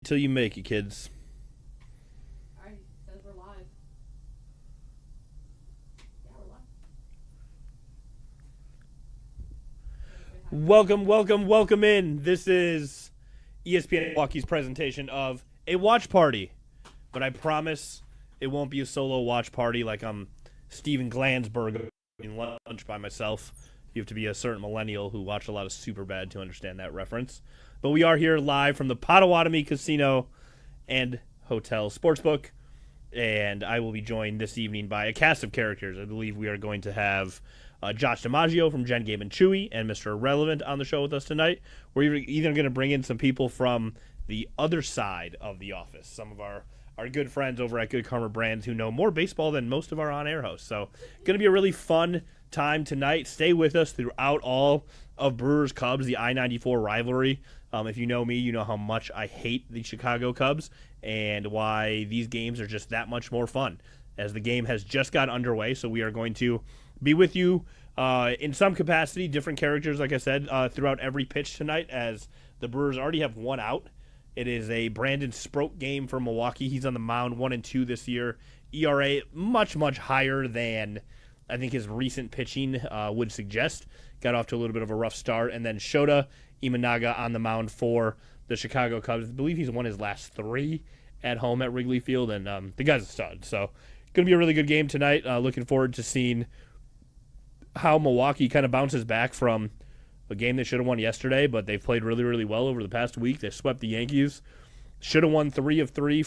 Till you make it, kids. All right, says we're live. Yeah, we're live. Welcome in. This is ESPN Milwaukee's presentation of a watch party. But I promise it won't be a solo watch party like I'm Steven Glansberg eating lunch by myself. You have to be a certain millennial who watched a lot of Superbad to understand that reference. But we are here live from the Potawatomi Casino and Hotel Sportsbook, and I will be joined this evening by a cast of characters. I believe we are going to have Josh DiMaggio from Jen, Gabe, and Chewy and Mr. Irrelevant on the show with us tonight. We're either going to bring in some people from the other side of the office, some of our good friends over at Good Karma Brands who know more baseball than most of our on-air hosts. So going to be a really fun time tonight. Stay with us throughout all of Brewers Cubs, the I-94 rivalry. If you know me, you know how much I hate the Chicago Cubs and why these games are just that much more fun as the game has just got underway. So we are going to be with you in some capacity, different characters, like I said, throughout every pitch tonight as the Brewers already have one out. It is a Brandon Sproat game for Milwaukee. He's on the mound 1-2 this year. ERA much, much higher than I think his recent pitching would suggest. Got off to a little bit of a rough start. And then Shota Imanaga on the mound for the Chicago Cubs. I believe he's won his last 3 at home at Wrigley Field, and the guy's a stud. So going to be a really good game tonight. Looking forward to seeing how Milwaukee kind of bounces back from a game they should have won yesterday, but they've played really, really well over the past week. They swept the Yankees. Should have won 3 of 3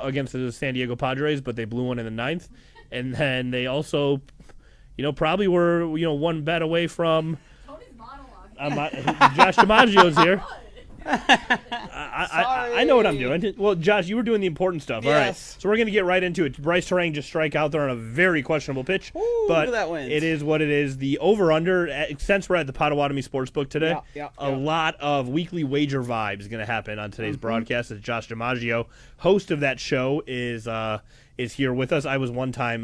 against the San Diego Padres, but they blew one in the 9th. And then they also, probably were, one bet away from Tony's monologue. Josh DiMaggio's here. I know what I'm doing. Well, Josh, you were doing the important stuff. Yes. All right, so we're going to get right into it. Bryce Terang just strike out there on a very questionable pitch. Ooh, but that wins. It is what it is. The over-under, since we're at the Potawatomi Sportsbook today, a lot of weekly wager vibes going to happen on today's broadcast as Josh DiMaggio, host of that show, is here with us. I was one time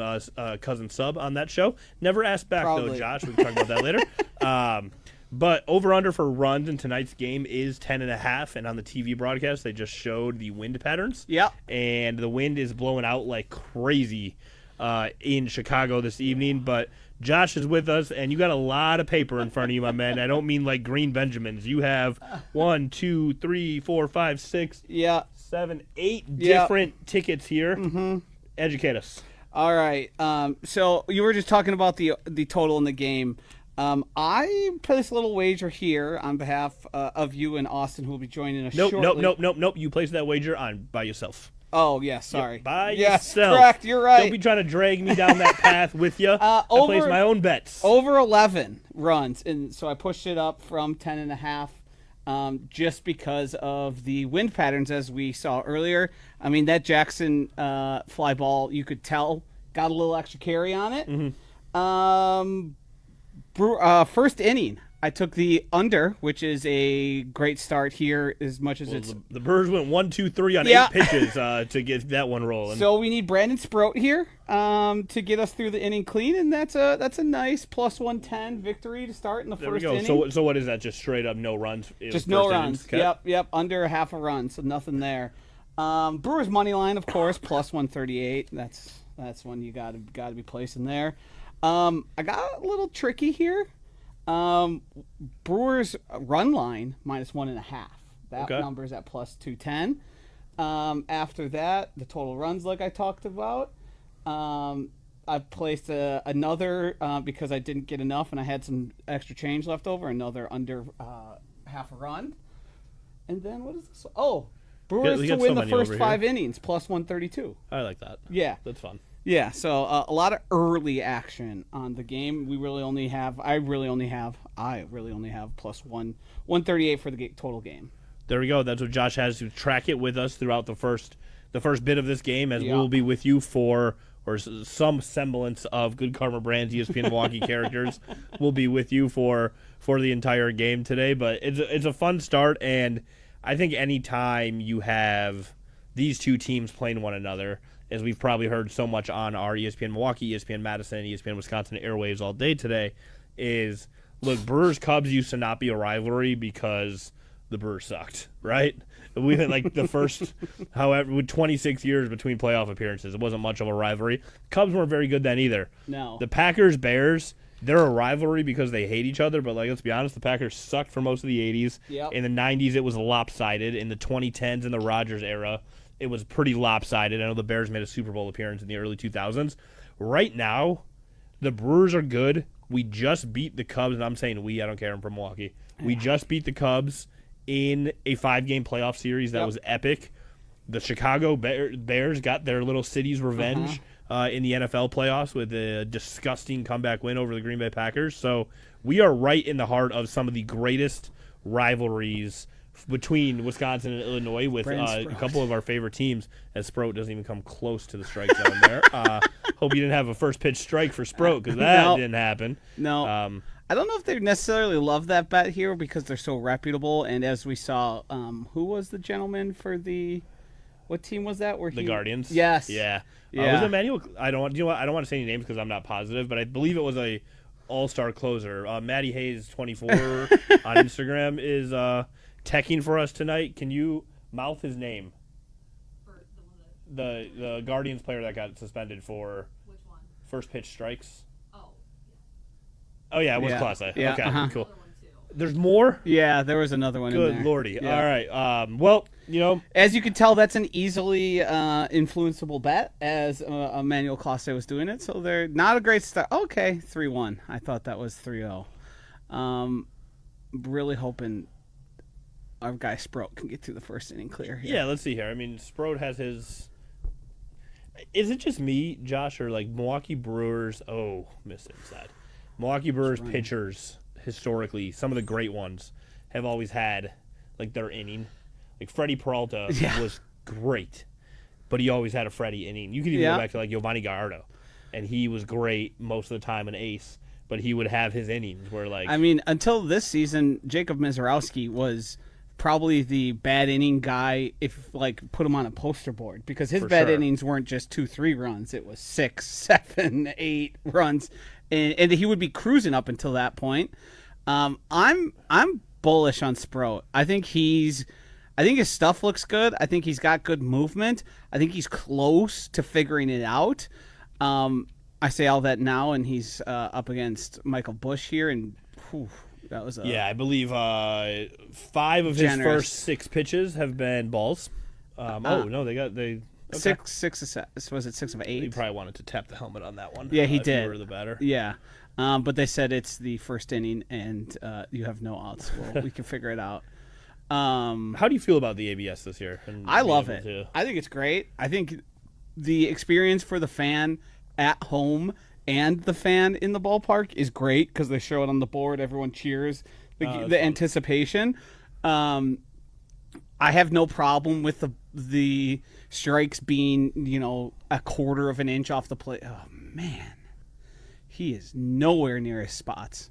cousin sub on that show. Never asked back, though, Josh. We can talk about that later. But over-under for runs in tonight's game is 10.5, and on the TV broadcast, they just showed the wind patterns. Yep. And the wind is blowing out like crazy in Chicago this evening. But Josh is with us, and you got a lot of paper in front of you, my man. I don't mean like green Benjamins. You have 1, 2, 3, 4, 5, 6, 7, 8 different tickets here. Mm-hmm. Educate us. All right. So you were just talking about the total in the game. I placed a little wager here on behalf of you and Austin, who will be joining us shortly. Nope. You placed that wager by yourself. Oh, yeah, sorry. Yep, by yes, yourself. Correct, you're right. Don't be trying to drag me down that path with you. I placed my own bets. Over 11 runs, and so I pushed it up from 10.5 just because of the wind patterns, as we saw earlier. I mean, that Jackson fly ball, you could tell, got a little extra carry on it. Mm-hmm. First inning, I took the under, which is a great start here as much as it's... The Brewers went 1, 2, 3 on 8 pitches to get that one rolling. So we need Brandon Sproat here to get us through the inning clean, and that's a nice plus 110 victory to start in the first inning. So what is that? Just straight up no runs? Just no runs. Okay. Yep, under half a run, so nothing there. Brewers money line, of course, plus 138. That's one you got to be placing there. I got a little tricky here. Brewers run line minus 1.5. That number is at plus 210. After that, the total runs, like I talked about. I placed another because I didn't get enough and I had some extra change left over. Another under half a run. And then what is this? Oh, Brewers to win the first 5 innings plus 132. I like that. Yeah, that's fun. Yeah, so a lot of early action on the game. I really only have plus 138 for the total game. There we go. That's what Josh has to track it with us throughout the first bit of this game, as we'll be with you for some semblance of Good Karma Brands ESPN Milwaukee characters will be with you for the entire game today. But it's a fun start, and I think any time you have these two teams playing one another, as we've probably heard so much on our ESPN Milwaukee, ESPN Madison, ESPN Wisconsin airwaves all day today, is, look, Brewers-Cubs used to not be a rivalry because the Brewers sucked, right? We had like the first, however, with 26 years between playoff appearances, it wasn't much of a rivalry. Cubs weren't very good then either. No. The Packers, Bears, they're a rivalry because they hate each other, but like let's be honest, the Packers sucked for most of the 80s. Yep. In the 90s, it was lopsided. In the 2010s, in the Rodgers era, it was pretty lopsided. I know the Bears made a Super Bowl appearance in the early 2000s. Right now, the Brewers are good. We just beat the Cubs, and I'm saying we, I don't care, I'm from Milwaukee. We just beat the Cubs in a 5-game playoff series that was epic. The Chicago Bears got their little city's revenge in the NFL playoffs with a disgusting comeback win over the Green Bay Packers. So we are right in the heart of some of the greatest rivalries between Wisconsin and Illinois with a couple of our favorite teams, as Sproat doesn't even come close to the strike zone there. Hope you didn't have a first pitch strike for Sproat because that didn't happen. No. I don't know if they necessarily love that bet here because they're so reputable. And as we saw, who was the gentleman for what team was that? The Guardians. Yes. Yeah. Was it Emmanuel? I don't want to say any names because I'm not positive, but I believe it was a all-star closer. Matty Hayes 24 on Instagram is teching for us tonight. Can you mouth his name? For the one that, The Guardians player that got suspended for which one? first pitch strikes. Oh, Oh yeah, it was Yeah. Clase. Yeah, Okay, uh-huh. cool. other one too. There's more. Yeah, there was another one in Good there. lordy. Yeah. All right. Well, As you can tell, that's an easily influenceable bet, as Emmanuel Clase was doing it. So they're not a great start. Okay, 3-1. I thought that was 3-0. Really hoping our guy Sproat can get through the first inning clear here. yeah. Let's see here. I mean, Sproat has his. Is it just me, Josh, or like Milwaukee Brewers? Oh, missed it inside. Milwaukee Brewers pitchers historically, some of the great ones, have always had like their inning. Like Freddie Peralta was great, but he always had a Freddie inning. You can even go back to like Giovanni Gallardo, and he was great most of the time, an ace, but he would have his innings where like. I mean, until this season, Jacob Mizorowski was probably the bad inning guy if like put him on a poster board because his bad innings weren't just 2-3 runs, it was 6, 7, 8 runs, and he would be cruising up until that point. I'm bullish on Sproat. I think his stuff looks good. I think he's got good movement. I think he's close to figuring it out. I say all that now, and he's up against Michael Busch here, and that was I believe 5 of his first 6 pitches have been balls. No, they okay. six. Was it 6 of 8? He probably wanted to tap the helmet on that one. Yeah, he if did. You were the batter. Yeah, but they said it's the first inning, and you have no outs. Well, we can figure it out. How do you feel about the ABS this year? I love it. I think it's great. I think the experience for the fan at home and the fan in the ballpark is great because they show it on the board. Everyone cheers. The anticipation. I have no problem with the strikes being, a quarter of an inch off the plate. Oh, man. He is nowhere near his spots.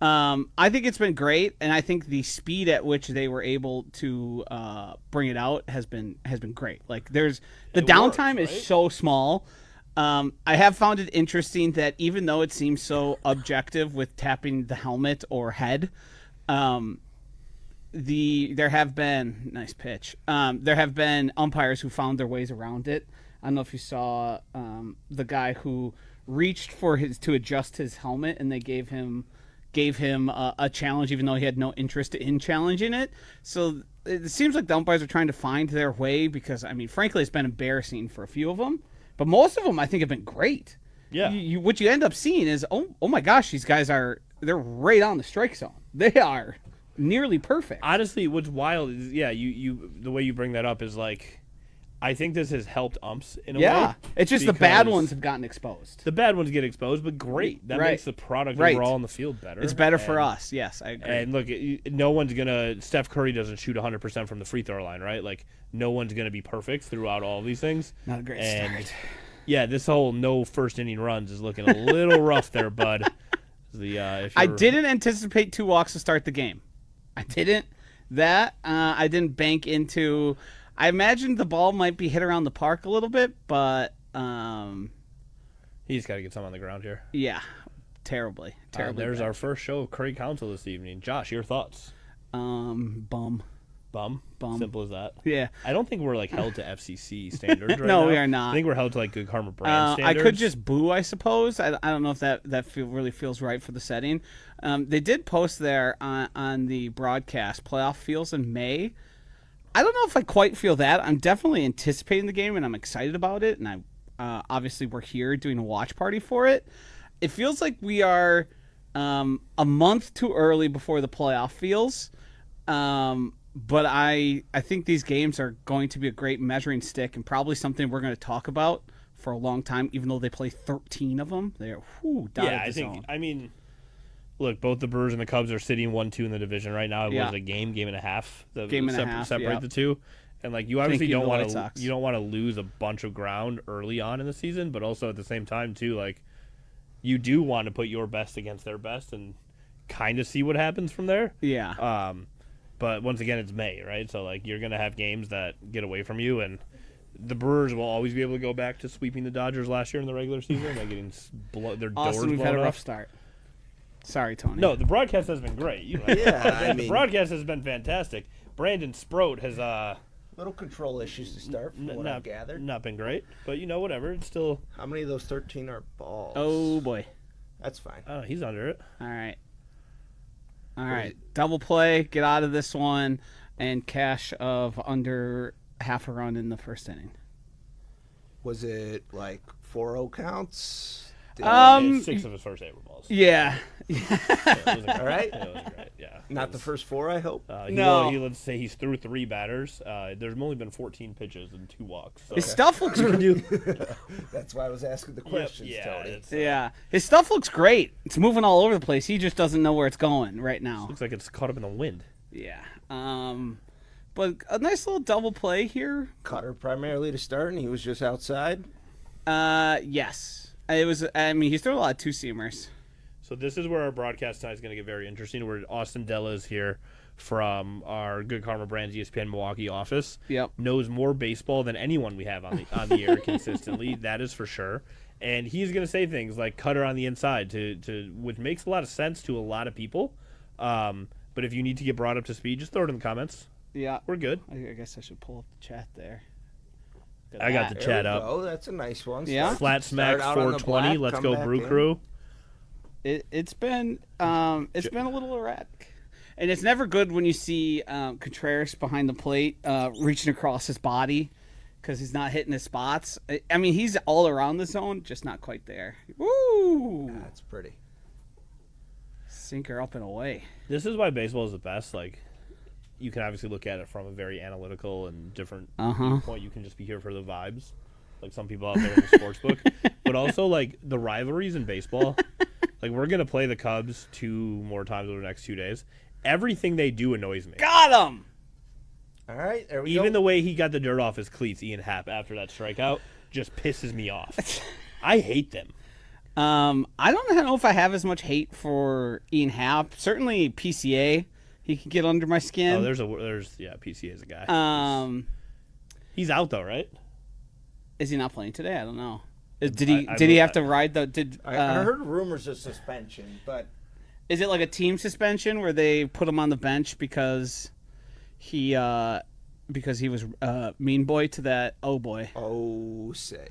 I think it's been great, and I think the speed at which they were able to bring it out has been great. Like the downtime is so small. I have found it interesting that even though it seems so objective with tapping the helmet or head, there have been nice pitch. There have been umpires who found their ways around it. I don't know if you saw the guy who reached to adjust his helmet, and they gave him a challenge, even though he had no interest in challenging it. So it seems like the umpires are trying to find their way because, I mean, frankly, it's been embarrassing for a few of them. But most of them, I think, have been great. Yeah. What you end up seeing is, oh my gosh, these guys they're right on the strike zone. They are nearly perfect. Honestly, what's wild is, you the way you bring that up is like, I think this has helped umps in a way. Yeah, it's just the bad ones have gotten exposed. The bad ones get exposed, but great. That makes the product overall on the field better. It's better for us. Yes, I agree. And look, no one's gonna. Steph Curry doesn't shoot 100% from the free throw line, right? Like no one's gonna be perfect throughout all of these things. Not a great start. Yeah, this whole no first inning runs is looking a little rough there, bud. I didn't anticipate 2 walks to start the game. I didn't. I didn't bank into. I imagined the ball might be hit around the park a little bit, but he's got to get some on the ground here. Yeah, terribly. There's bad. our first show of Craig Council this evening. Josh, your thoughts? Bum. Bum. Simple as that. Yeah. I don't think we're like held to FCC standards right No, now. we are not. I think we're held to like Good Karma brand I standards. could just boo, I suppose. I don't know if that really feels right for the setting. They did post there on the broadcast playoff feels in May. I don't know if I quite feel that. I'm definitely anticipating the game and I'm excited about it. And obviously we're here doing a watch party for it. It feels like we are a month too early before the playoff feels. But I think these games are going to be a great measuring stick and probably something we're going to talk about for a long time, even though they play 13 of them. They're I think. I mean, look, both the Brewers and the Cubs are sitting 1-2 in the division right now. It was a game and a half. Separate the two, and like you obviously don't want to lose a bunch of ground early on in the season, but also at the same time too, like you do want to put your best against their best and kind of see what happens from there. Yeah. But once again, it's May, right? So like you're gonna have games that get away from you, and the Brewers will always be able to go back to sweeping the Dodgers last year in the regular season by getting their doors blown We've had a rough off. start. Sorry, Tony. No, the broadcast has been great. The broadcast has been fantastic. Brandon Sproat has little control issues to start, from what I've gathered. Not been great, but whatever. It's still. How many of those 13 are balls? Oh boy. That's fine. He's under it. All right. Double play. Get out of this one, and cash of under half a run in the first inning. Was it like 4-0 counts? 6 of his first 8 were balls. Yeah. All right. It was great. Yeah. Not the first 4, I hope. No. Let's say he's through 3 batters. There's only been 14 pitches and 2 walks. So. His stuff looks good. That's why I was asking the questions, Tony. Yeah. His stuff looks great. It's moving all over the place. He just doesn't know where it's going right now. Looks like it's caught up in the wind. Yeah. But a nice little double play here. Cutter primarily to start, and he was just outside. Yes. It was. I mean, he's thrown a lot of 2-seamers. So this is where our broadcast tonight is going to get very interesting. Where Austin Della is here from our Good Karma Brands ESPN Milwaukee office. Yep. Knows more baseball than anyone we have on the air consistently. That is for sure. And he's going to say things like cutter on the inside, which makes a lot of sense to a lot of people. But if you need to get brought up to speed, just throw it in the comments. Yeah. We're good. I guess I should pull up the chat there. I got the chat up. Oh, that's a nice one. Yeah. Flat Smack 420. Let's go Brew Crew. It's been a little erratic, and it's never good when you see Contreras behind the plate reaching across his body because he's not hitting his spots. I mean, he's all around the zone, just not quite there. Woo! That's pretty. Sinker up and away. This is why baseball is the best. Like, you can obviously look at it from a very analytical and different viewpoint. You can just be here for the vibes, like some people out there in the sportsbook. But also, like, the rivalries in baseball. Like, we're going to play the Cubs 2 more times over the next 2 days. Everything they do annoys me. Got him! All right, there we go. Even the way he got the dirt off his cleats, Ian Happ, after that strikeout, just pisses me off. I hate them. I don't know if I have as much hate for Ian Happ. Certainly PCA. He can get under my skin. Oh, there's PCA is a guy. He's out though, right? Is he not playing today? I don't know. Did he have to ride the? I heard rumors of suspension, but is it like a team suspension where they put him on the bench because he was mean boy to that boy? Oh, say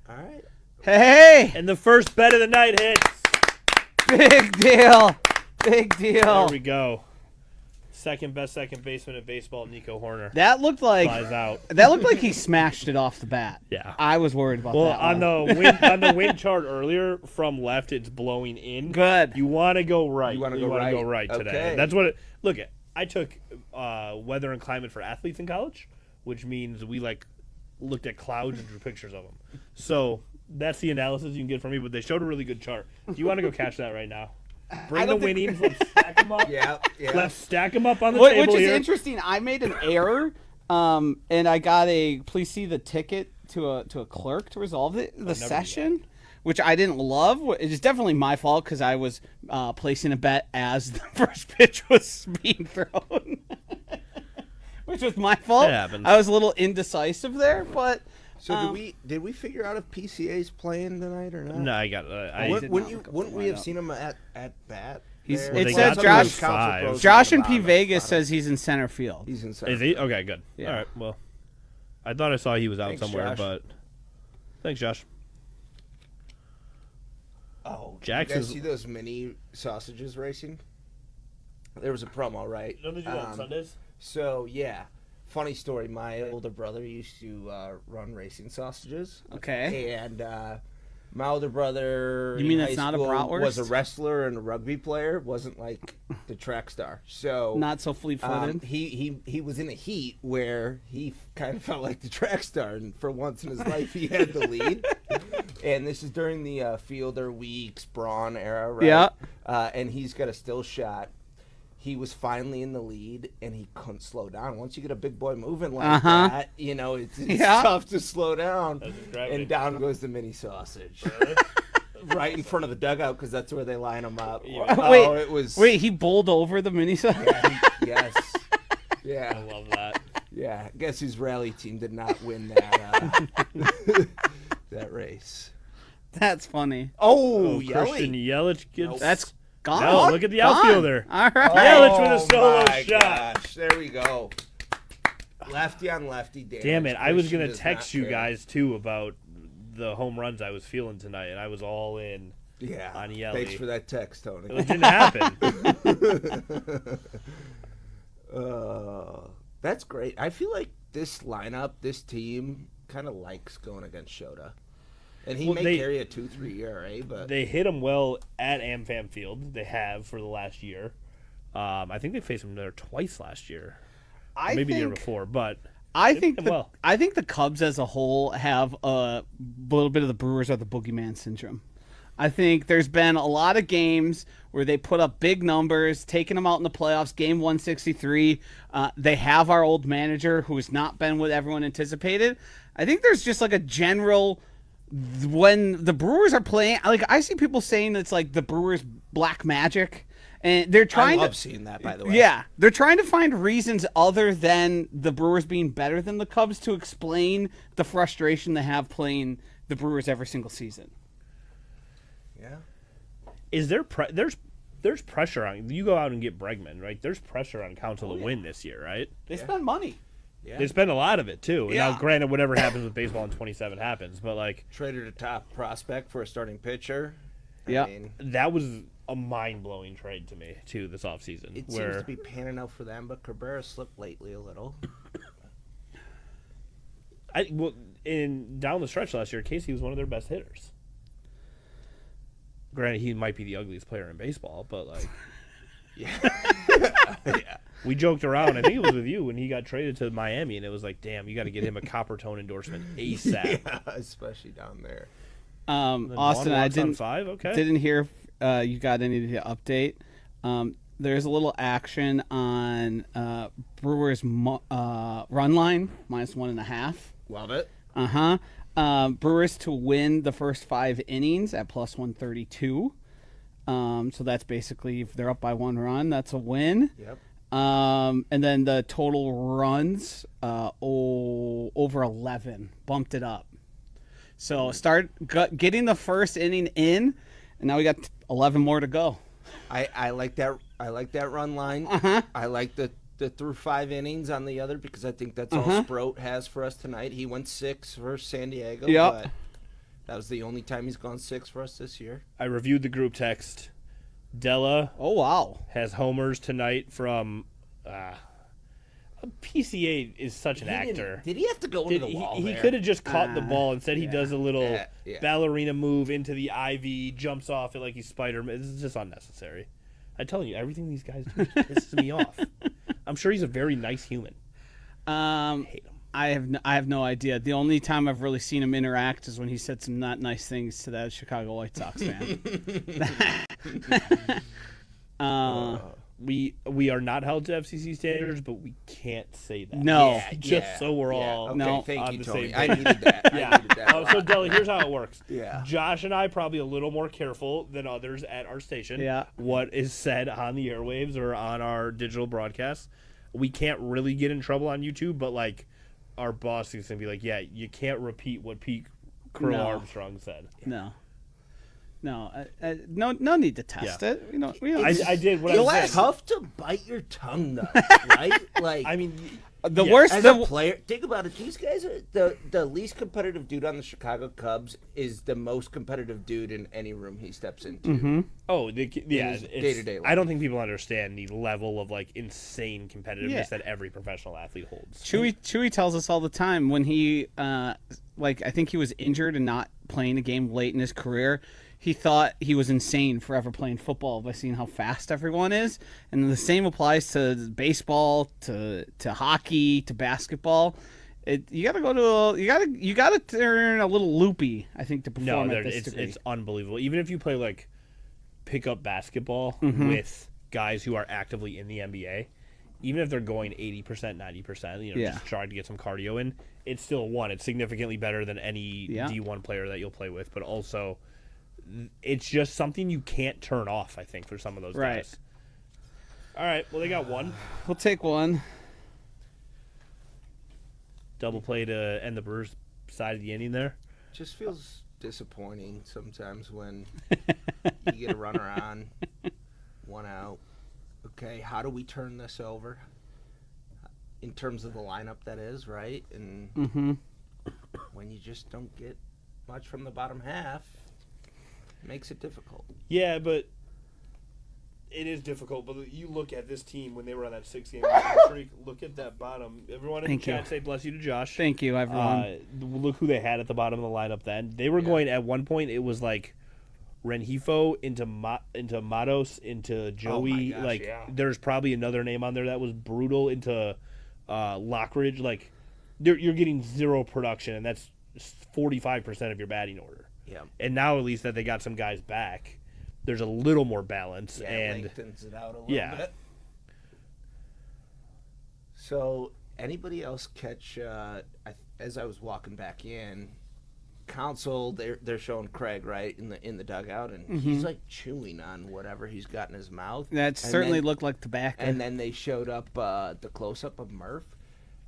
all right. Hey! And the first bet of the night hits. Big deal. Big deal. There we go. Second best second baseman in baseball, Nico Horner. That looked like flies out. That looked like he smashed it off the bat. Yeah. I was worried about that. Well, on the wind chart earlier, from left, it's blowing in. Good. You want to go right. You want to go right today. Okay. That's what look at. I took weather and climate for athletes in college, which means we looked at clouds and drew pictures of them. So that's the analysis you can get from me, but they showed a really good chart. Do you want to go catch that right now? Bring the winnings. Let's stack them up. Yeah. Let's stack them up on the table Which is here. interesting. I made an error, and I got please see the ticket to a clerk to resolve the session, which I didn't love. It is definitely my fault because I was placing a bet as the first pitch was being thrown, which was my fault. It happens. I was a little indecisive there, but. So did we figure out if PCA's playing tonight or not? No, I got. Wouldn't we have seen him at bat? He's. there. It they says got Josh. those five. Josh in P Vegas says he's in center field. He's in center. Is he? Okay, good. Yeah. All right, well, I thought I saw he was out Thanks, somewhere, Josh. but thanks, Josh. Oh, Jax did you guys is- see those mini sausages racing? There was a promo, right? Don't they do that on Sundays? So, yeah. Funny story. My older brother used to run racing sausages. Okay. And my older brother You mean in that's high not a school bratwurst? was a wrestler and a rugby player. Wasn't like the track star. So Not so fleet-footed. he was in a heat where he kind of felt like the track star, and for once in his life he had the lead. And this is during the Fielder, Weeks, Braun era, right? Yeah. And he's got a still shot. He was finally in the lead, and he couldn't slow down. Once you get a big boy moving like that, you know, it's Yeah. tough to slow down. That's gravity. And down goes the mini sausage. Right in front of the dugout, because that's where they line them up. Oh, it was... Wait, he bowled over the mini. Yes. Yeah. I love that. Yeah. Guess his rally team did not win that that race. That's funny. Oh, Christian Yelich gets. That's gone. No, look at the Gone. outfielder. All right. Yelich with a solo my shot. Gosh. There we go. Lefty on lefty damage. Damn it! I was Christian gonna does text not you care. guys too about the home runs I was feeling tonight, and I was all in. Yeah. on Yelly. Thanks for that text, Tony. It didn't happen. That's great. I feel like this lineup, this team, kind of likes going against Shota. And he Well, may they- carry a 2-3 ERA, but They hit him well at AmFam Field. They have for the last year. I think they faced him there twice last year, maybe the year before. But I They think did the, well. I think the Cubs as a whole have a little bit of the Brewers are the boogeyman syndrome. I think there's been a lot of games where they put up big numbers, taking them out in the playoffs. Game 163, they have our old manager who's not been what everyone anticipated. I think there's just like a general when the Brewers are playing. Like I see people saying it's like the Brewers black magic, and they're I trying love to. seeing that, by the way. Yeah, they're trying to find reasons other than the Brewers being better than the Cubs to explain the frustration they have playing the Brewers every single season. Yeah. is there there's pressure on you? Go out and get Bregman, right? There's pressure on Council to win this year, right? They spend money. Yeah. They spend a lot of it too. Yeah. Now, granted, whatever happens with baseball in 27 happens, but like Traded a top prospect for a starting pitcher. Yeah. I mean, that was a mind-blowing trade to me too this offseason. it where seems to be panning out for them, but Cabrera slipped lately a little. in down the stretch last year, Casey was one of their best hitters. Granted, he might be the ugliest player in baseball, but like, Yeah. we joked around. I think it was with you when he got traded to Miami, and it was like, damn, you got to get him a Copper Tone endorsement ASAP. Yeah, especially down there. Then Austin, Vaughn I walks on didn't 5. Okay. didn't hear if you got any update. There's a little action on Brewers run line -1.5. Love it. Brewers to win the first 5 innings at +132. So that's basically if they're up by 1 run, that's a win. Yep. And then the total runs over 11, bumped it up. So getting the first inning in, and now we got 11 more to go. I like that. I like that run line. I like the through 5 innings on the other because I think that's all Sproat has for us tonight. He went 6 versus San Diego, but that was the only time he's gone 6 for us this year. I reviewed the group text. Della Oh, wow. has homers tonight from. PCA is such an actor. Did he have to go into the wall? He there? could have just caught the ball. Instead, he does a little Yeah. ballerina move into the ivy, jumps off it like he's Spider-Man. This is just unnecessary. I'm telling you, everything these guys do just pisses me off. I'm sure he's a very nice human. I hate him. I have no idea. The only time I've really seen him interact is when he said some not nice things to that Chicago White Sox fan. We are not held to FCC standards, but we can't say that. No. So we're all Okay, No, thank on you, the Tony. same I page. needed that. Yeah. I needed that. a So, lot. Deli, here's how it works. Yeah. Josh and I probably a little more careful than others at our station. Yeah. What is said on the airwaves or on our digital broadcasts. We can't really get in trouble on YouTube, but like our boss is gonna be like, yeah, you can't repeat what Pete Crow No. Armstrong said. No. no need to test it. I did what I was It's saying. tough to bite your tongue, though, right? Like, I mean, The yeah. worst. as a player, think about it. These guys are the least competitive dude on the Chicago Cubs is the most competitive dude in any room he steps into. Oh, yeah. his It's, day-to-day life. I don't think people understand the level of like insane competitiveness that every professional athlete holds. Chewy tells us all the time when he, I think he was injured and not playing a game late in his career. He thought he was insane forever playing football by seeing how fast everyone is, and the same applies to baseball, to hockey, to basketball. You gotta go to you gotta turn a little loopy, I think, to perform at this degree. It's unbelievable. Even if you play like pickup basketball with guys who are actively in the NBA, even if they're going 80%, 90%, just trying to get some cardio in, it's still It's significantly better than any D1 player that you'll play with, but also it's just something you can't turn off, I think, for some of those guys. All right, well, they got one. We'll take one. Double play to end the Brewers side of the inning there. Just feels disappointing sometimes when you get a runner on, one out. Okay, how do we turn this over? In terms of the lineup, that is, right? And when you just don't get much from the bottom half, it makes it difficult. Yeah, but it is difficult. But you look at this team when they were on that 6-game streak. Look at that bottom. Everyone in the chat say bless you to Josh. Thank you, everyone. Look who they had at the bottom of the lineup then. They were going at one point. It was like Rengifo into Matos into Joey. Oh my gosh, there's probably another name on there that was brutal into Lockridge. Like you're getting zero production, and that's 45% of your batting order. Yeah. And now at least that they got some guys back, there's a little more balance. Yeah, and lengthens it out a little bit. So, anybody else catch? As I was walking back in, Council, they're showing Craig right in the dugout, and he's like chewing on whatever he's got in his mouth. That certainly looked like tobacco. And then they showed up the close up of Murph.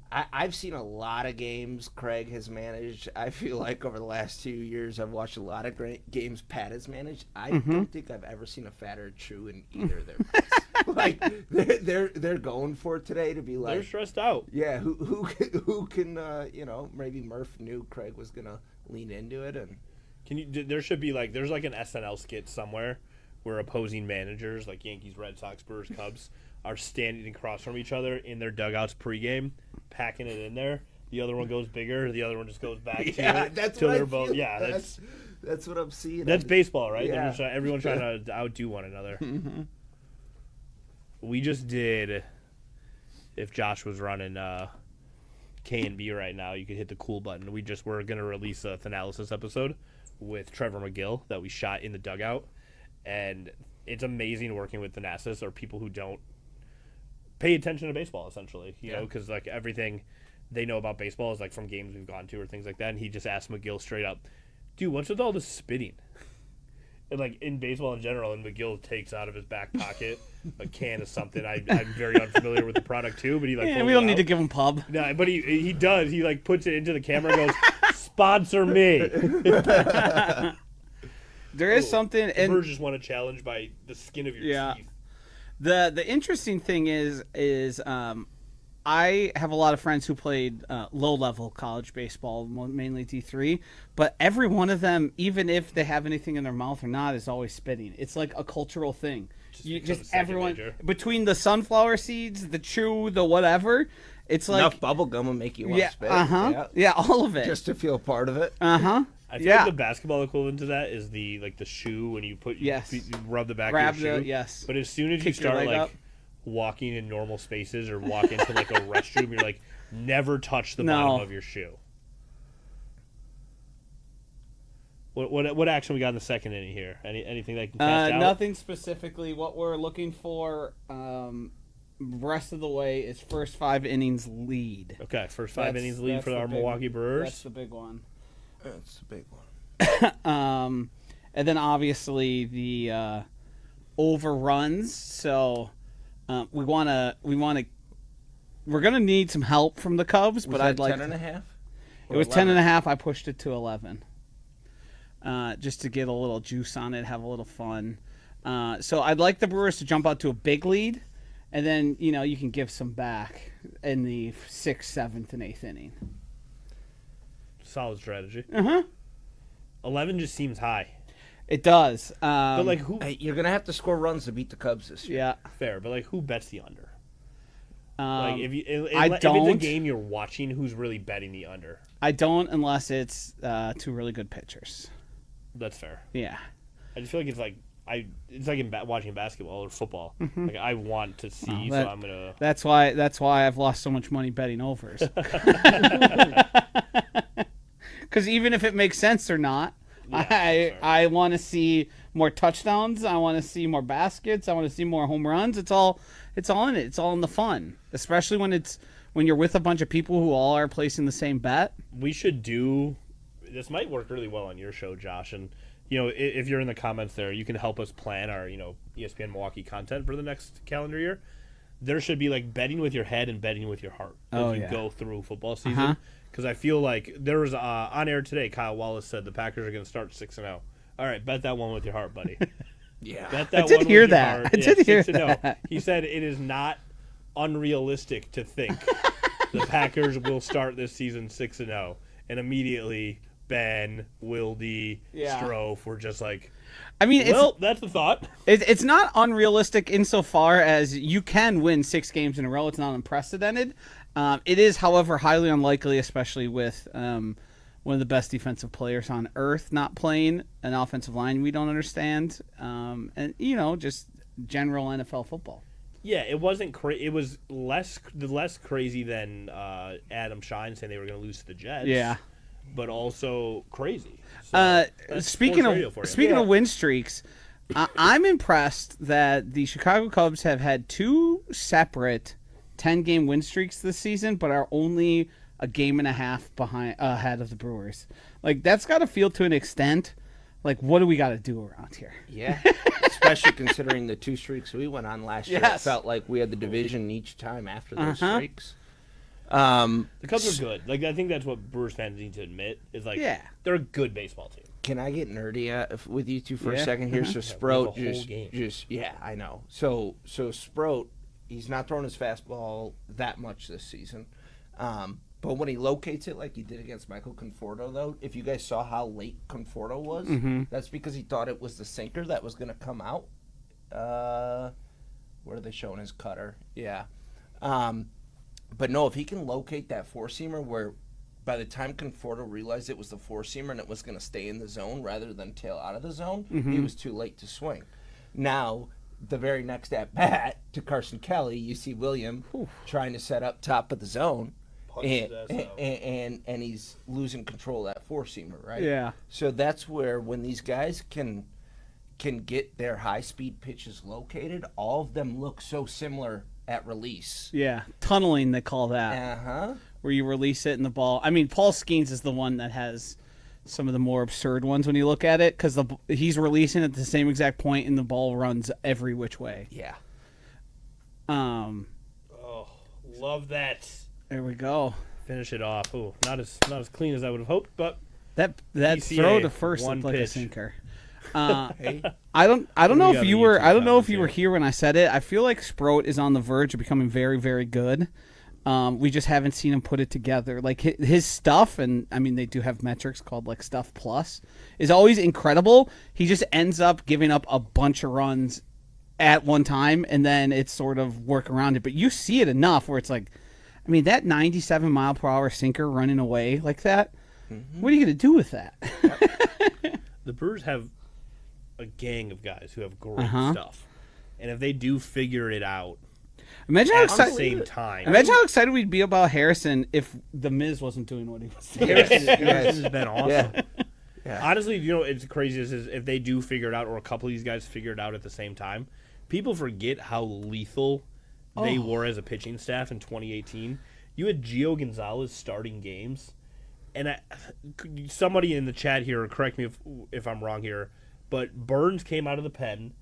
I've seen a lot of games Craig has managed. I feel like over the last 2 years, I've watched a lot of great games Pat has managed. I don't think I've ever seen a fatter chew in either of their mouths. Like they're going for it today to be like they're stressed out. Yeah, who can maybe Murph knew Craig was gonna lean into it, and there should be there's like an SNL skit somewhere where opposing managers like Yankees, Red Sox, Brewers, Cubs are standing across from each other in their dugouts pregame, packing it in there. The other one goes bigger. The other one just goes back to it. That's till what they're I both. feel. Yeah, that's what I'm seeing. That's baseball, right? Yeah. Everyone's trying to outdo one another. We just did. If Josh was running K&B right now, you could hit the cool button. We're going to release a Thanalysis episode with Trevor McGill that we shot in the dugout, and it's amazing working with Thanasis or people who don't pay attention to baseball, essentially, you know, because everything they know about baseball is from games we've gone to or things like that. And he just asked McGill straight up, dude, what's with all this spitting? And in baseball in general, and McGill takes out of his back pocket a can of something. I'm very unfamiliar with the product too, but he we don't need to give him pub. No, but he does. He puts it into the camera and goes, sponsor me. There is something, and Brewers just won a challenge by the skin of your teeth. The interesting thing is I have a lot of friends who played low-level college baseball, mainly D3, but every one of them, even if they have anything in their mouth or not, is always spitting. It's like a cultural thing. Just everyone, between the sunflower seeds, the chew, the whatever, it's like... Enough bubble gum will make you want to spit. Yeah, all of it. Just to feel part of it. I feel like the basketball equivalent to that is the shoe when you you rub the back of your shoe. Yes. But as soon as you start walking in normal spaces or walk into a restroom, you're never touch the bottom of your shoe. What action we got in the second inning here? Anything that can cast out? Nothing specifically. What we're looking for rest of the way is first 5 innings lead. Okay, first 5 innings lead for our Milwaukee Brewers. That's the big one. That's a big one. And then obviously the overruns. So we're gonna need some help from the Cubs, but I'd like 10.5. It was 10.5. I pushed it to 11. just to get a little juice on it, have a little fun. So I'd like the Brewers to jump out to a big lead, and then you can give some back in the 6th, 7th, and 8th inning. Solid strategy. 11 just seems high. It does. But like who? Hey, you're gonna have to score runs to beat the Cubs this year. Yeah. Fair, but like who bets the under? Like if I don't. If it's a game you're watching, who's really betting the under? I don't unless it's 2 really good pitchers. That's fair. Yeah. I just feel like it's like in watching basketball or football. Like I want to see, so I'm gonna. That's why I've lost so much money betting overs. Because even if it makes sense or not, I want to see more touchdowns. I want to see more baskets. I want to see more home runs. It's all in it. It's all in the fun, especially when you're with a bunch of people who all are placing the same bet. We should do. This might work really well on your show, Josh, and if you're in the comments there, you can help us plan our ESPN Milwaukee content for the next calendar year. There should be like betting with your head and betting with your heart as you go through football season. Because I feel like there was on air today, Kyle Wallace said the Packers are going to start 6-0. All right, bet that one with your heart, buddy. Yeah, bet that I did one hear with your that. heart. I did hear 6-0. that. He said it is not unrealistic to think the Packers will start this season 6-0, and immediately Ben, Wilde, Strofe were just like, that's the thought. It's not unrealistic insofar as you can win 6 games in a row. It's not unprecedented. It is, however, highly unlikely, especially with one of the best defensive players on earth not playing, an offensive line we don't understand, and just general NFL football. Yeah, it wasn't it was less crazy than Adam Shine saying they were going to lose to the Jets. Yeah, but also crazy. So speaking of win streaks, I'm impressed that the Chicago Cubs have had 2 separate 10-game win streaks this season, but are only a game and a half ahead of the Brewers. Like, that's got to feel to an extent like, what do we got to do around here? Yeah, especially considering the 2 streaks we went on last year. It felt like we had the division each time after those streaks. The Cubs are good. Like, I think that's what Brewers fans need to admit is like they're a good baseball team. Can I get nerdy with you two for a second here? So Sprout I know. So Sprout, he's not throwing his fastball that much this season. But when he locates it like he did against Michael Conforto, though, if you guys saw how late Conforto was, that's because he thought it was the sinker that was going to come out. Where are they showing his cutter? Yeah. But no, if he can locate that 4-seamer where by the time Conforto realized it was the 4-seamer and it was going to stay in the zone rather than tail out of the zone, he was too late to swing. Now, the very next at-bat to Carson Kelly, you see William trying to set up top of the zone. And he's losing control of that 4-seamer, right? Yeah. So that's where when these guys can get their high-speed pitches located, all of them look so similar at release. Yeah, tunneling they call that. Where you release it in the ball. I mean, Paul Skeens is the one that has some of the more absurd ones when you look at it because he's releasing at the same exact point and the ball runs every which way. Yeah. Love that. There we go. Finish it off. Ooh, not as clean as I would have hoped, but that PCA, throw to first looked like a pitch. sinker. Hey. I don't know if you were YouTube here when I said it. I feel like Sproat is on the verge of becoming very, very good. We just haven't seen him put it together. Like his stuff, and I mean they do have metrics called like Stuff Plus, is always incredible. He just ends up giving up a bunch of runs at one time, and then it's sort of work around it. But you see it enough where it's like, I mean, that 97-mile-per-hour sinker running away like that. What are you going to do with that? The Brewers have a gang of guys who have great stuff, and if they do figure it out, imagine how at the same time. Imagine how excited we'd be about Harrison if the Miz wasn't doing what he was doing. Harrison has been awesome. Yeah. Honestly, it's crazy is if they do figure it out, or a couple of these guys figure it out at the same time, people forget how lethal they were as a pitching staff in 2018. You had Gio Gonzalez starting games, and somebody in the chat here, correct me if I'm wrong here, but Burns came out of the pen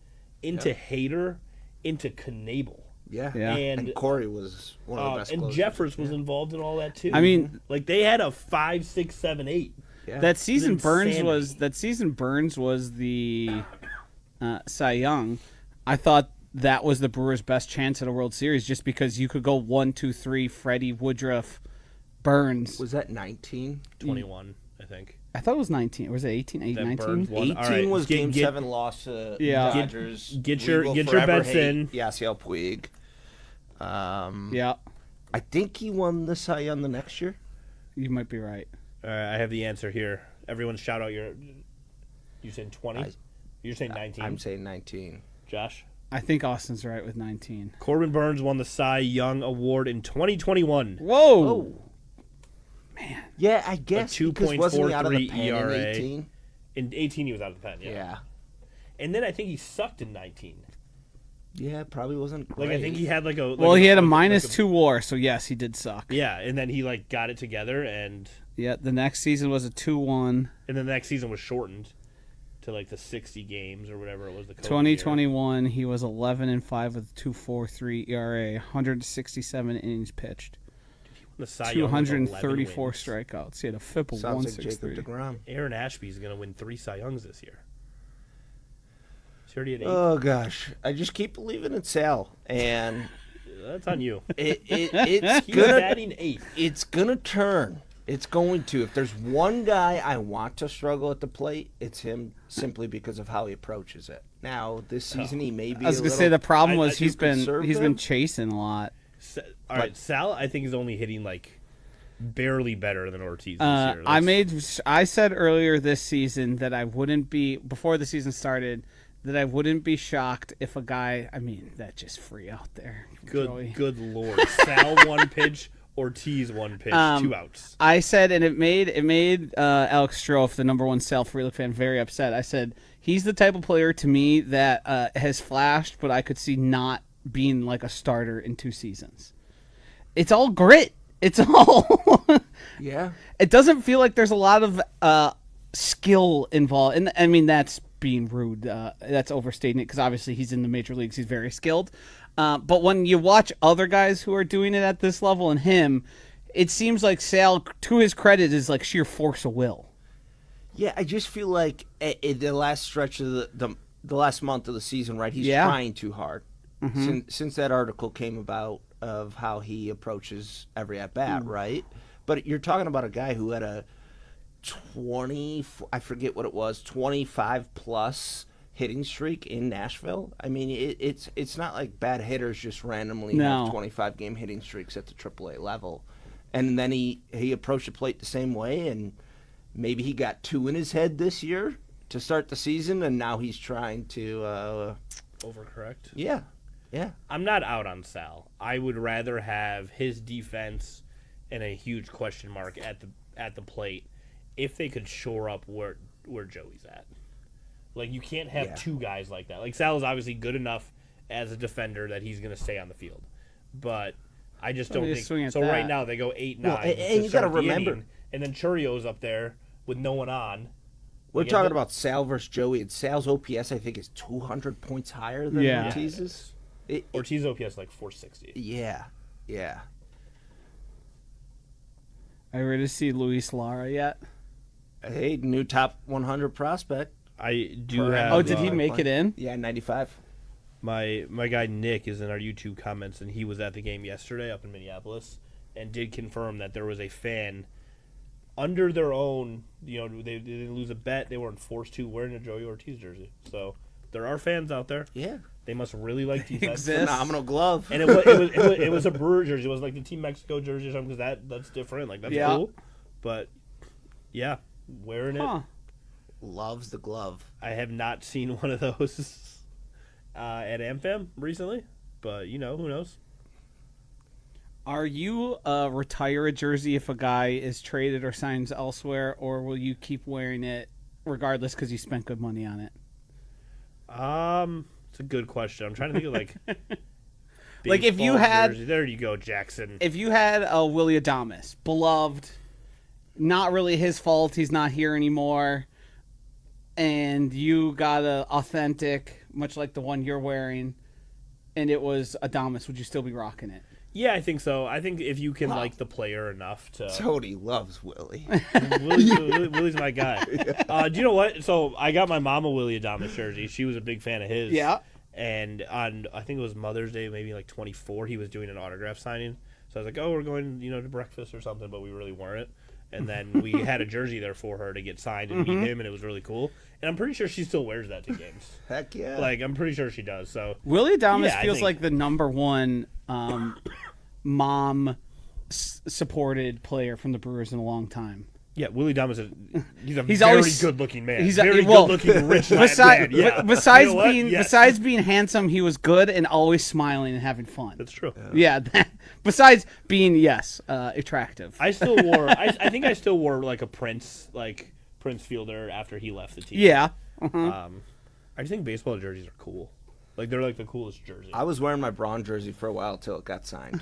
into Hader, into Knebel. Yeah. And Corey was one of the best and closers. Jeffers was involved in all that too. I mean, like they had a 5, 6, 7, 8. Yeah. That season Burns insanity. was the Cy Young. I thought that was the Brewers' best chance at a World Series, just because you could go 1, 2, 3, Freddie, Woodruff, Burns. Was that 19? 21, I think. I thought it was 19. Was it 18? 19? Burns won. 18 All right, was get- Game get- 7 loss to Yeah. Dodgers. Get We your will bets forever hate in. Yasiel Puig. Yeah, I think he won the Cy Young the next year. you might be right. All right, I have the answer here. Everyone shout out your... You saying 20? You're saying 19? I'm saying 19. Josh? I think Austin's right with 19. Corbin Burns won the Cy Young Award in 2021. Whoa! Yeah, I guess because wasn't he out of the 2.43 pen ERA. in 18? In 18, he was out of the pen, Yeah. And then I think he sucked in 19. Yeah, probably wasn't great. Like, I think he had like a... Well, he had a -2 WAR, so yes, he did suck. Yeah, and then he like got it together, and Yeah, the next season was a 2-1. then the next season was shortened to like the 60 games or whatever it was. The COVID year. 2021, he was 11-5 with a 2.43 ERA, 167 innings pitched, The Cy Young with 11 234 wins. strikeouts. He had a FIP of Sounds like Jacob 163. DeGrom. Aaron Ashby's going to win 3 Cy Youngs this year. He's already at 8. Oh gosh, I just keep believing in Sal, and That's on you. it's He's gonna batting 8th. it's gonna turn. It's going to. If there's one guy I want to struggle at the plate, it's him, simply because of how he approaches it. Now this season he may be. I was a gonna little say the problem I- was I he's do been conservative. chasing a lot. All right, Sal, I think is only hitting like barely better than Ortiz this year. I said earlier this season that I wouldn't be, before the season started, that I wouldn't be shocked if a guy, I mean, that's just free out there. Joey. Good lord. Sal 1 pitch, Ortiz 1 pitch, 2 outs. I said, and it made Alex Strofe, the #1 Sal Frelick fan, very upset. I said, he's the type of player to me that has flashed, but I could see not being like a starter in 2 seasons. It's all grit. It's all... Yeah. It doesn't feel like there's a lot of skill involved. And I mean, that's being rude. That's overstating it, because obviously he's in the major leagues. He's very skilled. But when you watch other guys who are doing it at this level and him, it seems like Sal, to his credit, is like sheer force of will. Yeah, I just feel like in the last stretch of the last month of the season, right? He's Yeah. trying too hard. Since that article came about of how he approaches every at bat, right? But you're talking about a guy who had a I forget what it was, 25 plus hitting streak in Nashville. I mean, it's not like bad hitters just randomly have 25 game hitting streaks at the AAA level. And then he approached the plate the same way, and maybe he got 2 in his head this year to start the season, and now he's trying to Overcorrect. Yeah. I'm not out on Sal. I would rather have his defense and a huge question mark at the plate if they could shore up where Joey's at. Like, you can't have 2 guys like that. Like, Sal is obviously good enough as a defender that he's going to stay on the field. But I just don't think so. Right now they go 8-9. Well, and you got to remember, and then Churrio's up there with no one on. we're talking about Sal versus Joey, and Sal's OPS I think is 200 points higher than Ortiz's. Ortiz OPS like 460. Yeah. Are you ready to see Luis Lara yet? Hey, new top 100 prospect. I do have. Oh, did he make it in? Yeah, 95. My guy Nick is in our YouTube comments, and he was at the game yesterday up in Minneapolis, and did confirm that there was a fan under their own. You know, they didn't lose a bet; they weren't forced to, wearing a Joey Ortiz jersey. So there are fans out there. Yeah, they must really like defense. Phenomenal glove. And it was a Brewer jersey. It was like the Team Mexico jersey or something, because that's different. Like, that's cool. But yeah, wearing it. Loves the glove. I have not seen one of those at AmFam recently, but who knows? Are you retire a jersey if a guy is traded or signs elsewhere, or will you keep wearing it regardless because you spent good money on it? It's a good question. I'm trying to think of like if you had jersey. There you go, Jackson. If you had a Willie Adames, beloved, not really his fault, he's not here anymore, and you got a authentic, much like the one you're wearing, and it was Adames, would you still be rocking it? Yeah, I think so. I think if you can like the player enough to. Tony loves Willie. Willie's my guy. Do you know what? So I got my mom a Willie Adames jersey. She was a big fan of his. Yeah. And on, I think it was Mother's Day, maybe like 24, he was doing an autograph signing. So I was like, oh, we're going, to breakfast or something, but we really weren't. And then we had a jersey there for her to get signed and meet him, and it was really cool. And I'm pretty sure she still wears that to games. Heck yeah. Like, I'm pretty sure she does. So Willie Adames Yeah, I feels think- like the number one mom-supported player from the Brewers in a long time. yeah, Willie Adames he's a He's very always- good-looking man. He's very well, good-looking, rich man. Yeah. Besides You know what? being Yes. besides being handsome, he was good and always smiling and having fun. That's true. Yeah. Besides being attractive. I still wore. I think I still wore like a Prince Fielder after he left the team. Yeah. I just think baseball jerseys are cool. Like they're like the coolest jersey. I was wearing my Braun jersey for a while till it got signed.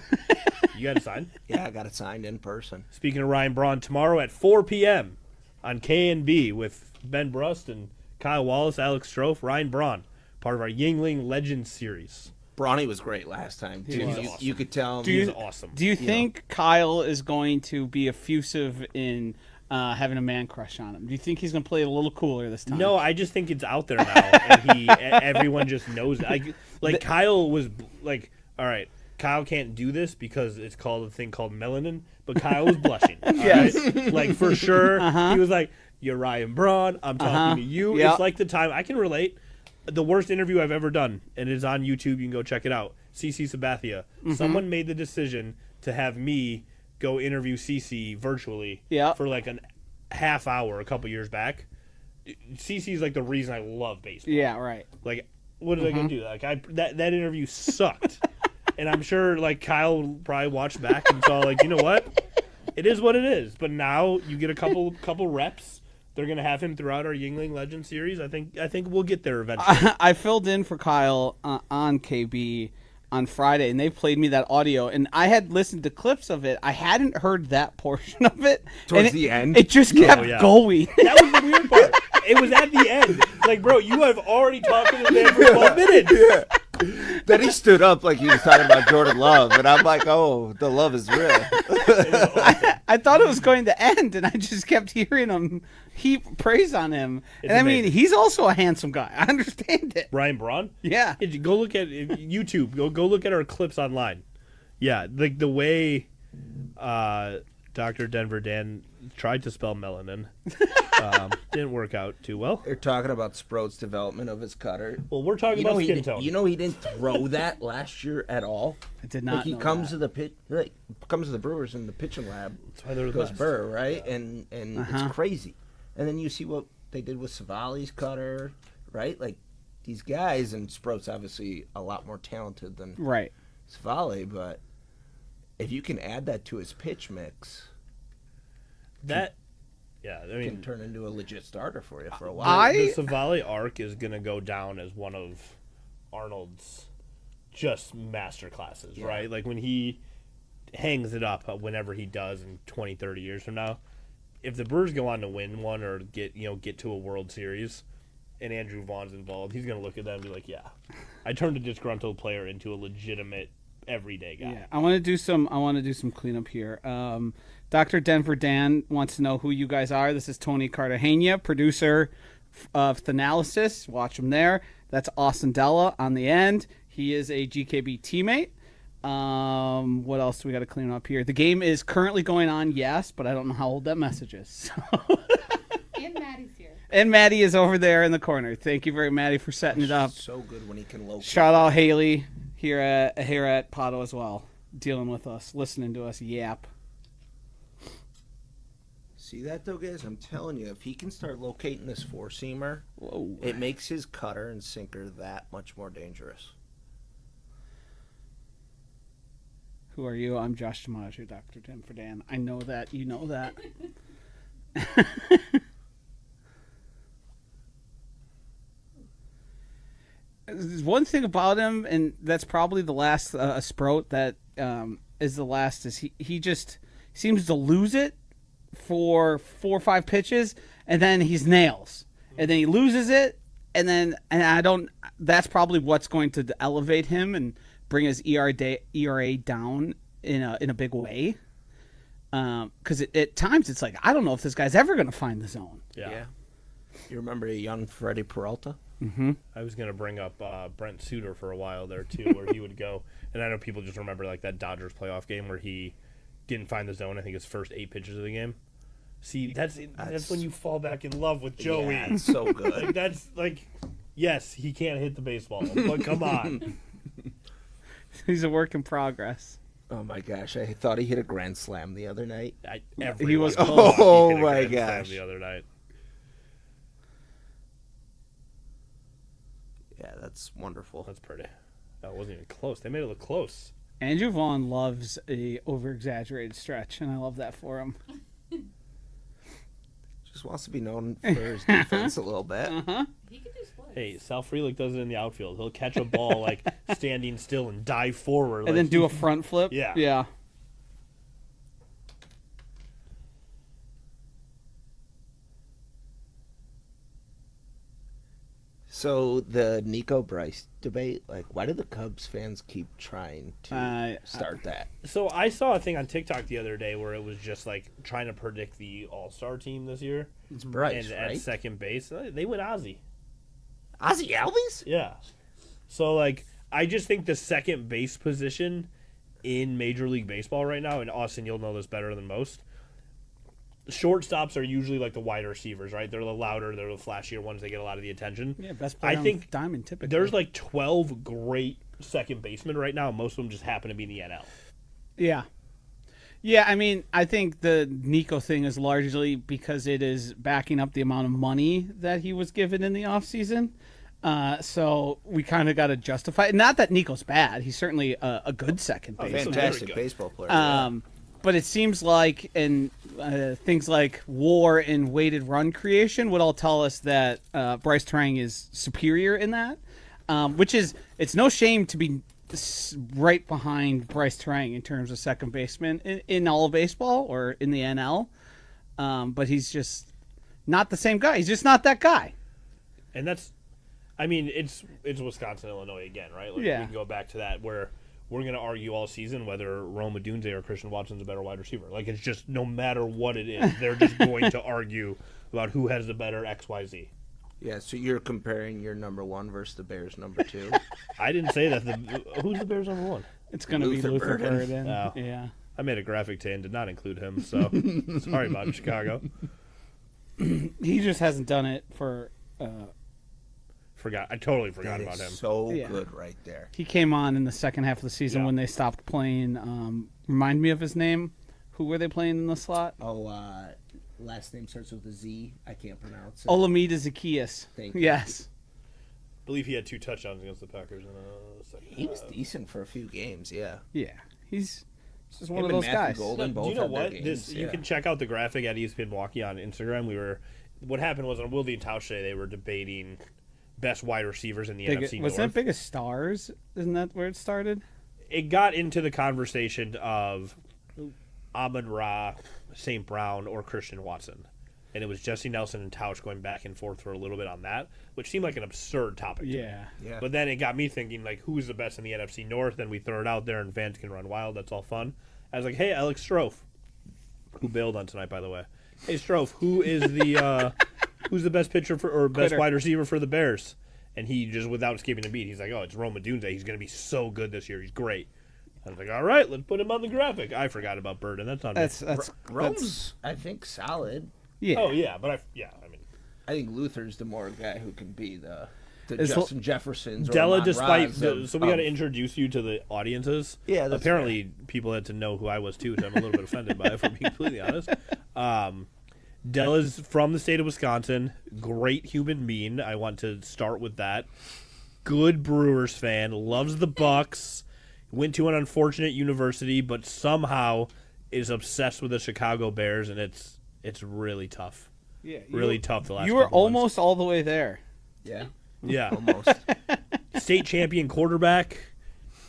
You got it signed. Yeah, I got it signed in person. Speaking of Ryan Braun, tomorrow at 4 p.m. on K&B with Ben Brust and Kyle Wallace, Alex Strofe, Ryan Braun, part of our Yingling Legends series. Brawny was great last time. Too. was You, awesome. you could tell him. He's awesome. Do you think Kyle is going to be effusive in having a man crush on him? Do you think he's going to play it a little cooler this time? No, I just think it's out there now, and everyone just knows it. Like Kyle was like, all right, Kyle can't do this because it's called a thing called melanin, but Kyle was blushing. Yes. Right? Like for sure, he was like, "You're Ryan Braun. I'm talking to you." Yeah. It's like the time I can relate. The worst interview I've ever done, and it is on YouTube. You can go check it out. CC Sabathia. Someone made the decision to have me go interview CC virtually for like a half hour a couple years back. CC's like the reason I love baseball. Yeah, right. Like, what is I gonna do? Like, that interview sucked, and I'm sure like Kyle probably watched back and saw like, you know what, it is what it is. But now you get a couple reps. They're gonna have him throughout our Yingling Legend series. I think we'll get there eventually. I filled in for Kyle on KB on Friday, and they played me that audio, and I had listened to clips of it. I hadn't heard that portion of it. Towards and the end? It just kept yeah. going. That was the weird part. It was at the end. Like, bro, you have already talked to this man for 12 minutes. Yeah. Then he stood up like he was talking about Jordan Love, and I'm like, oh, the love is real. I thought it was going to end, and I just kept hearing him heap praise on him. It's and I mean, amazing. he's also a handsome guy. I understand it. Ryan Braun? Yeah. Go look at YouTube. Go look at our clips online. Yeah, like the way Dr. Denver Dan tried to spell melanin didn't work out too well. They're talking about Sproat's development of his cutter. Well, we're talking about skin tone. You know he didn't throw that last year at all. I did not Like he know comes that. to the pit, like comes to the Brewers in the pitching lab. That's why they're the Goes best. Burr, right? And it's crazy. And then you see what they did with Savali's cutter, right? Like these guys, and Sproat's obviously a lot more talented than Right. Savali, but if you can add that to his pitch mix, Yeah, I it mean, can turn into a legit starter for you for a while. the Savali arc is going to go down as one of Arnold's just master classes, right? Like when he hangs it up whenever he does in 20, 30 years from now, if the Brewers go on to win one or get to a World Series and Andrew Vaughn's involved, he's going to look at that and be like, yeah, I turned a disgruntled player into a legitimate everyday guy. Yeah, I want to do some cleanup here. Dr. Denver Dan wants to know who you guys are. This is Tony Cartagena, producer of Thanalysis. Watch him there. That's Austin Della on the end. He is a GKB teammate. What else do we got to clean up here? The game is currently going on, yes, but I don't know how old that message is. So. And Maddie's here. And Maddie is over there in the corner. Thank you very much, Maddie, for setting it up. So good when he can locate. Shout out Haley here at Potto as well, dealing with us, listening to us yap. See that though, guys? I'm telling you, if he can start locating this four-seamer, Whoa. it makes his cutter and sinker that much more dangerous. Who are you? I'm Josh DiMaggio, Dr. Denver Dan. I know that. You know that. There's one thing about him, and that's probably the last Sproat that is the last, is he just seems to lose it for 4 or 5 pitches, and then he's nails. And then he loses it, and that's probably what's going to elevate him and bring his ERA down in a big way. Because at times it's like, I don't know if this guy's ever going to find the zone. Yeah. You remember a young Freddie Peralta? Mm-hmm. I was going to bring up Brent Suter for a while there, too, where he would go. And I know people just remember like that Dodgers playoff game where he didn't find the zone, I think his first 8 pitches of the game. See, that's when you fall back in love with Joey. Yeah, it's so good. Like, that's like, yes, he can't hit the baseball, but come on. He's a work in progress. Oh my gosh! I thought he hit a grand slam the other night. He was hit a Oh my grand slam gosh! the other night. Yeah, that's wonderful. That's pretty. That wasn't even close. They made it look close. Andrew Vaughn loves a over-exaggerated stretch, and I love that for him. Just wants to be known for his defense a little bit. He can do splits. Hey, Sal Frelick does it in the outfield. He'll catch a ball like standing still and dive forward. And like, then do a front flip. Yeah. Yeah. So the Nico Bryce debate, like, why do the Cubs fans keep trying to start that? So I saw a thing on TikTok the other day where it was just like trying to predict the All-Star team this year. It's Bryce, and right? at second base, they went Ozzy. Ozzy Albies? Yeah. So like I just think the second base position in Major League Baseball right now, and Austin, you'll know this better than most. Shortstops are usually like the wide receivers, right? They're the louder, they're the flashier ones. They get a lot of the attention. Yeah, best player I think on diamond typically. There's like 12 great second basemen right now. Most of them just happen to be in the NL. Yeah. Yeah, I mean, I think the Nico thing is largely because it is backing up the amount of money that he was given in the offseason. So we kind of got to justify it. Not that Nico's bad. He's certainly a good second baseman. Fantastic baseball player. But it seems like things like WAR and weighted run creation would all tell us that Bryce Turang is superior in that, which is, it's no shame to be right behind Bryce Turang in terms of second baseman in all of baseball or in the NL. But he's just not the same guy. He's just not that guy. And that's, I mean, it's Wisconsin, Illinois again, right? Like, Yeah. We can go back to that where we're going to argue all season whether Rome Odunze or Christian Watson's a better wide receiver. Like, it's just no matter what it is, they're just going to argue about who has the better XYZ. Yeah, so you're comparing your number 1 versus the Bears number 2. I didn't say that. Who's the Bears number 1? It's going to be Luther Burden. Oh. Yeah. I made a graphic today and did not include him, so sorry about it, Chicago. He just hasn't done it for... I totally forgot That about is him. so Yeah. good right there. He came on in the second half of the season Yeah. when they stopped playing. Remind me of his name. Who were they playing in the slot? Oh, last name starts with a Z. I can't pronounce it. Olamide Zacchaeus. Thank you. Yes. I believe he had 2 touchdowns against the Packers in the second He was half. decent for a few games, yeah. Yeah. He's just one Him of and those Matthew guys. Golden Do both you know had their what? games, You yeah. can check out the graphic at ESPN Milwaukee on Instagram. What happened was on Wildy and Tausch today, they were debating best wide receivers in the NFC Was North. that Biggest Stars? Isn't that where it started? It got into the conversation of Amon-Ra, St. Brown, or Christian Watson. And it was Jesse Nelson and Tausch going back and forth for a little bit on that, which seemed like an absurd topic. to me. Yeah. But then it got me thinking, like, who's the best in the NFC North? And we throw it out there, and fans can run wild. That's all fun. I was like, hey, Alex Strofe, who bailed on tonight, by the way. Hey, Strofe, who is the who's the best pitcher or best Quitter. wide receiver for the Bears? And he just, without skipping a beat, he's like, oh, it's Rome Odunze. He's going to be so good this year. He's great. I was like, all right, let's put him on the graphic. I forgot about Burden. That's on me. That's Rome's, I think, solid. yeah. Oh, yeah, but I mean. I think Luther's the more guy who can be the Is Justin Jeffersons. Or Della, Amon despite Ra's so we of- got to introduce you to the audiences. Yeah, that's apparently people had to know who I was too, so I'm a little bit offended by it, for being completely honest. Della's from the state of Wisconsin. Great human being. I want to start with that. Good Brewers fan. Loves the Bucks. Went to an unfortunate university, but somehow is obsessed with the Chicago Bears, and it's really tough. Yeah, Really tough the last You were couple months. almost all the way there. Yeah, Yeah. almost. State champion quarterback,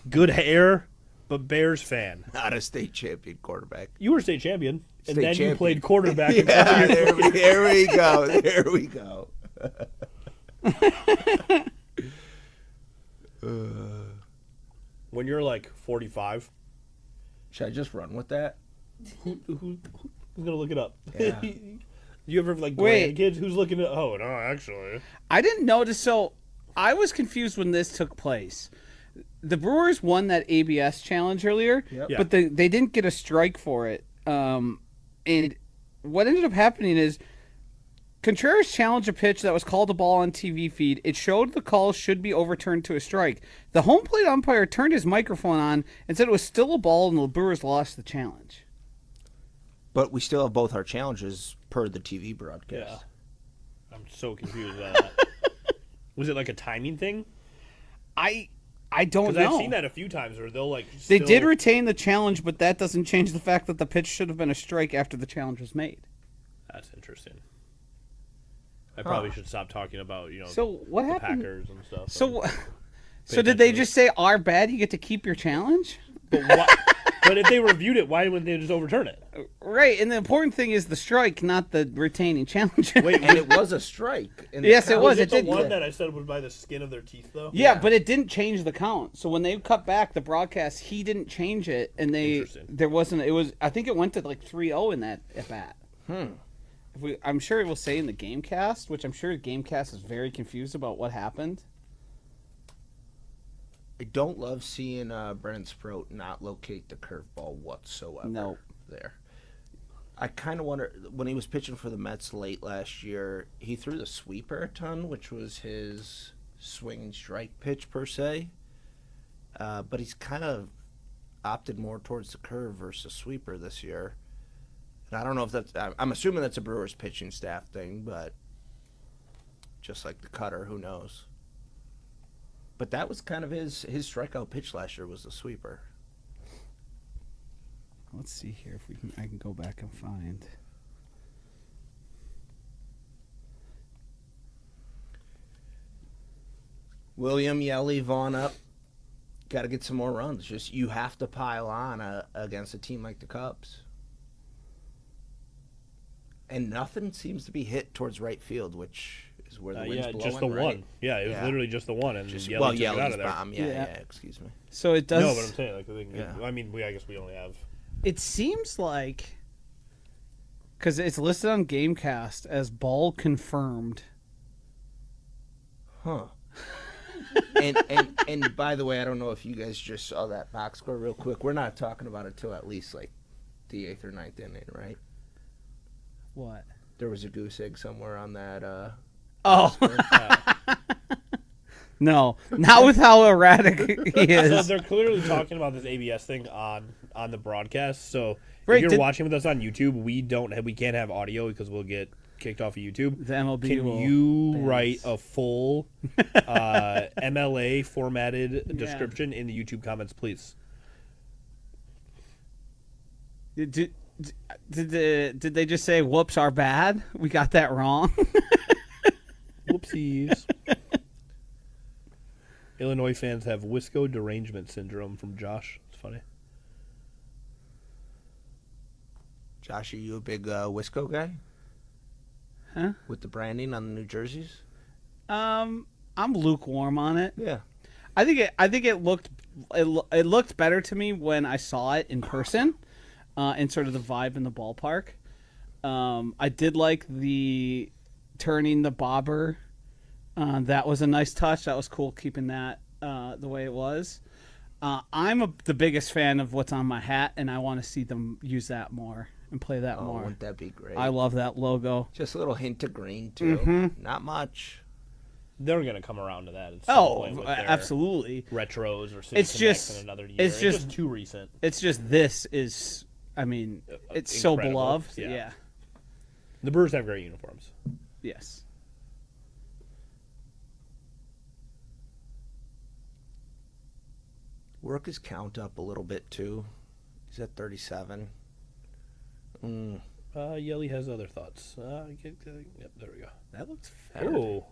good hair, but Bears fan. Not a state champion quarterback. You were state champion, and State then champion. you played quarterback. Yeah, there we go. There we go. When you're like 45, Should I just run with that? Who's gonna look it up? Yeah. You ever like Wait. grandkids? Who's looking at? Oh no, actually. I didn't notice. So I was confused when this took place. The Brewers won that ABS challenge earlier, Yep. Yeah. but they didn't get a strike for it. And what ended up happening is Contreras challenged a pitch that was called a ball on TV feed. It showed the call should be overturned to a strike. The home plate umpire turned his microphone on and said it was still a ball, and the Brewers lost the challenge. But we still have both our challenges per the TV broadcast. Yeah. I'm so confused about that. Was it like a timing thing? I don't Because know. I've seen that a few times where they'll like. They still- did retain the challenge, but that doesn't change the fact that the pitch should have been a strike after the challenge was made. That's interesting. I probably should stop talking about So what the happened? Packers and stuff. So did they just say, "Our bad, you get to keep your challenge"? But if they reviewed it, why wouldn't they just overturn it? Right, and the important thing is the strike, not the retaining challenge. Wait, and it was a strike. in the Yes, it count. was. Was It it the did. one that I said was by the skin of their teeth, though? Yeah, but it didn't change the count. So when they cut back the broadcast, he didn't change it, and Interesting. there wasn't. It was. I think it went to like 3-0 in that at bat. I'm sure it will say in the GameCast, which I'm sure the GameCast is very confused about what happened. I don't love seeing Brennan Sproat not locate the curveball whatsoever. No. There. I kind of wonder, when he was pitching for the Mets late last year, he threw the sweeper a ton, which was his swing and strike pitch per se. But he's kind of opted more towards the curve versus sweeper this year. And I don't know if that's, I'm assuming that's a Brewers pitching staff thing, but just like the cutter, who knows? But that was kind of his strikeout pitch last year was the sweeper. Let's see here if I can go back and find. William, Yelly, Vaughn up. Got to get some more runs. Just you have to pile on against a team like the Cubs. And nothing seems to be hit towards right field, which is where the wind's blowing. just the right? one. Yeah, it was literally just the one, and Just, Yelly well, took it out Yelly's of there. bomb. Yeah, excuse me. So it does. No, but I'm saying, like, they can Yeah. I mean, I guess we only have. It seems like, because it's listed on GameCast as ball confirmed. Huh. and by the way, I don't know if you guys just saw that box score real quick. We're not talking about it till at least like the 8th or 9th inning, right? What? There was a goose egg somewhere on that. Oh. No, not with how erratic he So is. they're clearly talking about this ABS thing on the broadcast. So Right, if you're did- watching with us on YouTube, we can't have audio because we'll get kicked off of YouTube. The MLB Can will you ban write us. a full MLA formatted description in the YouTube comments, please? Did they just say, "Whoops, our bad. We got that wrong"? Whoopsies. Illinois fans have Wisco derangement syndrome from Josh. It's funny. Josh, are you a big Wisco guy? Huh? With the branding on the New Jerseys? I'm lukewarm on it. Yeah. I think it looked better to me when I saw it in person, and sort of the vibe in the ballpark. I did like the turning the bobber. That was a nice touch. That was cool, keeping that the way it was. I'm the biggest fan of what's on my hat, and I want to see them use that more and play that more. Wouldn't that be great? I love that logo. Just a little hint of green, too. Not much. They're going to come around to that at some point with their Absolutely. retros or It's City just- Connects in another year. it's It's just- just too recent. It's just this is, I mean, it's so Incredible. beloved. Yeah. Yeah. The Brewers have great uniforms. Yes. Work his count up a little bit, too. He's at 37. Yelly has other thoughts. Yep, there we go. That looks fair. Oh,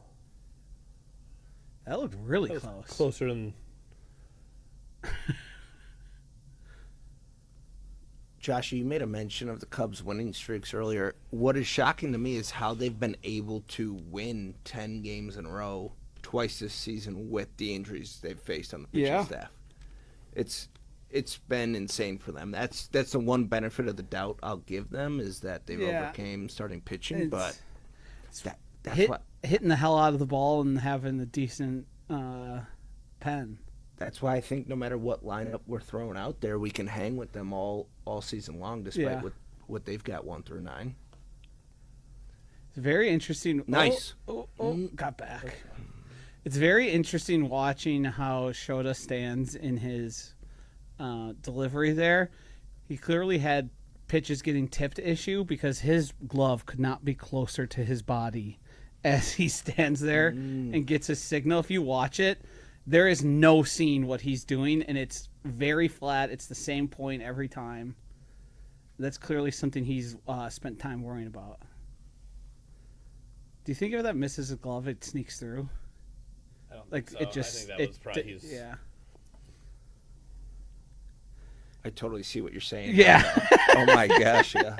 That looked really that was close. closer than. Josh, you made a mention of the Cubs winning streaks earlier. What is shocking to me is how they've been able to win 10 games in a row twice this season with the injuries they've faced on the pitching Yeah. staff. It's it's been insane for them. That's the one benefit of the doubt I'll give them is that they've overcame starting pitching. But that's what hitting the hell out of the ball and having a decent pen. That's why I think no matter what lineup we're throwing out there, we can hang with them all season long, despite what they've got 1 through 9. It's very interesting. Nice. Got back. It's very interesting watching how Shota stands in his delivery there. He clearly had pitches getting tipped issue because his glove could not be closer to his body as he stands there and gets a signal. If you watch it, there is no seeing what he's doing, and it's very flat. It's the same point every time. That's clearly something he's spent time worrying about. Do you think if that misses a glove, it sneaks through? I don't Like think so. it just, I think that was probably yeah. I totally see what you're saying. Yeah. Oh my gosh, yeah.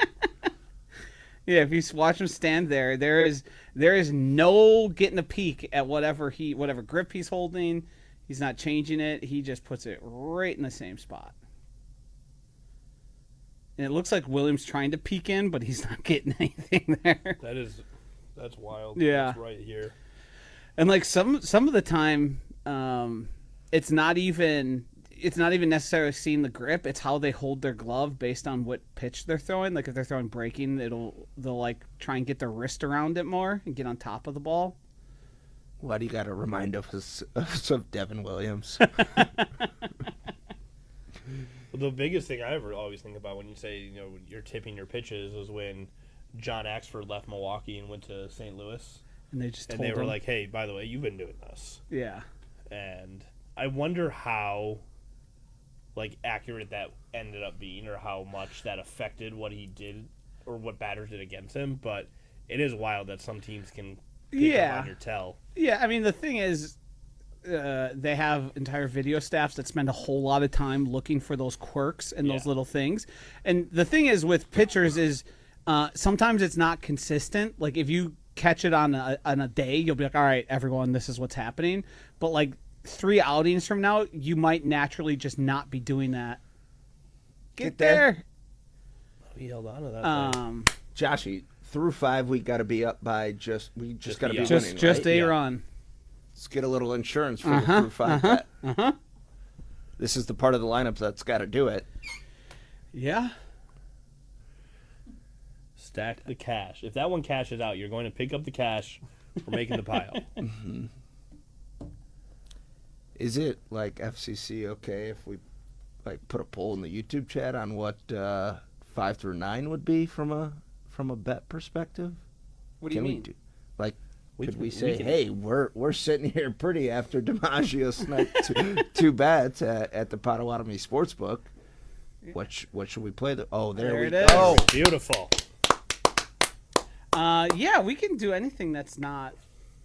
Yeah, if you watch him stand there, there is no getting a peek at whatever grip he's holding. He's not changing it. He just puts it right in the same spot. And it looks like Williams trying to peek in, but he's not getting anything there. That's wild. Yeah. That's right here. And like some of the time, it's not even necessarily seeing the grip. It's how they hold their glove based on what pitch they're throwing. Like if they're throwing breaking, they'll like try and get their wrist around it more and get on top of the ball. Why do you got to remind us of Devin Williams? Well, the biggest thing I ever always think about when you say you're tipping your pitches is when John Axford left Milwaukee and went to St. Louis, and they were like, "Hey, by the way, you've been doing this." Yeah. And I wonder how accurate that ended up being, or how much that affected what he did or what batters did against him. But it is wild that some teams can pick up on your tell. Yeah, I mean the thing is, they have entire video staffs that spend a whole lot of time looking for those quirks and those little things. And the thing is with pitchers is sometimes it's not consistent. Like if you catch it on a day, you'll be like, all right, everyone, this is what's happening. But like 3 outings from now, you might naturally just not be doing that. Get there. He held on to that thing. Joshy, through 5, we got to be up by just got to be winning, just right? a run. Let's get a little insurance for the through 5 bet. This is the part of the lineup that's got to do it. Yeah. Stack the cash. If that one cashes out, you're going to pick up the cash for making the pile. Mm-hmm. Is it like FCC okay if we put a poll in the YouTube chat on what 5 through 9 would be from a bet perspective? What do you mean? Could we say, hey, we're sitting here pretty after DiMaggio sniped two bets at the Potawatomi Sportsbook. What should we play? There we it go. is. Beautiful. Yeah, we can do anything that's not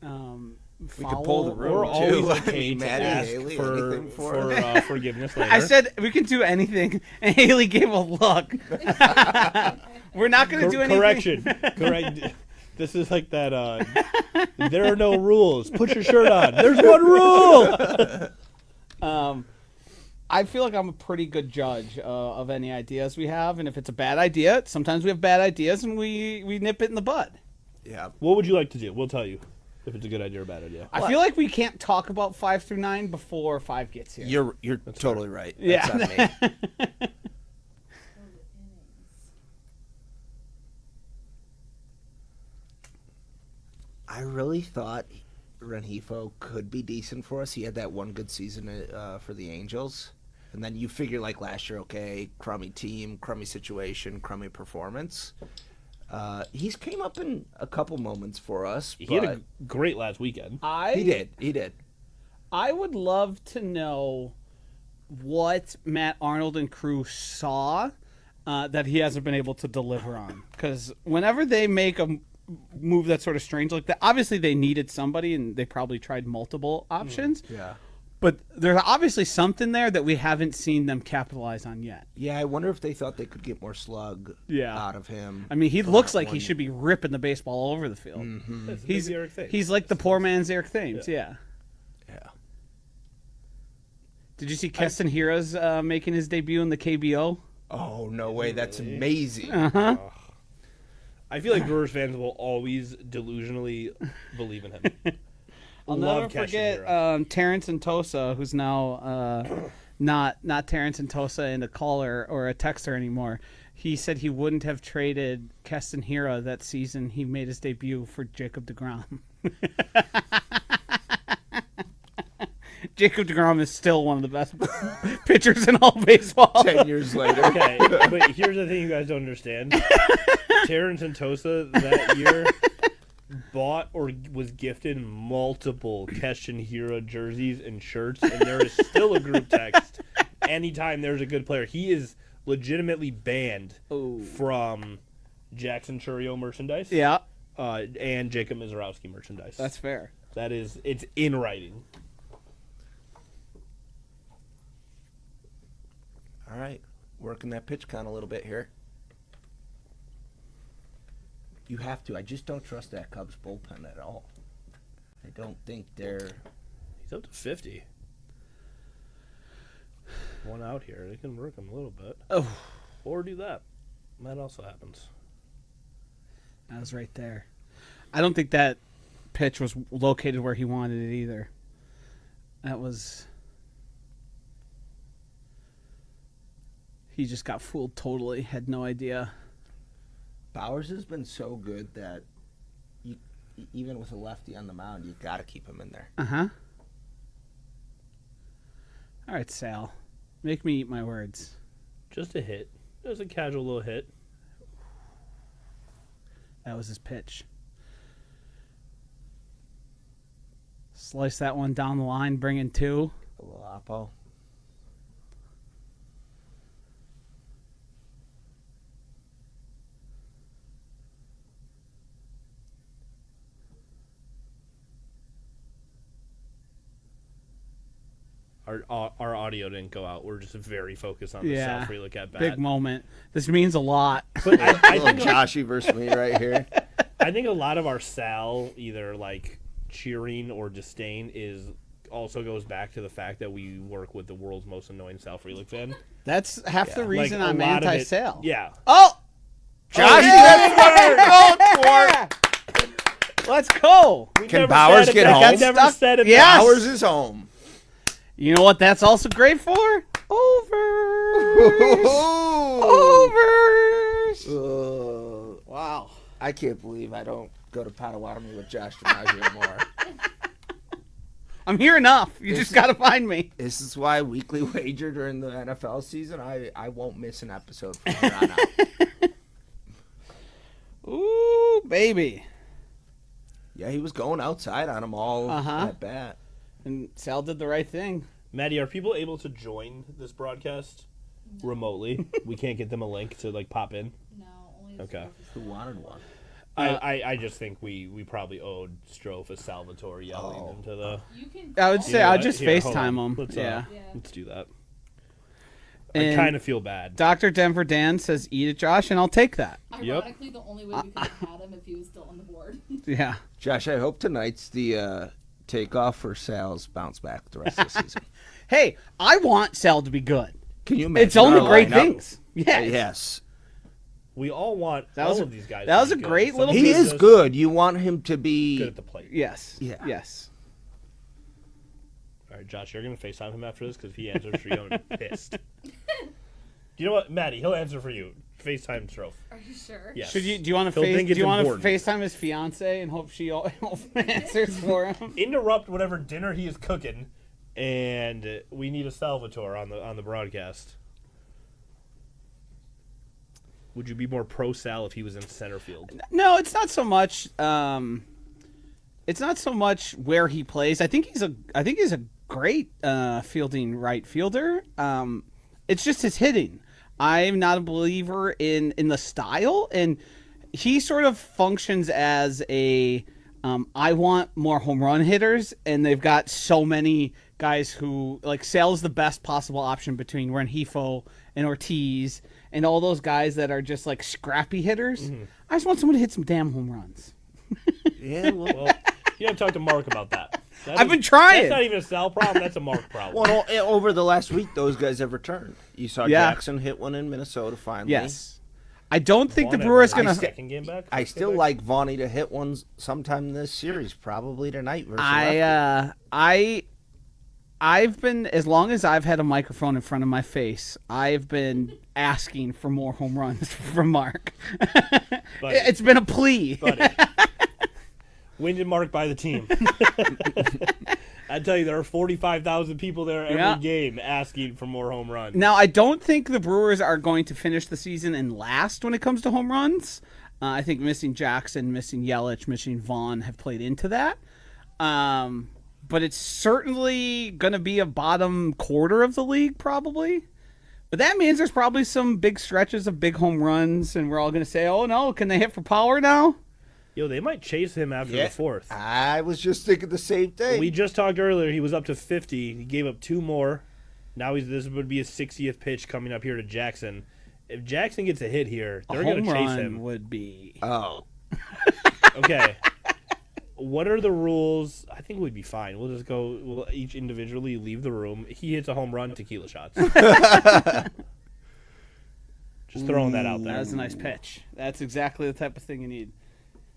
foul. We could pull the room, We're too. always I okay mean, to Maddie, ask Haley, for anything for forgiveness later. I said we can do anything, and Haley gave a look. We're not going to do anything. Correction. Correct. This is like that. There are no rules. Put your shirt on. There's one rule. I feel like I'm a pretty good judge of any ideas we have, and if it's a bad idea, sometimes we have bad ideas, and we nip it in the bud. Yeah. What would you like to do? We'll tell you if it's a good idea or a bad idea. I feel like we can't talk about 5 through 9 before 5 gets here. You're totally right. Yeah. That's on me. I really thought Rengifo could be decent for us. He had that one good season for the Angels. And then you figure like last year, okay, crummy team, crummy situation, crummy performance. He's came up in a couple moments for us. He had a great last weekend. He did. I would love to know what Matt Arnold and crew saw that he hasn't been able to deliver on. Because whenever they make a move that's sort of strange like that, obviously they needed somebody, and they probably tried multiple options. Yeah. But there's obviously something there that we haven't seen them capitalize on yet. Yeah, I wonder if they thought they could get more slug out of him. I mean, he looks like he should be ripping the baseball all over the field. Mm-hmm. He's Eric Thames. He's like the poor man's Eric Thames, yeah. Did you see Keston Hiura's making his debut in the KBO? Oh, no way. That's amazing. Uh-huh. I feel like Brewers fans will always delusionally believe in him. I'll never forget Terrence and Tosa, who's now not Terrence and Tosa and a caller or a texter anymore. He said he wouldn't have traded Keston Hiura that season he made his debut for Jacob deGrom. Jacob deGrom is still one of the best pitchers in all baseball. 10 years later. Okay, but here's the thing you guys don't understand. Terrence and Tosa that year bought or was gifted multiple Keston Hiura jerseys and shirts, and there is still a group text anytime there's a good player. He is legitimately banned from Jackson Chourio merchandise. Yeah. And Jacob Mizorowski merchandise. That's fair. It's in writing. All right. Working that pitch count a little bit here. You have to. I just don't trust that Cubs bullpen at all. I don't think they're... He's up to 50. One out here. They can work him a little bit. Oh. Or do that. That also happens. That was right there. I don't think that pitch was located where he wanted it either. That was... He just got fooled totally. Had no idea. Bowers has been so good that even with a lefty on the mound, you got to keep him in there. Uh-huh. All right, Sal. Make me eat my words. Just a hit. Just a casual little hit. That was his pitch. Slice that one down the line, bring in two. A little oppo. Our audio didn't go out. We're just very focused on the Sal Frelick at bat. Big moment. This means a lot. But I think Joshy versus me right here. I think a lot of our Sal, either like cheering or disdain, also goes back to the fact that we work with the world's most annoying Sal Frelick fan. That's half the reason Like, I'm anti-Sal. Yeah. Oh! Joshy, Let's go! Can Bowers get home? We never said it. Yes. Bowers is home. You know what that's also great for? Overs! Wow. I can't believe I don't go to Potawatomi with Josh DiMaggio anymore. I'm here enough. You just got to find me. This is why weekly wager during the NFL season, I won't miss an episode from here on out. Ooh, baby. Yeah, he was going outside on them all at bat. And Sal did the right thing. Maddie, are people able to join this broadcast remotely? We can't get them a link to like pop in. No, only. Okay. Who wanted one? I just think we probably owed Strofe a Salvatore yelling into the. You can. I would say I'll just Here, hold FaceTime on. him. Let's do that. And I kind of feel bad. Dr. Denver Dan says, "Eat it, Josh," and I'll take that. Ironically, the only way we could have had him if he was still on the board. Yeah. Josh, I hope tonight's the takeoff for Sal's bounce back the rest of the season. Hey, I want Sal to be good. Can you imagine? It's only our great lineup? things. Yeah. Yes. We all want That was all a- of these guys. that to was be a good. great Some little of He these is just good. You want him to be Good at the plate. Yes. Yeah. Yes. All right, Josh, you're gonna FaceTime him after this because if he answers for you, I'm pissed. You know what, Maddie? He'll answer for you. FaceTime Strofe. Are you sure? Yes. Do you want to He'll think it's important. FaceTime his fiance and hope she answers for him? Interrupt whatever dinner he is cooking, and we need a Salvatore on the broadcast. Would you be more pro Sal if he was in center field? No, it's not so much. It's not so much where he plays. I think he's a great fielding right fielder. It's just his hitting. I'm not a believer in the style, and he sort of functions as a. I want more home run hitters, and they've got so many guys who like Sal's the best possible option between Rengifo and Ortiz and all those guys that are just like scrappy hitters. Mm-hmm. I just want someone to hit some damn home runs. Yeah, Well, you have to talk to Mark about that. I've been trying. That's not even a Sal problem. That's a Mark problem. Well, over the last week, those guys have returned. You saw Yeah. Jackson hit one in Minnesota finally. Yes. I don't think the Vaughn Brewers had going his to... second game back. I still like Vaughnie to hit one sometime this series, probably tonight versus lefty. I've been, as long as I've had a microphone in front of my face, I've been asking for more home runs from Mark. It's been a plea. Buddy. When did Mark buy the team? I tell you, there are 45,000 people there every game asking for more home runs. Now, I don't think the Brewers are going to finish the season in last when it comes to home runs. I think missing Jackson, missing Yelich, missing Vaughn have played into that. But it's certainly going to be a bottom quarter of the league, probably. But that means there's probably some big stretches of big home runs, and we're all going to say, oh, no, can they hit for power now? Yo, they might chase him after the fourth. I was just thinking the same thing. We just talked earlier. He was up to 50. He gave up 2 more. Now this would be his 60th pitch coming up here to Jackson. If Jackson gets a hit here, they're going to chase him. Would be. Oh. Okay. What are the rules? I think we'd be fine. We'll just go. We'll each individually leave the room. He hits a home run, tequila shots. Just throwing that out there. That was a nice pitch. That's exactly the type of thing you need.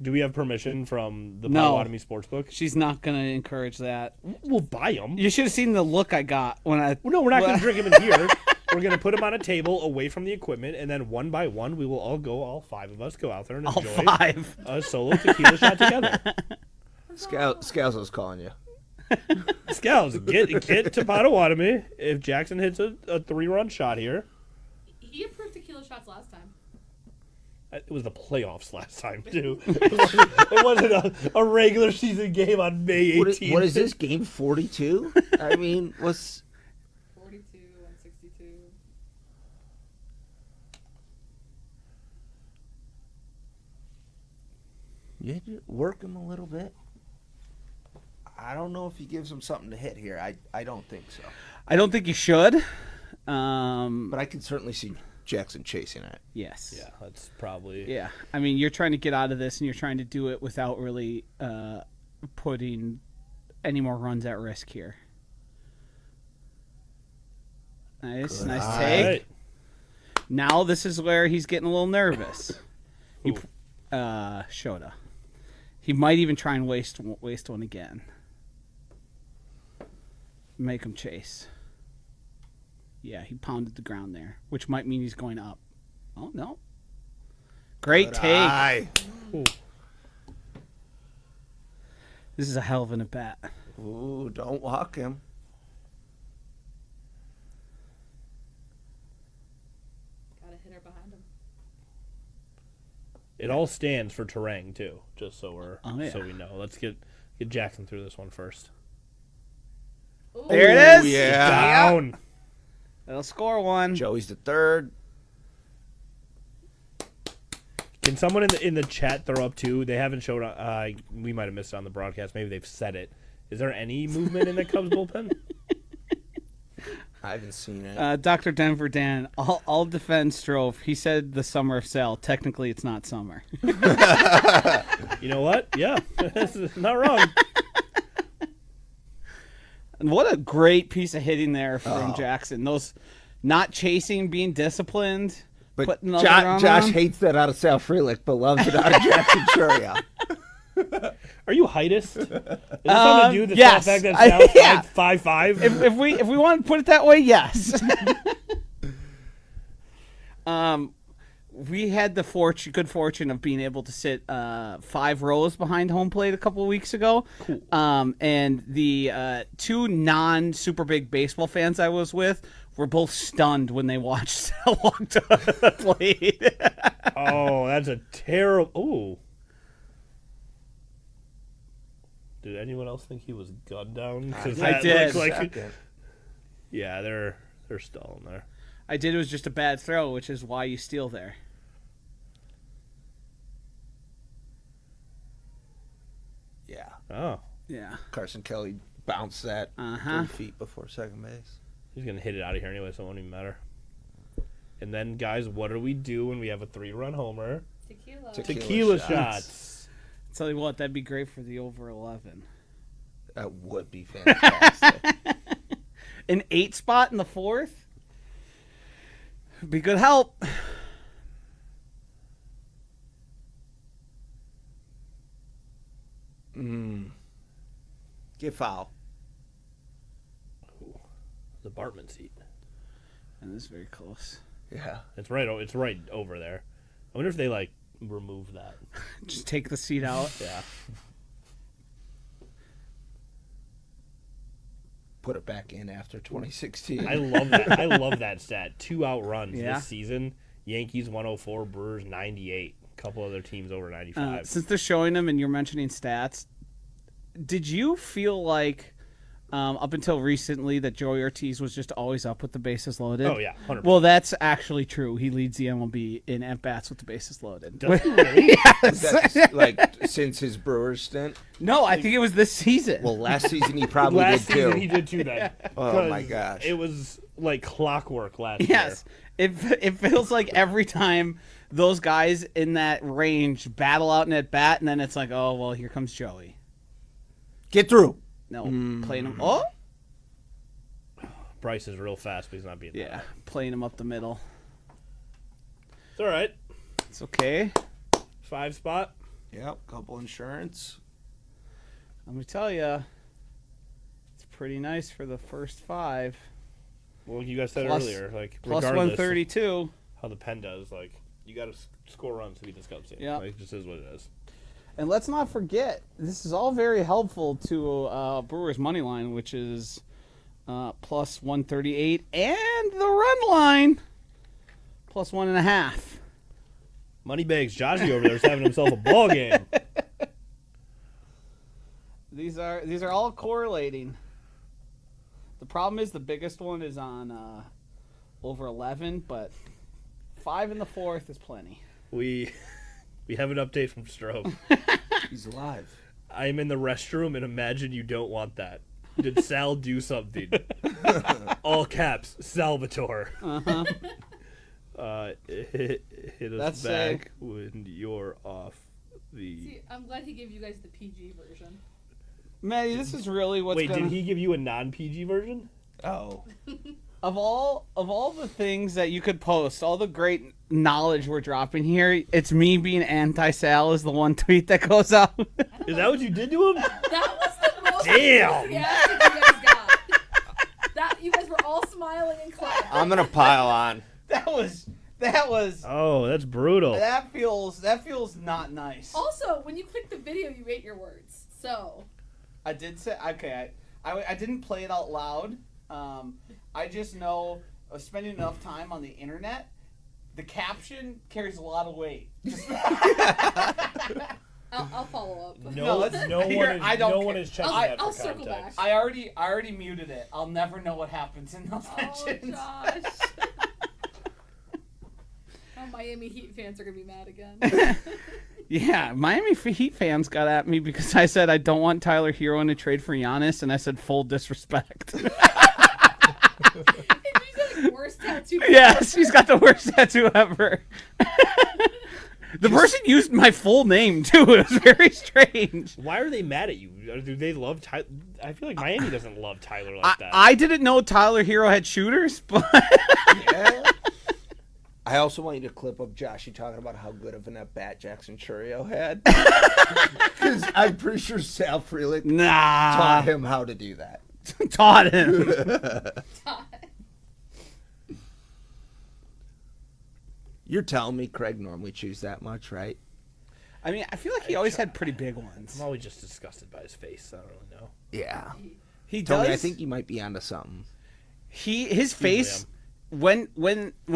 Do we have permission from the No. Potawatomi Sportsbook? She's not going to encourage that. We'll buy them. You should have seen the look I got when I... No, we're not going to drink them in here. We're going to put them on a table away from the equipment, and then one by one, we will all 5 of us, go out there and enjoy All 5. a solo tequila shot together. Scalzo's calling you. Scouts, get to Potawatomi. If Jackson hits a 3-run shot here. He approved tequila shots last time. It was the playoffs last time, too. It wasn't a regular season game on May 18th. What is this, game 42? I mean, what's... 42, 162. You had to work him a little bit. I don't know if he gives him something to hit here. I don't think so. I don't think you should. But I can certainly see Jackson chasing it. Yes. Yeah, that's probably... Yeah. I mean, you're trying to get out of this, and you're trying to do it without really putting any more runs at risk here. Nice. Nice take. Right. Now this is where he's getting a little nervous. Shota. He might even try and waste one again. Make him chase. Yeah, he pounded the ground there, which might mean he's going up. Oh, no. Great take. Ooh. This is a hell of an at-bat. Ooh, don't walk him. Got a hitter behind him. It all stands for Terang, too, just so so we know. Let's get Jackson through this one first. Ooh. There it is. Yeah. Down. They'll score one. Joey's the third. Can someone in the chat throw up too? They haven't showed. We might have missed it on the broadcast. Maybe they've said it. Is there any movement in the Cubs bullpen? I haven't seen it. Dr. Denver Dan, I'll defend Strove. He said the summer of Sal. Technically, it's not summer. You know what? Yeah, this is not wrong. And what a great piece of hitting there from Jackson. Those not chasing, being disciplined. But putting another run Josh on. hates that out of Sal Frelick, but loves it out of Jackson Churia. Are you heightist? Is this something to do with the yes. fact that Sal's Yeah. 5'5"? If we want to put it that way, yes. We had the good fortune of being able to sit 5 rows behind home plate a couple of weeks ago. Cool. And the 2 non-super big baseball fans I was with were both stunned when they watched Sal walk to the plate. Oh, that's a terrible. Ooh. Did anyone else think he was gunned down? 'Cause I that did. looked like, yeah, they're stalling there. I did. It was just a bad throw, which is why you steal there. Yeah. Oh, Yeah. Carson Kelly bounced that 3 feet before second base. he's gonna hit it out of here anyway, so it won't even matter. And then, guys, what do we do when we have a 3-run homer? Tequila. Tequila shots. shots. Tell you what, that'd be great for the over 11. That would be fantastic. An 8 spot in the 4th would be good help. Get foul. The Bartman seat. And this is very close. Yeah. It's right over there. I wonder if they like remove that. Just take the seat out. Yeah. Put it back in after 2016. I love that. I love that stat. 2 out runs Yeah. this season. Yankees 104, Brewers 98. A couple other teams over 95. Since they're showing them and you're mentioning stats, did you feel like up until recently that Joey Ortiz was just always up with the bases loaded? Oh, yeah, 100%. Well, that's actually true. He leads the MLB in at-bats with the bases loaded. Does he really? That's, like, since his Brewers stint? No, I think it was this season. Well, last season he probably Last did too. season he did too then. Oh, my gosh. It was like clockwork last year. Yes. It feels like every time those guys in that range battle out in at bat, and then it's like, oh, well, here comes Joey. Get through. No, playing him. Oh, Bryce is real fast, but he's not being yeah, playing him up the middle. It's all right. It's okay. 5 spot. Yep, couple insurance. Let me tell you, it's pretty nice for the first 5. Well, you guys said Plus- earlier, like Plus regardless 132. how the pen does, like you got to score runs to beat this Cubs team. Yeah. Like, it just is what it is. And let's not forget, this is all very helpful to Brewers money line, which is plus 138, and the run line plus 1.5. Moneybags Joshy over there is having himself a ball game. These are all correlating. The problem is the biggest one is on over 11, but 5 in the 4th is plenty. We have an update from Strobe. He's alive. I'm in the restroom and imagine you don't want that. Did Sal do something? All caps, Salvatore. Hit us That's back when you're off the... See, I'm glad he gave you guys the PG version. Manny, this is really what's Wait, gonna... did he give you a non-PG version? Oh. Of all the things that you could post, all the great knowledge we're dropping here, it's me being anti-Sal is the one tweet that goes out. Is that what you did to him? That was the most Damn. enthusiastic you guys got. That you guys were all smiling and clapping. I'm going to pile on. That was Oh, that's brutal. that feels not nice. Also, when you click the video, you ate your words. So I did say okay. I didn't play it out loud. I just know spending enough time on the internet, the caption carries a lot of weight. I'll follow up. No one is checking that for I'll circle context. back. I already muted it. I'll never know what happens in those Oh, mentions. Josh. Oh, Miami Heat fans are going to be mad again. Yeah, Miami Heat fans got at me because I said I don't want Tyler Hero in a trade for Giannis, and I said full disrespect. And you said the worst tattoo. Yes, he's got the worst tattoo ever. The person used my full name, too. It was very strange. Why are they mad at you? Do they love Tyler? I feel like Miami doesn't love Tyler like that. I didn't know Tyler Hero had shooters, but... Yeah. I also want you to clip up Joshy talking about how good of an at-bat Jackson Churio had. Because I'm pretty sure Sal Frelick taught him how to do that. Taught him. You're telling me Craig normally chews that much, right? I mean, I feel like he always had pretty big ones. I'm always just disgusted by his face. I don't really know. Yeah. He Tony, does. I think you might be onto something. His face... When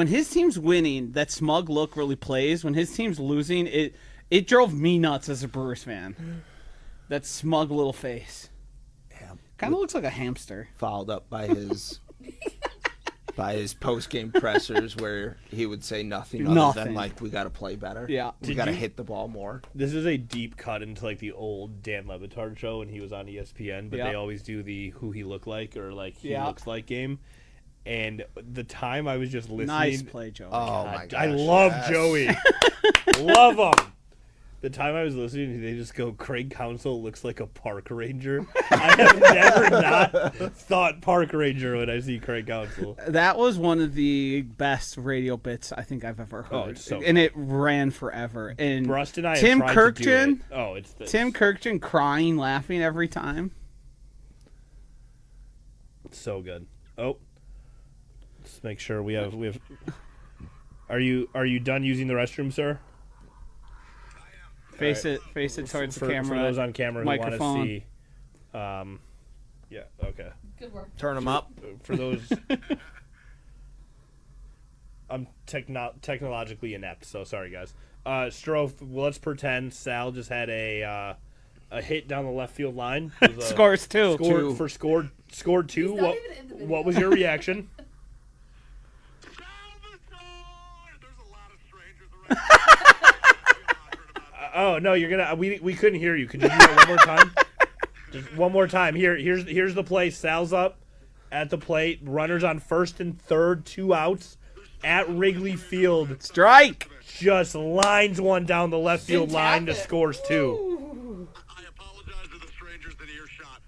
his team's winning, that smug look really plays. When his team's losing, it drove me nuts as a Brewers fan. That smug little face. Yeah. Kind of looks like a hamster. Followed up by his post-game pressers where he would say nothing other than, like, we got to play better. Yeah. We got to hit the ball more. This is a deep cut into like the old Dan Le Batard show when he was on ESPN, but they always do the who he looked like or like he looks like game. And the time I was just listening. Nice play, Joey. Oh, my gosh. I love Joey. Love him. The time I was listening, they just go, Craig Counsell looks like a park ranger. I have never not thought park ranger when I see Craig Counsell. That was one of the best radio bits I think I've ever heard. Oh, it's so and it ran forever. And Brust and I Tim have tried to do Kirkjian, it. Oh, it's this. Tim Kirkjian crying, laughing every time. It's so good. Oh. Let's make sure we have Are you done using the restroom, sir? Face it towards the camera. For those on camera who want Microphone. to see. Yeah, okay. Good work. Turn them up. For those, I'm technologically inept, so sorry guys. Strofe, let's pretend Sal just had a hit down the left field line. It was Scores two. Scored two. He's not even in the video. What was your reaction? Oh no, you're gonna. We couldn't hear you. Could you do that one more time? Just one more time. Here's the play. Sal's up at the plate. Runners on first and third. 2 outs at Wrigley Field. Strike. Just lines one down the left field Didn't line tap to it. scores 2. I apologize to the strangers in earshot.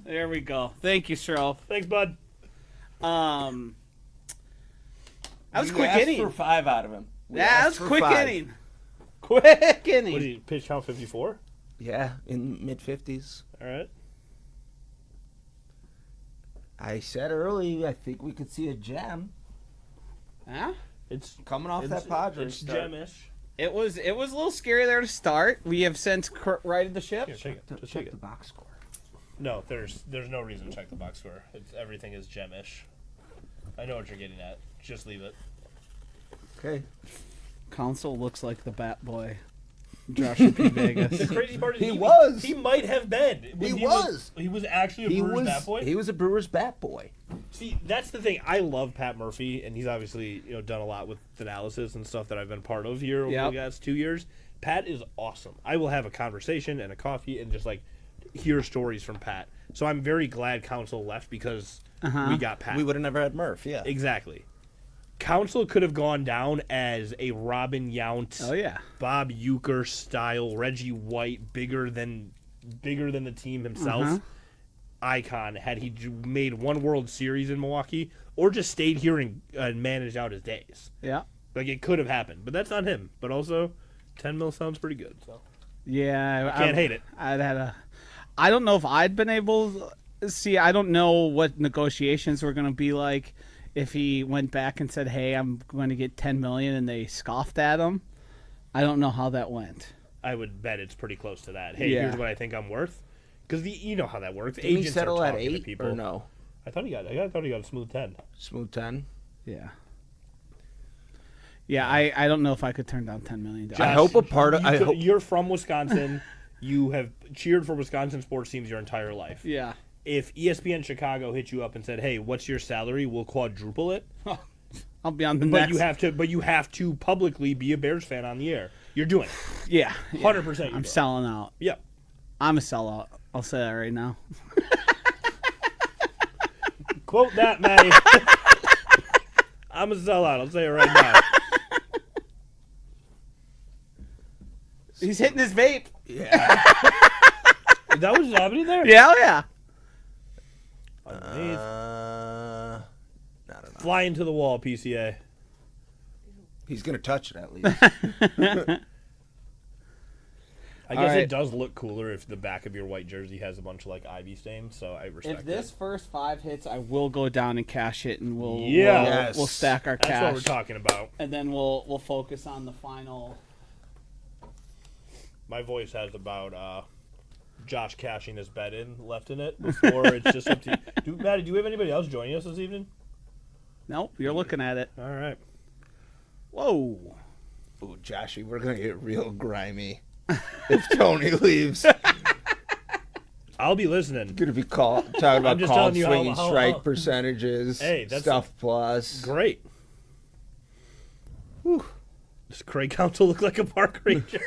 There we go. Thank you, Strofe. Thanks, bud. That was You quick asked inning. for 5 out of him. We Yeah, asked that was for quick 5. inning. Quick inning. What did he pitch count 54? Yeah, in mid-50s. All right. I said early, I think we could see a gem Huh? It's coming off that Padres It's start. gem-ish. It was a little scary there to start. We have since righted the ship. Here, take it. Just Check take it. the box score. No, there's no reason to check the box score. Everything is gem-ish. I know what you're getting at. Just leave it. Okay. Council looks like the Bat Boy. Joshua P. Vegas. The crazy part is He was. He might have been. He was. He was actually a Brewers bat boy. He was a Brewers bat boy. See, that's the thing. I love Pat Murphy, and he's obviously done a lot with analysis and stuff that I've been part of here over Yep. the last 2 years. Pat is awesome. I will have a conversation and a coffee and just hear stories from Pat. So I'm very glad Council left because we got Pat. We would have never had Murph, yeah. Exactly. Council could have gone down as a Robin Yount, Oh yeah. Bob Uecker style, Reggie White, bigger than the team himself, icon. Had he made one World Series in Milwaukee, or just stayed here and managed out his days, Yeah. it could have happened. But that's on him. But also, 10 mil sounds pretty good. So Yeah. can't hate it. I don't know if I'd been able to see. I don't know what negotiations were going to be like if he went back and said, "Hey, I'm going to get 10 million," and they scoffed at him. I don't know how that went. I would bet it's pretty close to that. Hey, Yeah. here's what I think I'm worth. Because you know how that works. Did he Agents settle are at talking to 8 people. or no? I thought he got a smooth 10. Smooth 10. Yeah. Yeah, I don't know if I could turn down $10 million. I hope a part of... You're from Wisconsin. You have cheered for Wisconsin sports teams your entire life. Yeah. If ESPN Chicago hit you up and said, "Hey, what's your salary? We'll quadruple it." I'll be on the But next. you have to publicly be a Bears fan on the air. You're doing it. Yeah. 100%. I'm selling out. Yep. I'm a sellout. I'll say that right now. Quote that, Maddie. I'm a sellout. I'll say it right now. He's hitting his vape. Yeah. That was happening there? Yeah, oh yeah. Underneath. I don't know. Fly into the wall, PCA. He's going to touch it at least. I guess right. it does look cooler if the back of your white jersey has a bunch of ivy stains, so I respect If this it. first 5 hits, I will go down and cash it, and we'll Yeah. we'll stack our That's cash, what we're talking about. and then we'll focus on the final. My voice has about Josh cashing his bet in left in it before it's just up to you. Maddie, do we have anybody else joining us this evening? Nope, you're looking at it. All right. Whoa. Ooh, Joshy, we're going to get real grimy if Tony leaves. I'll be listening. Going to be talking about just called telling you swinging how- strike percentages, Hey, that's stuff plus. Great. Whew. Does Craig Council look like a park ranger?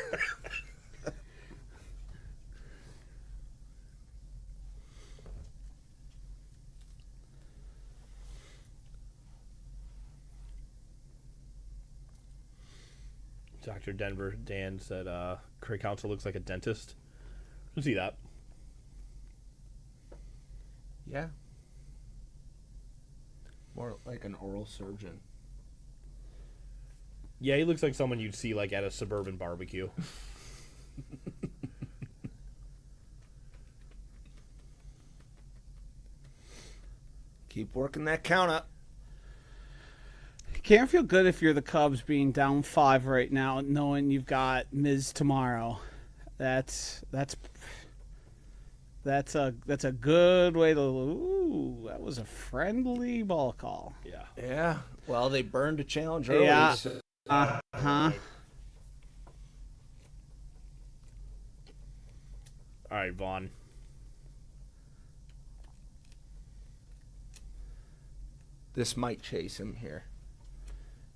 Dr. Denver Dan said Craig Counsell looks like a dentist. We'll see that. Yeah. More like an oral surgeon. Yeah, he looks like someone you'd see like at a suburban barbecue. Keep working that count up. Can't feel good if you're the Cubs being down 5 right now, knowing you've got Miz tomorrow. That's a good way to. Ooh, that was a friendly ball call. Yeah. Yeah. Well, they burned a challenge early. Yeah. So. Huh. All right, Vaughn. This might chase him here.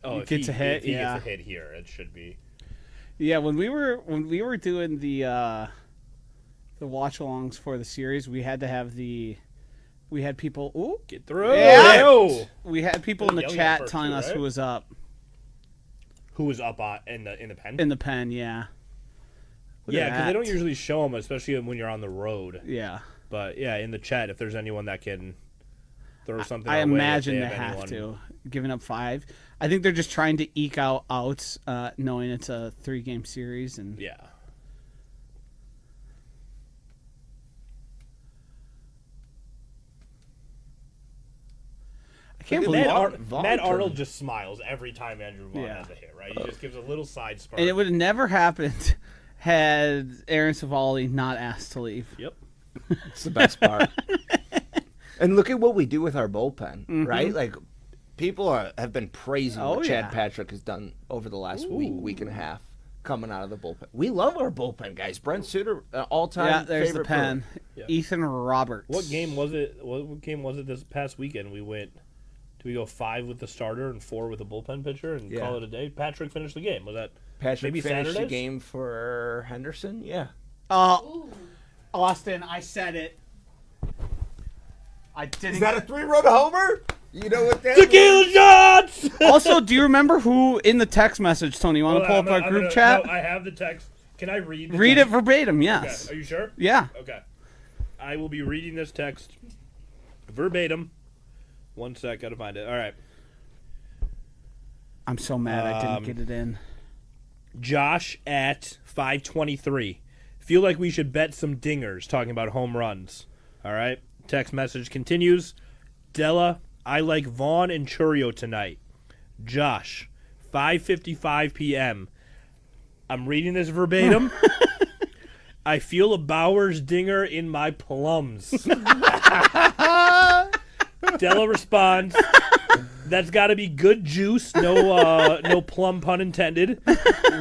Oh, He gets a hit, if he yeah. gets a hit here, it should be. Yeah, when we were doing the watch-alongs for the series, we had to have we had people. Ooh, Get through. Yeah. Yo! we had people in the Yelling at chat first, telling too, us right? who was up Who was up in the pen? in the pen. Yeah. Look Yeah, at because they don't that. usually show them, especially when you're on the road. Yeah. But yeah, in the chat, if there's anyone that can throw something, I our way, if imagine they have have anyone- to. Giving up 5. I think they're just trying to eke out outs, knowing it's a 3-game series. And Yeah. I can't Look believe at it. Vaughn Matt couldn't- Arnold just smiles every time Andrew Vaughn Yeah. has a hit, right? He just gives a little side spark. And it would have never happened had Aaron Savali not asked to leave. Yep. It's the best part. And look at what we do with our bullpen, right? Like, people have been praising Oh, what Chad yeah. Patrick has done over the last week and a half coming out of the bullpen. We love our bullpen, guys. Brent Suter, all-time Yeah, there's the favorite pen. Yeah. Ethan Roberts. What game was it? What game was it this past weekend? We went. Did we go 5 with the starter and 4 with the bullpen pitcher and Yeah. call it a day? Patrick finished the game. Was that Patrick maybe finished the Saturdays? game for Henderson. Yeah. Ooh. Austin, I said it. I didn't. Is that a 3-run homer? You know what that Tequila shots! Also, do you remember who in the text message, Tony? You want to pull up our group chat? No, I have the text. Can I read? Read it text? verbatim. Okay. Yes. Are you sure? Yeah. Okay. I will be reading this text verbatim. One sec, gotta find it. All right. I'm so mad I didn't get it in. Josh at 523. Feel like we should bet some dingers talking about home runs. All right. Text message continues. Della, I like Vaughn and Churio tonight. Josh, 5:55 p.m. I'm reading this verbatim. I feel a Bowers dinger in my plums. Della responds, that's got to be good juice, no plum pun intended,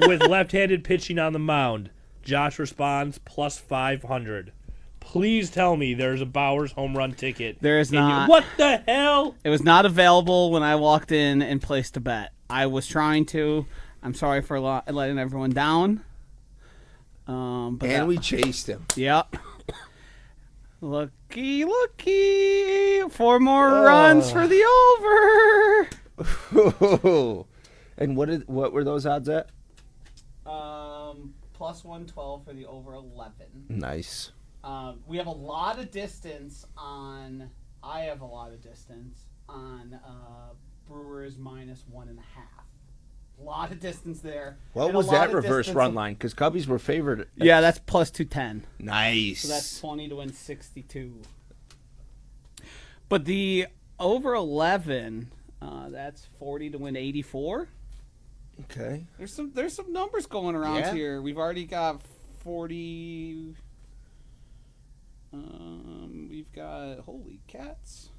with left-handed pitching on the mound. Josh responds, plus 500. Please tell me there's a Bowers home run ticket. There is in your- not. What the hell? It was not available when I walked in and placed a bet. I was trying to. I'm sorry for letting everyone down. But we chased him. Yep. Looky. 4 more runs for the over. And what were those odds at? Plus 112 for the over 11. Nice. We have a lot of distance on. I have a lot of distance on Brewers minus 1.5. A lot of distance there. What And a was lot that of reverse distance run of- line? Because Cubbies were favored. Yeah, that's plus 210. Nice. So that's 20 to win 62. But the over 11, that's 40 to win 84. okay. There's some numbers going around Yeah. here. We've already got 40. We've got holy cats.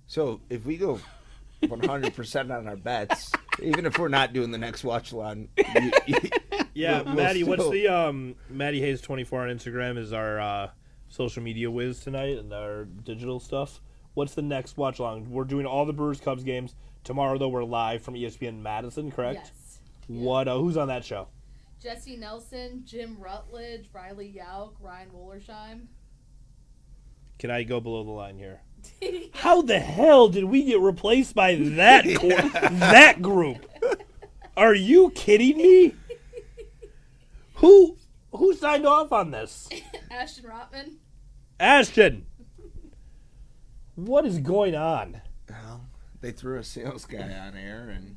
So if we go 100% on our bets, even if we're not doing the next watch along, Yeah, we'll Maddie, what's still- the Maddie Hayes 24 on Instagram is our social media whiz tonight and our digital stuff. What's the next watch along? We're doing all the Brewers Cubs games tomorrow. Though we're live from ESPN Madison, correct? Yes. What? Who's on that show? Jesse Nelson, Jim Rutledge, Riley Yauk, Ryan Wollersheim. Can I go below the line here? How the hell did we get replaced by that that group? Are you kidding me? Who signed off on this? Ashton Rotman. Ashton. What is going on? Well, they threw a sales guy on air and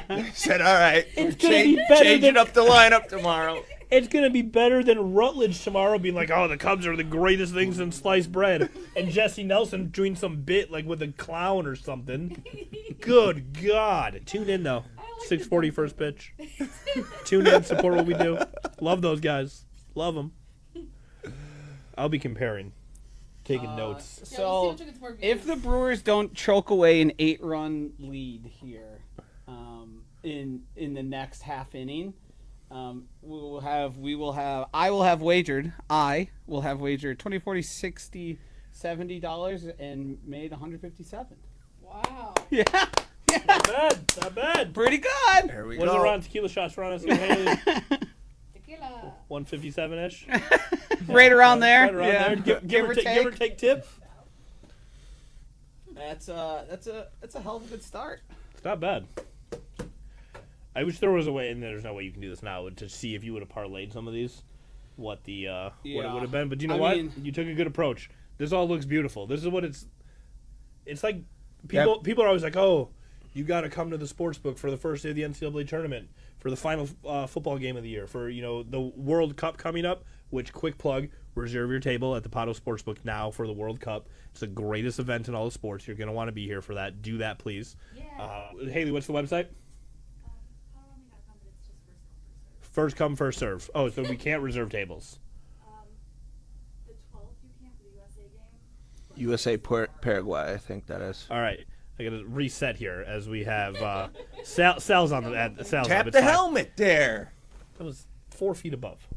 they said, all right, It's gonna be better changing than- up the lineup tomorrow. It's going to be better than Rutledge tomorrow being like, oh, the Cubs are the greatest things in sliced bread. And Jesse Nelson doing some bit like with a clown or something. Good God. Tune in, though. 6:40 first pitch. Tune in, support what we do. Love those guys. Love them. I'll be comparing. Taking notes. Yeah, So, we'll see which one gets more if views. the Brewers don't choke away an 8-run lead here in the next half inning, I will have wagered $20, $40, $60, $70 and made $157. Wow. Yeah. Not bad. Not bad. Pretty good. There we What is go. it around tequila shots for us? Haley? Tequila. 157-ish? Right around there. Right around Yeah. there. Give or take tip. That's a hell of a good start. It's not bad. I wish there was a way, and there's no way you can do this now, to see if you would have parlayed some of these, what it would have been. But you know what? You took a good approach. This all looks beautiful. This is what it's like. People are always like, oh, you got to come to the Sportsbook for the first day of the NCAA tournament, for the final football game of the year, for the World Cup coming up. Which, quick plug, reserve your table at the Potawatomi Sportsbook now for the World Cup. It's the greatest event in all of sports. You're going to want to be here for that. Do that, please. Yeah. Haley, what's the website? Potawatomi.com, but it's just First come, first serve. Oh, so we can't reserve tables. The 12th you can't for the USA game. USA Paraguay, I think that is. All right. I got to reset here as we have Sal's on the Sal's Tap on the helmet there. That was 4 feet above.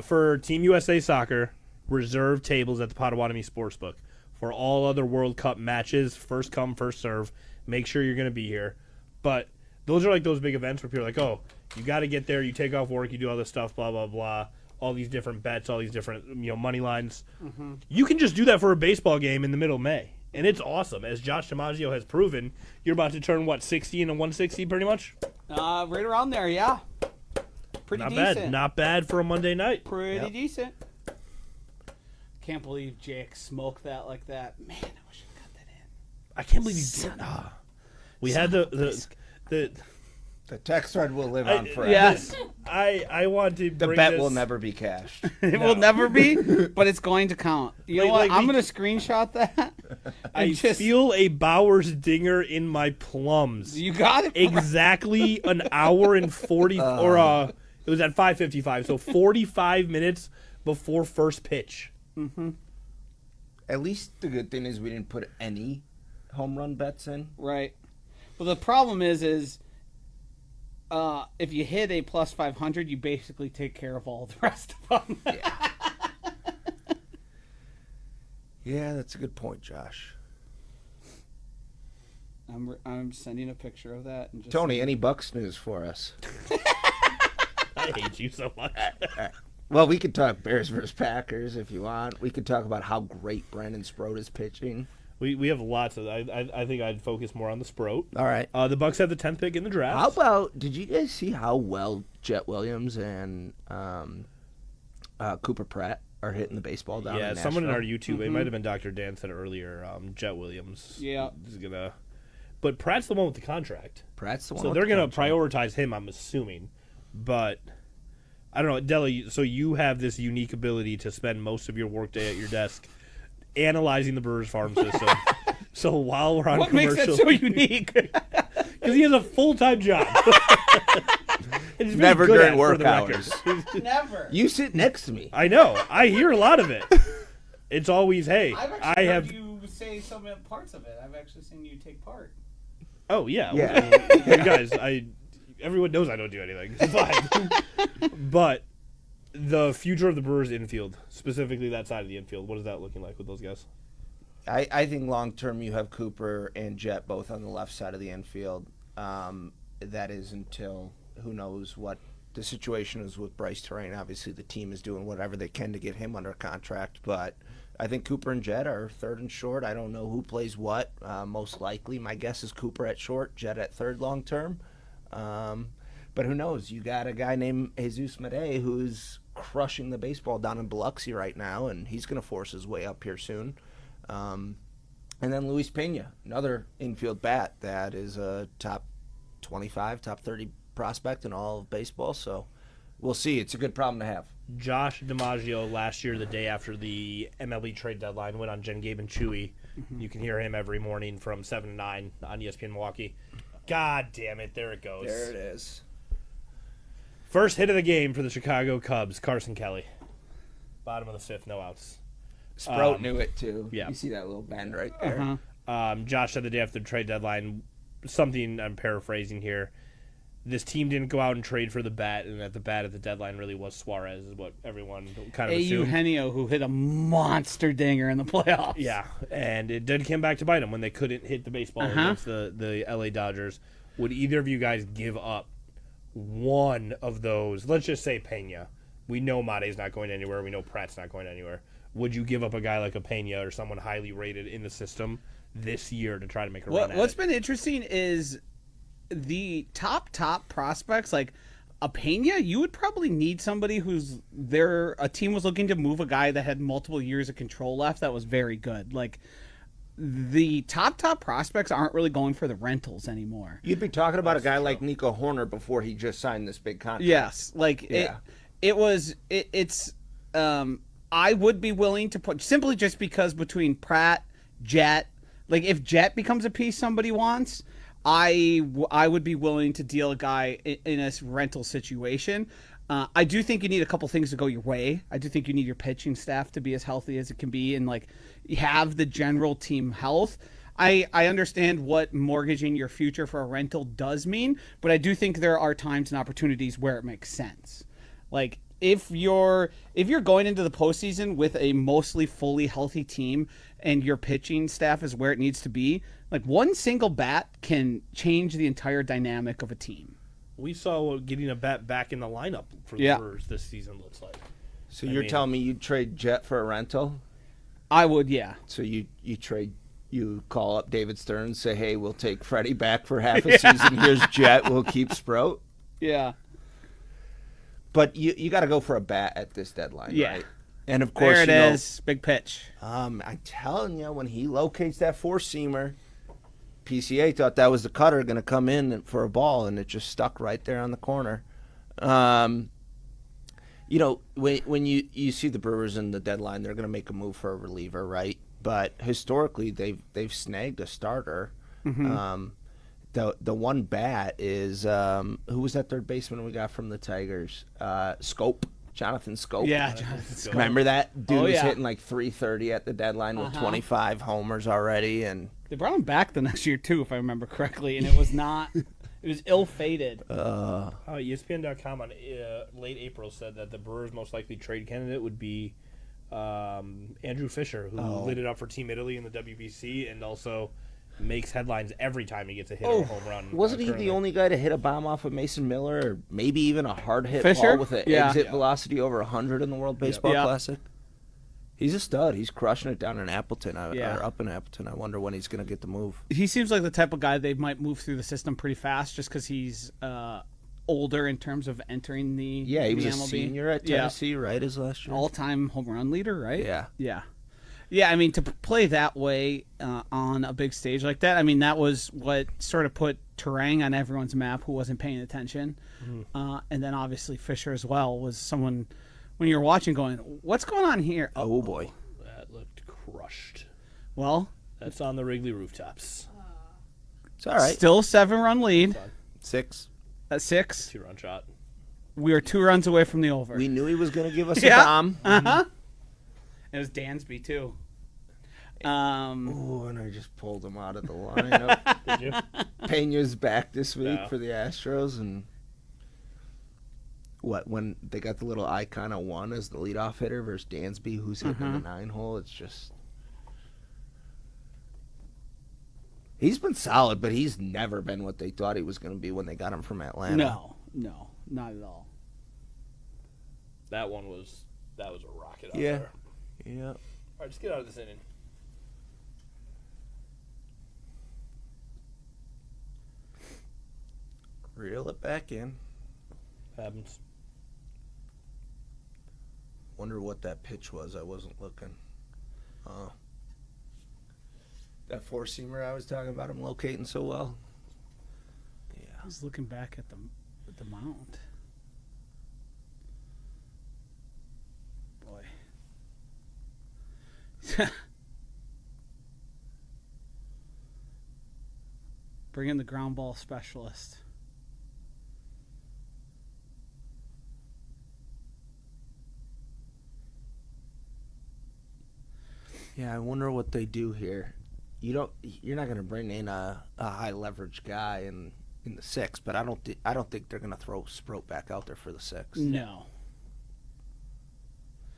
For Team USA Soccer, reserve tables at the Potawatomi Sportsbook. For all other World Cup matches, first come, first serve. Make sure you're going to be here. But those are like those big events where people are like, oh, you got to get there. You take off work. You do all this stuff, blah, blah, blah. All these different bets, all these different money lines. Mm-hmm. You can just do that for a baseball game in the middle of May. And it's awesome. As Josh DiMaggio has proven, you're about to turn, 60 and a 160 pretty much? Right around there, yeah. Pretty Not decent. bad. Not bad for a Monday night. Pretty decent. Can't believe Jake smoked that like that. Man, I wish I got that in. I can't believe you did. We had the The text thread will live on forever. Yes. I want to The bring bet this, will never be cashed. It will never be, but it's going to count. You know Like- what? like I'm we- going to screenshot that. I feel a Bowers dinger in my plums. You got it. Exactly an hour and 40 it was at 5:55, so 45 minutes before first pitch. At least the good thing is we didn't put any home run bets in. Right. Well, the problem is if you hit a plus 500, you basically take care of all the rest of them. Yeah, that's a good point, Josh. I'm sending a picture of that. And just Tony, any Bucks news for us? I hate you so much. Well, we could talk Bears versus Packers if you want. We could talk about how great Brandon Sproat is pitching. We have lots of. I think I'd focus more on the Sproat. All right. The Bucks have the 10th pick in the draft. How about, did you guys see how well Jet Williams and Cooper Pratt are hitting the baseball down in someone in our Nashville? YouTube, it might have been Dr. Dan said it earlier. Jet Williams, Yeah. is gonna, but Pratt's the one with the contract, Pratt's the one. so with they're the gonna contract. prioritize him. I'm assuming, but I don't know, Della. So you have this unique ability to spend most of your workday at your desk analyzing the Brewers farm system. So while we're on What makes commercial, that so unique? because he has a full-time job. And he's very Never good during at it, work for the record. hours. Never. You sit next to me. I know. I hear a lot of it. It's always, hey, I've actually I heard have. you say some parts of it. I've actually seen you take part. Oh yeah, Yeah. Well, you guys. Everyone knows I don't do anything. It's fine. But the future of the Brewers infield, specifically that side of the infield, what is that looking like with those guys? I think long term you have Cooper and Jet both on the left side of the infield. That is until who knows what the situation is with Bryce Terrain. Obviously, the team is doing whatever they can to get him under contract, but I think Cooper and Jet are third and short. I don't know who plays what. Most likely, my guess is Cooper at short, Jet at third long term. But But who knows? You got a guy named Jesus Mede who's crushing the baseball down in Biloxi right now, and he's going to force his way up here soon. And then Luis Pena, another infield bat that is a top 25, top 30 prospect in all of baseball. So we'll see. It's a good problem to have. Josh DiMaggio last year, the day after the MLB trade deadline, went on Jen, Gabe, and Chewy. You can hear him every morning from 7 to 9 on ESPN Milwaukee. God damn it. There it goes. There it is. First hit of the game for the Chicago Cubs, Carson Kelly. Bottom of the fifth, no outs. Sprout knew it, too. Yeah. You see that little bend right there. Josh said the day after the trade deadline, something I'm paraphrasing here, this team didn't go out and trade for the bat, and that the bat at the deadline really was Suarez, is what everyone kind of assumed. Eugenio, who hit a monster dinger in the playoffs. Yeah, and it did come back to bite them when they couldn't hit the baseball against the LA Dodgers. Would either of you guys give up one of those? Let's just say Pena. We know Made's not going anywhere. We know Pratt's not going anywhere. Would you give up a guy like a Pena or someone highly rated in the system this year to try to make a run at What's it? been interesting is the top prospects, like a Pena, you would probably need somebody who's there. A team was looking to move a guy that had multiple years of control left that was very good. Like the top prospects aren't really going for the rentals anymore. You'd be talking about a guy like Nico Horner before he just signed this big contract. Yes, like it's. I would be willing to put simply just because between Pratt, Jet, like if Jet becomes a piece somebody wants, I would be willing to deal a guy in a rental situation. I do think you need a couple things to go your way. I do think you need your pitching staff to be as healthy as it can be and like have the general team health. I understand what mortgaging your future for a rental does mean, but I do think there are times and opportunities where it makes sense. Like if you're going into the postseason with a mostly fully healthy team and your pitching staff is where it needs to be, like one single bat can change the entire dynamic of a team. We saw what getting a bat back in the lineup for the Brewers this season looks like. So you're telling me you'd trade Jet for a rental? I would, yeah. So you call up David Stern, say, hey, we'll take Freddie back for half a season. Here's Jet. We'll keep Sprout. Yeah. But you got to go for a bat at this deadline, Yeah. right? And, of course, there it is. Big pitch. I'm telling you, when he locates that four-seamer, PCA thought that was the cutter going to come in for a ball, and it just stuck right there on the corner. When you see the Brewers in the deadline, they're going to make a move for a reliever, right? But historically, they've snagged a starter. Mm-hmm. The one bat is who was that third baseman we got from the Tigers? Jonathan Scope. Yeah, Jonathan Scope. Remember that dude was yeah. hitting like 330 at the deadline with 25 homers already, and they brought him back the next year too, if I remember correctly, and it was not. It was ill-fated. ESPN.com on late April said that the Brewers' most likely trade candidate would be Andrew Fisher, who lit it up for Team Italy in the WBC and also makes headlines every time he gets a hit or a home run. Wasn't he the only guy to hit a bomb off of Mason Miller, or maybe even a hard hit Fisher? ball with an exit velocity over 100 in the World Baseball Classic? He's a stud. He's crushing it down in Appleton, or up in Appleton. I wonder when he's going to get the move. He seems like the type of guy they might move through the system pretty fast, just because he's older in terms of entering the he was the a MLB. senior at Tennessee, right? His last year, all-time home run leader, right? Yeah. I mean, to play that way on a big stage like that, I mean, that was what sort of put Terang on everyone's map who wasn't paying attention. And then obviously Fisher as well was someone when you're watching going, what's going on here? Oh boy, that looked crushed. Well, that's on the Wrigley rooftops. It's all right. Still 7-run lead. 6. At 6. 2-run shot. We were 2 runs away from the over. We knew he was going to give us a bomb. It was Dansby too. And I just pulled him out of the lineup. Did you? Pena's back this week for the Astros, and when they got the little icon of 1 as the leadoff hitter versus Dansby, who's hitting in the 9-hole, it's just he's been solid, but he's never been what they thought he was going to be when they got him from Atlanta. No, not at all. That was a rocket out Yeah. there. Yeah. All right, just get out of this inning. Reel it back in. Happens. Wonder what that pitch was. I wasn't looking. That four-seamer I was talking about him locating so well. Yeah. He's looking back at the mound. Boy. Bring in the ground ball specialist. Yeah, I wonder what they do here. You're not going to bring in a high leverage guy in the sixth, but I don't think they're going to throw Sproat back out there for the sixth. No.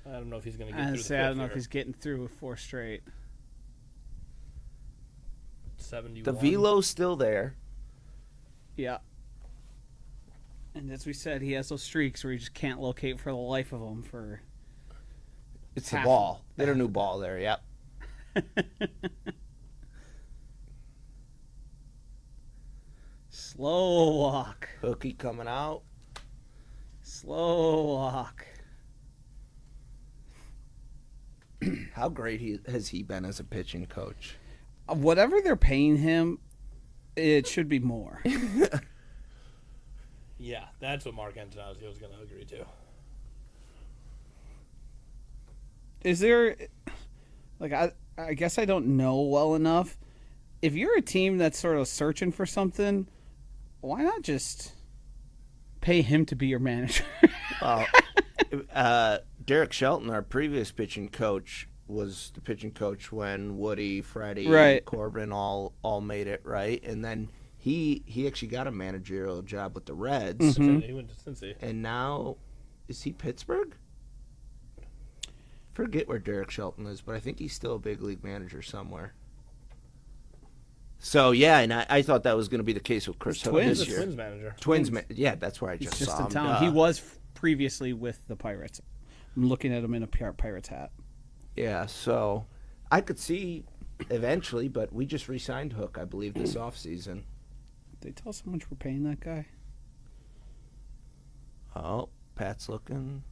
I don't know if he's going to get through the fifth. I don't know if he's getting through with 4 straight. 71. The velo's still there. Yeah. And as we said, he has those streaks where he just can't locate for the life of him for. It's the ball. They had a new ball there. Yep. Slow walk. Hookie coming out. Slow walk. How great has he been as a pitching coach? Whatever they're paying him, it should be more. Yeah, that's what Mark Antonelli was going to agree to. Is there, like, I guess I don't know well enough. If you're a team that's sort of searching for something, why not just pay him to be your manager? Well, Derek Shelton, our previous pitching coach, was the pitching coach when Woody, Freddie, Right. Corbin all made it, right? And then he actually got a managerial job with the Reds. Mhm. He went to Cincy. And now, is he Pittsburgh? Forget where Derek Shelton is, but I think he's still a big league manager somewhere. So, yeah, and I thought that was going to be the case with Chris Hood Twins. this He's year. a Twins manager. Yeah, that's where I He's just just saw in him. town. Duh. He was previously with the Pirates. I'm looking at him in a Pirates hat. Yeah, so I could see eventually, but we just re-signed Hook, I believe, this offseason. Did they tell us how much we're paying that guy? Oh, Pat's looking.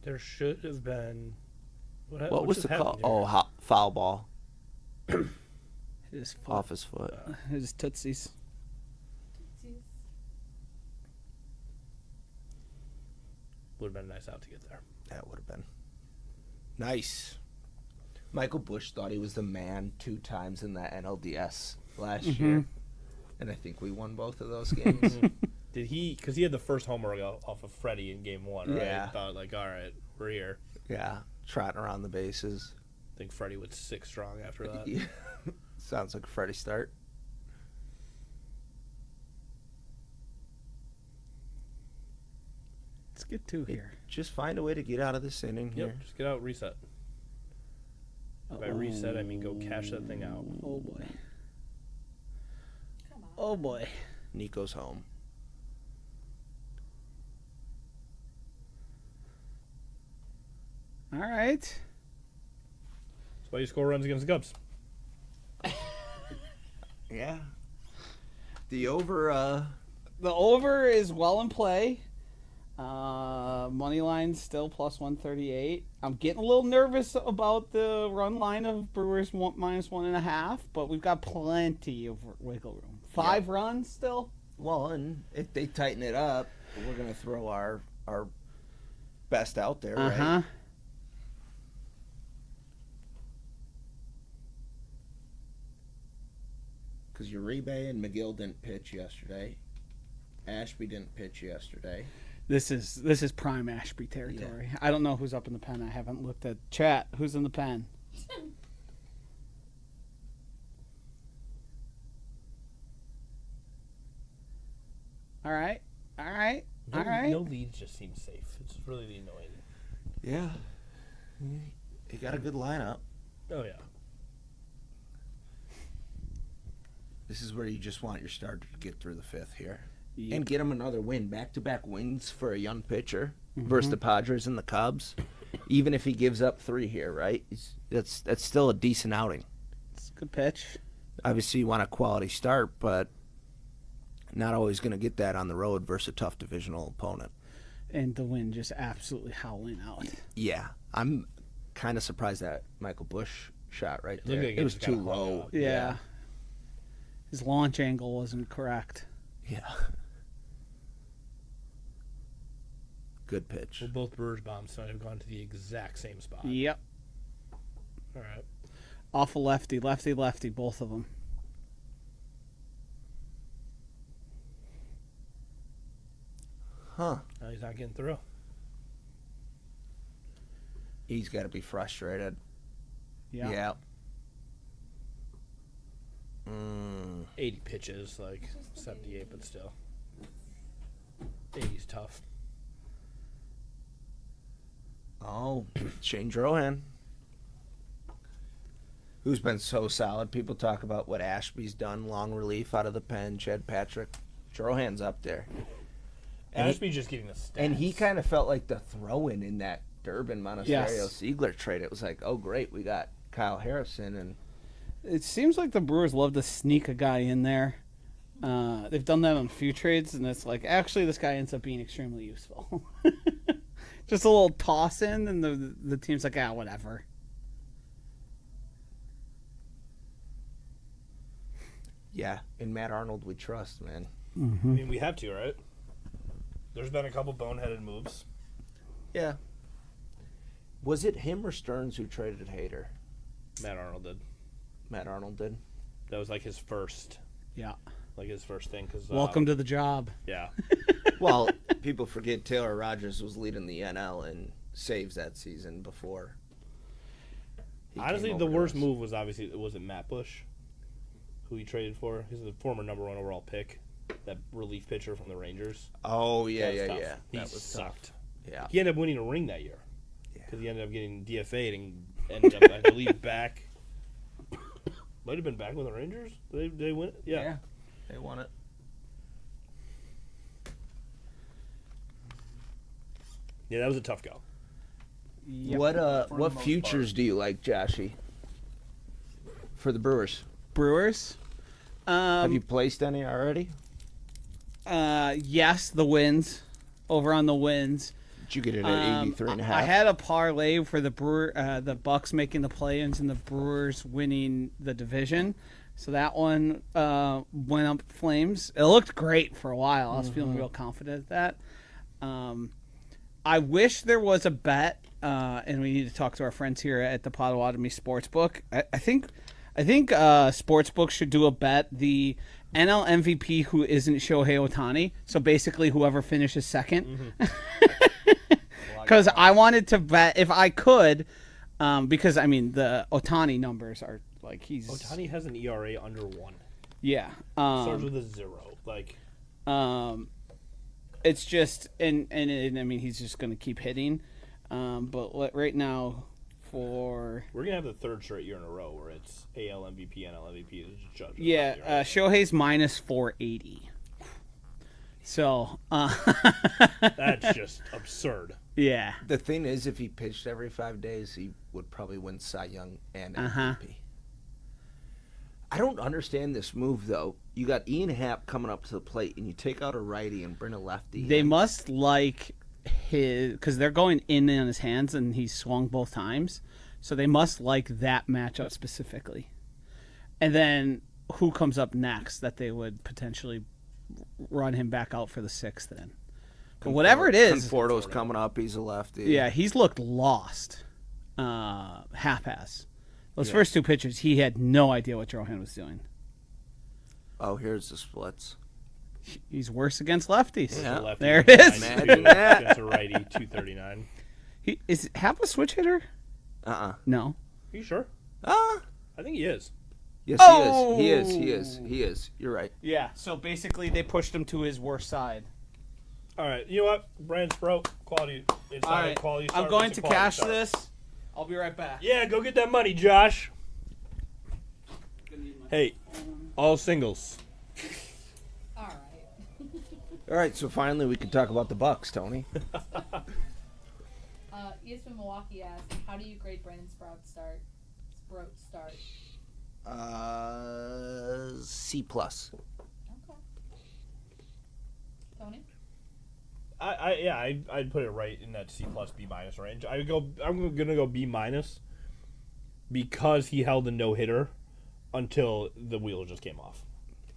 There should have been. What was the call? Oh, foul ball His foot. off his foot. His tootsies. Would have been nice out to get there. That would have been nice. Michael Bush thought he was the man 2 times in that NLDS last year, and I think we won both of those games. Did he? Because he had the first homer off of Freddie in game 1, right? Yeah. Thought like, all right, we're here. Yeah, trotting around the bases. I think Freddie was 6 strong after that. Yeah. Sounds like a Freddie start. Let's get 2 here. Just find a way to get out of this inning here. Yep, just get out, reset. By reset, I mean go cash that thing out. Oh boy. Come on. Oh boy. Nico's home. All right. That's why you score runs against the Cubs. Yeah. The over, The over is well in play. Money line still plus 138. I'm getting a little nervous about the run line of Brewers minus 1.5, but we've got plenty of wiggle room. 5 runs still. well, and if they tighten it up, we're going to throw our best out there, right? Because Uribe and McGill didn't pitch yesterday. Ashby didn't pitch yesterday. This is prime Ashby territory. I don't know who's up in the pen. I haven't looked at chat. Who's in the pen? All right. No leads just seem safe. It's really the annoying. Yeah. He got a good lineup. Oh, yeah. This is where you just want your starter to get through the 5th here. Yep. And get him another win. Back-to-back wins for a young pitcher versus the Padres and the Cubs. Even if he gives up 3 here, right? That's still a decent outing. It's a good pitch. Obviously, you want a quality start, but Not always going to get that on the road versus a tough divisional opponent. And the wind just absolutely howling out. Yeah, I'm kind of surprised that Michael Busch shot right there. Like It was just too kinda hung low. up. Yeah. His launch angle wasn't correct. Yeah. Good pitch. Well, both Brewers bombs tonight have gone to the exact same spot. Yep. All right. Off a lefty, both of them. Huh. No, he's not getting through. He's got to be frustrated. Yeah. Yeah. 80 pitches, like 78, but still. 80's tough. Oh, Shane Drohan. Who's been so solid. People talk about what Ashby's done, long relief out of the pen, Chad Patrick. Drohan's up there. Ashby just getting the stats. And he kind of felt like the throw-in in that Durbin Monasterio Yes. Siegler trade. It was like, oh, great, we got Kyle Harrison. And It seems like the Brewers love to sneak a guy in there. They've done that on a few trades, and it's like, actually, this guy ends up being extremely useful. Just a little toss in, and the team's like, whatever. yeah, in Matt Arnold we trust, man. I mean, we have to, right? There's been a couple boneheaded moves. Yeah. Was it him or Stearns who traded Hader? Matt Arnold did. Matt Arnold did. That was like his first thing. Cause, Welcome to the job. Yeah. Well, people forget Taylor Rogers was leading the NL in saves that season before. he Honestly, came the over to worst us. move was obviously, was it Matt Bush, who he traded for? He's the former number 1 overall pick, that relief pitcher from the Rangers. Oh, yeah, That was yeah, tough. yeah. He That was sucked. tough. Yeah. He ended up winning a ring that year. Yeah. Because he ended up getting DFA'd and ended up, I believe, back. Might have been back with the Rangers. They win it? Yeah. They won it. Yeah, that was a tough go. Yep. What For the what most futures part. do you like, Joshy? For the Brewers, Brewers? have you placed any already? Yes, the wins. Over on the wins. Did you get it at 83.5? I had a parlay for the Bucks making the play-ins and the Brewers winning the division. So that one went up flames. It looked great for a while. I was feeling real confident at that. I wish there was a bet, and we need to talk to our friends here at the Potawatomi Sportsbook. I think Sportsbook should do a bet. The NL MVP who isn't Shohei Ohtani. So basically whoever finishes second. Because I wanted to bet if I could, because I mean the Ohtani numbers are like Ohtani has an ERA under 1. yeah. Starts with a 0. Like, It's just and I mean he's just going to keep hitting, but right now we're gonna have the third straight year in a row where it's AL MVP, NL MVP is judged. Shohei's minus 480. So That's just absurd. yeah. The thing is, if he pitched every 5 days, he would probably win Cy Young and MVP. Uh-huh. I don't understand this move, though. You got Ian Happ coming up to the plate, and you take out a righty and bring a lefty. They in. must like his because they're going in on his hands and he swung both times, so they must like that matchup specifically. And then who comes up next that they would potentially run him back out for the 6th then? But whatever it is, Conforto's coming up. He's a lefty. yeah, he's looked lost. Half-ass. Those first 2 pitches, he had no idea what Drohan was doing. Oh, here's the splits. He's worse against lefties. Yeah. Lefty, There it is. 92, Imagine that. Against a righty, 239. Is Happ a switch hitter? No. Are you sure? Ah. I think he is. Yes, Oh! he is. You're right. Yeah, so basically they pushed him to his worst side. All right. You know what? Brand Sprout, quality. It's All not a right, quality I'm start, going it's a to quality cash start. this. I'll be right back. Yeah, go get that money, Josh. Hey, all singles. All right. All right, so finally we can talk about the Bucks, Tony. ESPN Milwaukee asked, how do you grade Brandon Sprout's start? C plus. Okay. I'd put it right in that C plus B minus range. I'm gonna go B minus because he held a no hitter until the wheel just came off.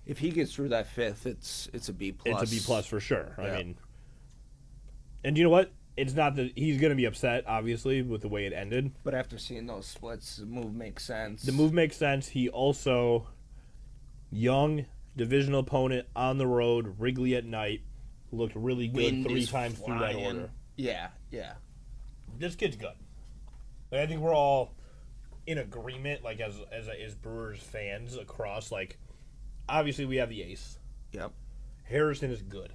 If he gets through that fifth, it's a B plus. It's a B plus for sure. Yeah. I mean, and you know what? It's not that he's gonna be upset, obviously, with the way it ended. But after seeing those splits, the move makes sense. The move makes sense. He also young divisional opponent on the road, Wrigley at night, looked really good Wind 3 is times through that flying. order. Yeah. This kid's good. Like, I think we're all in agreement, like as Brewers fans across. Like, obviously we have the ace. Yep. Harrison is good.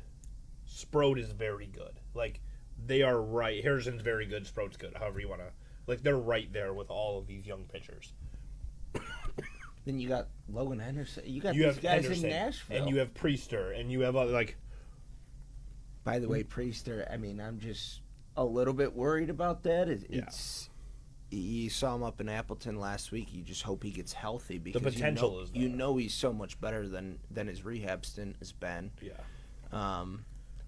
Sproat is very good. Like, they are right. Harrison's very good. Sproat's good. However you want to. Like, they're right there with all of these young pitchers. Then you got Logan Henderson. You got You these have guys Henderson, in Nashville. and you have Priester, and you have other, like. By the way, Priester, I mean, I'm just a little bit worried about that. It's you saw him up in Appleton last week. You just hope he gets healthy because potential is there. You know he's so much better than his rehab stint has been. Yeah.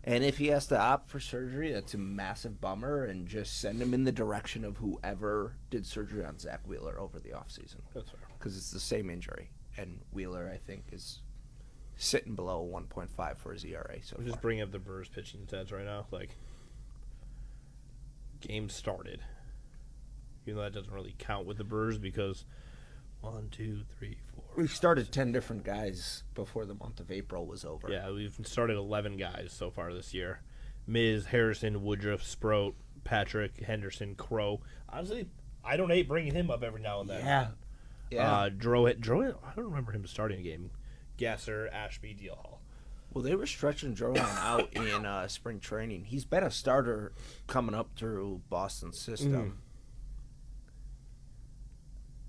And if he has to opt for surgery, that's a massive bummer, and just send him in the direction of whoever did surgery on Zach Wheeler over the offseason. That's fair. Because it's the same injury. And Wheeler, I think, is sitting below 1.5 for his ERA so I'm far. just bringing up the Brewers pitching stats right now. Like, game started. Even though that doesn't really count with the Brewers because 1, 2, 3, 4. We started 10 different guys before the month of April was over. Yeah, we've started 11 guys so far this year. Miz, Harrison, Woodruff, Sproat, Patrick, Henderson, Crow. Honestly, I don't hate bringing him up every now and then. Yeah. Drohet, I don't remember him starting a game. Gasser, Ashby, Deal Hall. Well, they were stretching Jordan out in spring training. He's been a starter coming up through Boston's system. Mm-hmm.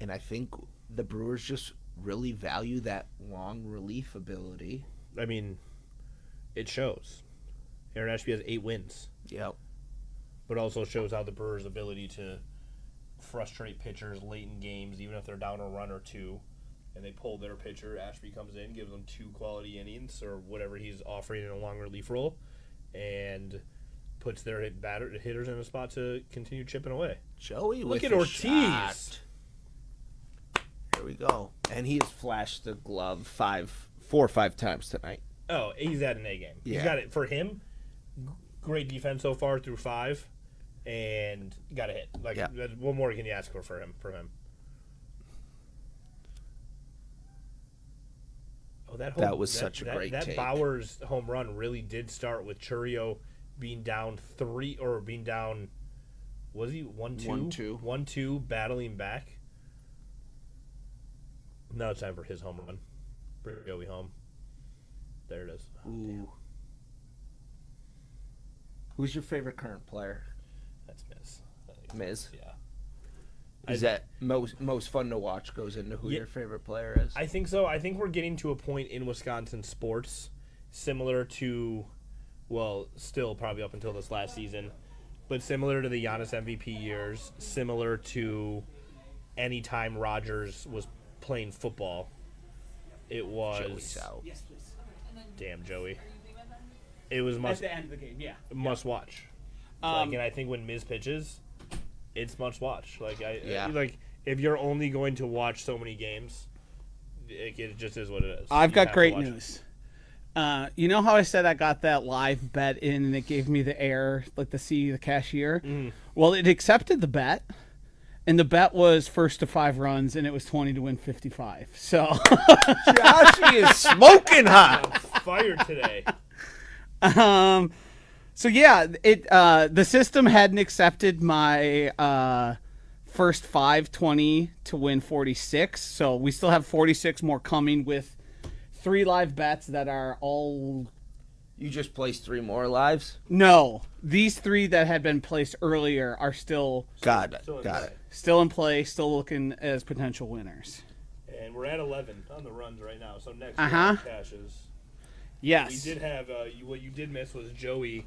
And I think the Brewers just really value that long relief ability. I mean, it shows. Aaron Ashby has 8 wins. Yep. But also shows how the Brewers' ability to frustrate pitchers late in games, even if they're down a run or two, and they pull their pitcher. Ashby comes in, gives them 2 quality innings or whatever he's offering in a long relief role, and puts their hitters in a spot to continue chipping away. Joey Look with at a Ortiz. shot. Here we go. And he has flashed the glove 4 or 5 times tonight. Oh, he's at an A game. Yeah. He's got it for him. Great defense so far through 5, and got a hit. Like, Yeah. what more can you ask for him? Oh, That was such a great That take. Bowers home run really did start with Churio being down 3 or being down. Was he 1-2? 1-2, battling back. Now it's time for his home run. Bring Joey home. There it is. Oh, damn. Who's your favorite current player? That's Miz. I think Miz? Yeah. Is that most fun to watch goes into who your favorite player is? I think so. I think we're getting to a point in Wisconsin sports similar to, well, still probably up until this last season, but similar to the Giannis MVP years, similar to any time Rodgers was playing football. It was... Joey's out. Yes, please. Damn, Joey. It was At the end of the game, yeah. must watch. And I think when Miz pitches, it's must watch. Like if you're only going to watch so many games, it just is what it is. I've You got have to great watch it. news. You know how I said I got that live bet in and it gave me the error, like to see the cashier? Well, it accepted the bet, and the bet was first to 5 runs, and it was 20 to win 55. So Josh is smoking hot. I'm fired today. So yeah, the system hadn't accepted my first 520 to win 46. So we still have 46 more coming with 3 live bets that are all. You just placed 3 more lives? No, these 3 that had been placed earlier are still Got it. still in play, still looking as potential winners. And we're at 11 on the runs right now. So next cashes. Yes. We did have what you did miss was Joey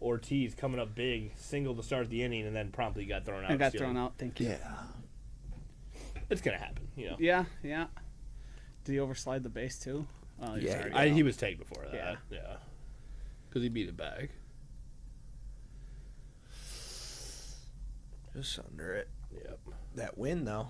Ortiz coming up big, single to start the inning, and then promptly got thrown out. I got thrown out. Thank you. Yeah. It's gonna happen, you know. Yeah. Did he overslide the base too? Oh, Yeah, sorry. He was tagged before that. Yeah. Because he beat it back. Just under it. Yep. That win, though.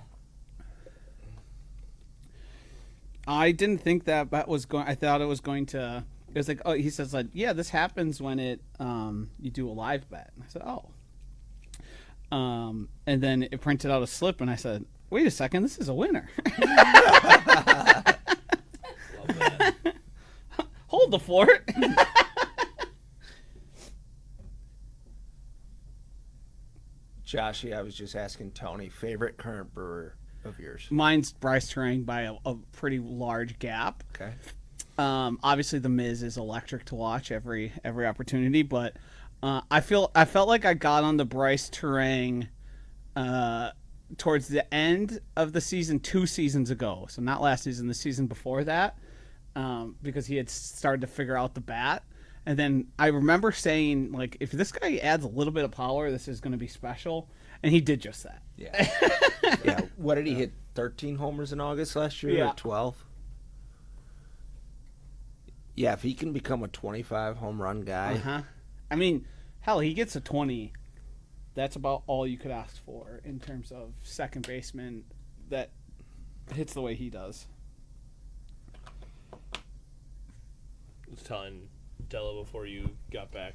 I didn't think that was going. I thought it was going to. It was like, oh, he says like, yeah, this happens when you do a live bet. And I said, oh. And then it printed out a slip, and I said, wait a second, this is a winner. Hold the fort. Joshy, I was just asking Tony, favorite current brewer of yours? Mine's Bryce Terang by a pretty large gap. Okay. Obviously, the Miz is electric to watch every opportunity, but I felt like I got on the Bryce Terang towards the end of the season 2 seasons ago. So not last season, the season before that, because he had started to figure out the bat. And then I remember saying, like, if this guy adds a little bit of power, this is going to be special. And he did just that. Yeah. Yeah. What did he hit? 13 homers in August last year? Yeah. Or 12? Yeah, if he can become a 25 home run guy. Uh-huh. I mean, hell, he gets a 20. That's about all you could ask for in terms of second baseman that hits the way he does. I was telling Della before you got back.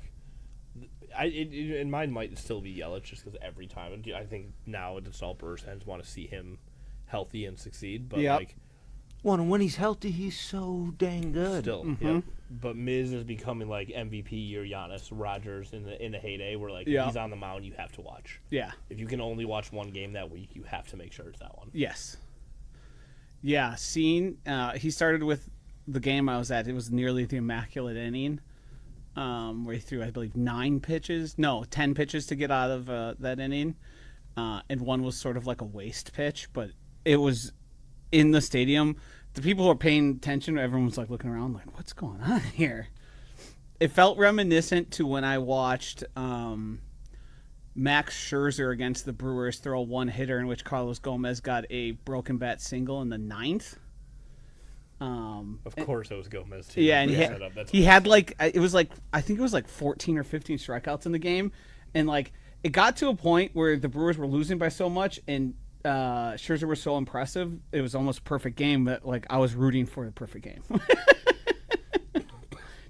And mine might still be Yelich just because every time. I think now it's all Brewers fans want to see him healthy and succeed. But Yep. like, Well, and when he's healthy, he's so dang good. still, yeah. But Miz is becoming like MVP or Giannis, Rogers in the heyday where like Yeah. if he's on the mound, you have to watch. Yeah. If you can only watch one game that week, you have to make sure it's that one. Yes. Yeah, he started with the game I was at. It was nearly the immaculate inning, where he threw, I believe, 10 pitches to get out of that inning. And one was sort of like a waste pitch, but it was in the stadium. The people who were paying attention, everyone was like looking around like, what's going on here? It felt reminiscent to when I watched Max Scherzer against the Brewers throw a one-hitter in which Carlos Gomez got a broken bat single in the 9th. Of course, it was Gomez too. Yeah, and he had like, it was like, I think it was like 14 or 15 strikeouts in the game, and like it got to a point where the Brewers were losing by so much, and Scherzer was so impressive, it was almost a perfect game that like I was rooting for the perfect game.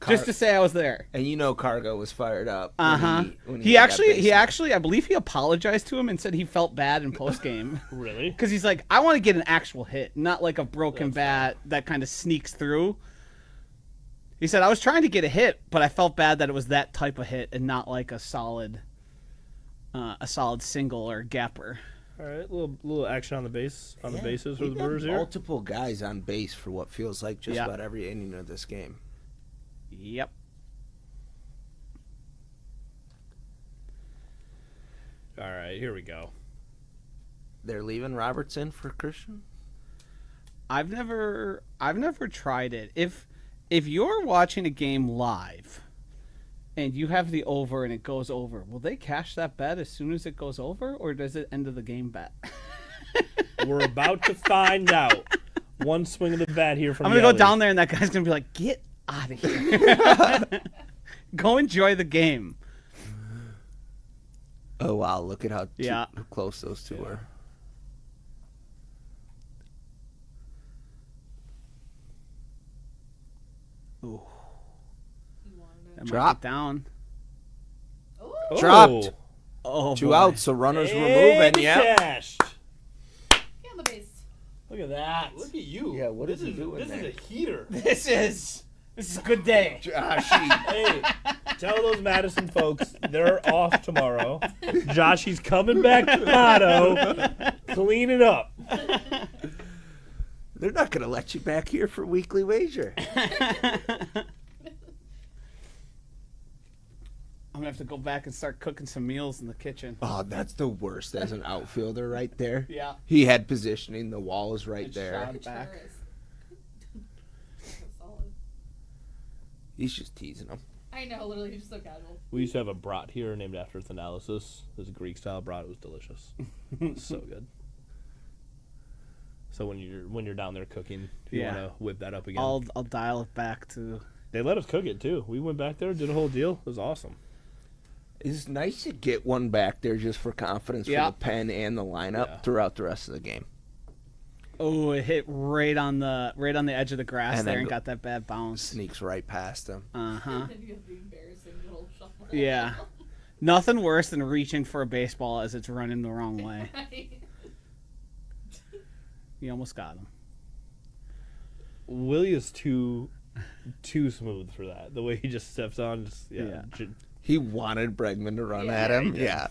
Just to say I was there. And you know Cargo was fired up. When He actually, I believe he apologized to him and said he felt bad in post game. Really? Because he's like, I want to get an actual hit, not like a broken bat that kind of sneaks through. He said, I was trying to get a hit, but I felt bad that it was that type of hit and not like a solid single or gapper. All right, little action on the bases for the got Brewers here. multiple guys on base for what feels like just Yeah. about every inning of this game. Yep. All right, here we go. They're leaving Robertson for Christian? I've never tried it. If you're watching a game live and you have the over and it goes over, will they cash that bet as soon as it goes over, or does it end of the game bet? We're about to find out. One swing of the bat here from I'm gonna go Yelly. down there and that guy's gonna be like, "Get out of here! Go enjoy the game." Oh, wow. Look at how Yeah. close those two are. Ooh, You wanted that it. might Drop. get down. Ooh. Oh. Dropped. Oh, Two boy. outs, so runners were And moving. Yeah. cashed. Get on the base. Look at that. Look at you. Yeah, what this is he doing This there? is a heater. This is a good day. Hey, tell those Madison folks they're off tomorrow. Josh, he's coming back to Pato, cleaning up. They're not going to let you back here for weekly wager. I'm gonna have to go back and start cooking some meals in the kitchen. Oh, that's the worst as an outfielder right there. Yeah. He had positioning. The wall is right It's there. shot. It Back. sure is. So solid. He's just teasing him. I know, literally, he's just so casual. We used to have a brat here named after its analysis. It was a Greek style brat. It was delicious. It was so good. So when you're down there cooking, if you Yeah. want to whip that up again. I'll dial it back to. They let us cook it too. We went back there, did a whole deal. It was awesome. It's nice to get one back there just for confidence for the pen and the lineup throughout the rest of the game. Oh, it hit right on the edge of the grass and there and got that bad bounce. Sneaks right past him. Uh-huh. And you have the embarrassing little shuffle. Yeah. Nothing worse than reaching for a baseball as it's running the wrong way. Right. You almost got him. Willie is too smooth for that. The way he just steps on, He wanted Bregman to run at him. Yeah.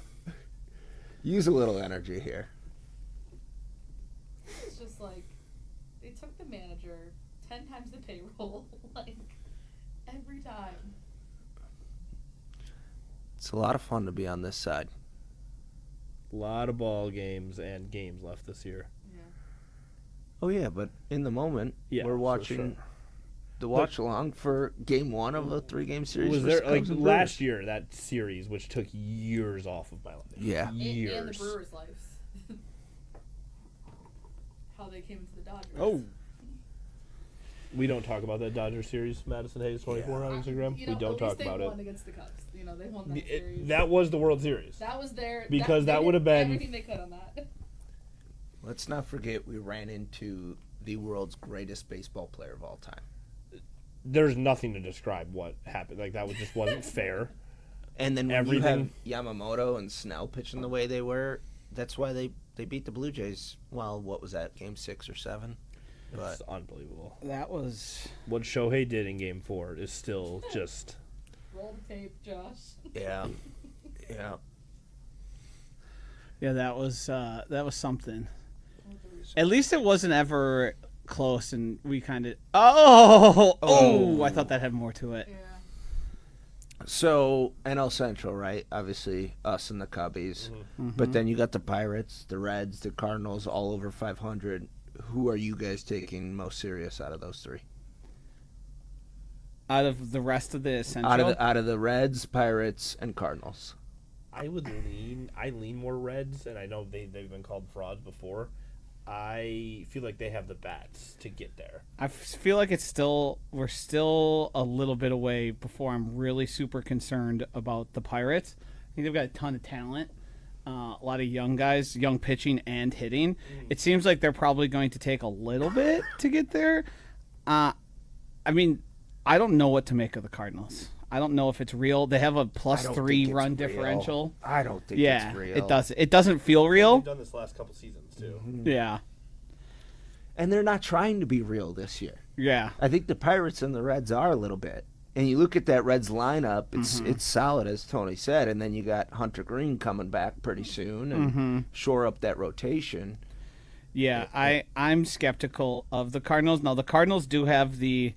Use a little energy here. It's just like they took the manager 10 times the payroll, like every time. It's a lot of fun to be on this side. A lot of ball games and games left this year. Yeah. Oh yeah, but in the moment, we're watching the watch-along for Game 1 of a 3-game series. Was there like last year that series, which took years off of my life? Yeah, and the Brewers' lives. How they came into the Dodgers. Oh. We don't talk about that Dodgers series, Madison Hayes 24 on Instagram. We don't talk about it. Won against the Cubs. You know, they won that series. That was the World Series. That was their because that would have been everything they could on that. Let's not forget we ran into the world's greatest baseball player of all time. There's nothing to describe what happened. Like that just wasn't fair. And then when you have Yamamoto and Snell pitching the way they were, that's why they beat the Blue Jays. Well, what was that? Game 6 or 7? It's unbelievable. That was what Shohei did in Game 4 is still just roll the tape, Josh. Yeah. Yeah, that was something. At least it wasn't ever close, and we kind of I thought that had more to it. Yeah. So NL Central, right? Obviously, us and the Cubbies, but then you got the Pirates, the Reds, the Cardinals, all over 500. Who are you guys taking most serious out of those three? Out of the rest of the Central? Out of the Reds, Pirates, and Cardinals. I lean more Reds, and I know they've been called frauds before. I feel like they have the bats to get there. I feel like we're still a little bit away before I'm really super concerned about the Pirates. I think they've got a ton of talent. A lot of young guys, young pitching and hitting. It seems like they're probably going to take a little bit to get there. I mean, I don't know what to make of the Cardinals. I don't know if it's real. They have a +3 run differential. I don't think it's real. It does. It doesn't feel real. They've done this last couple seasons too. Yeah. And they're not trying to be real this year. Yeah. I think the Pirates and the Reds are a little bit. And you look at that Reds lineup, it's solid, as Tony said. And then you got Hunter Green coming back pretty soon and shore up that rotation. Yeah, I'm skeptical of the Cardinals. Now, the Cardinals do have the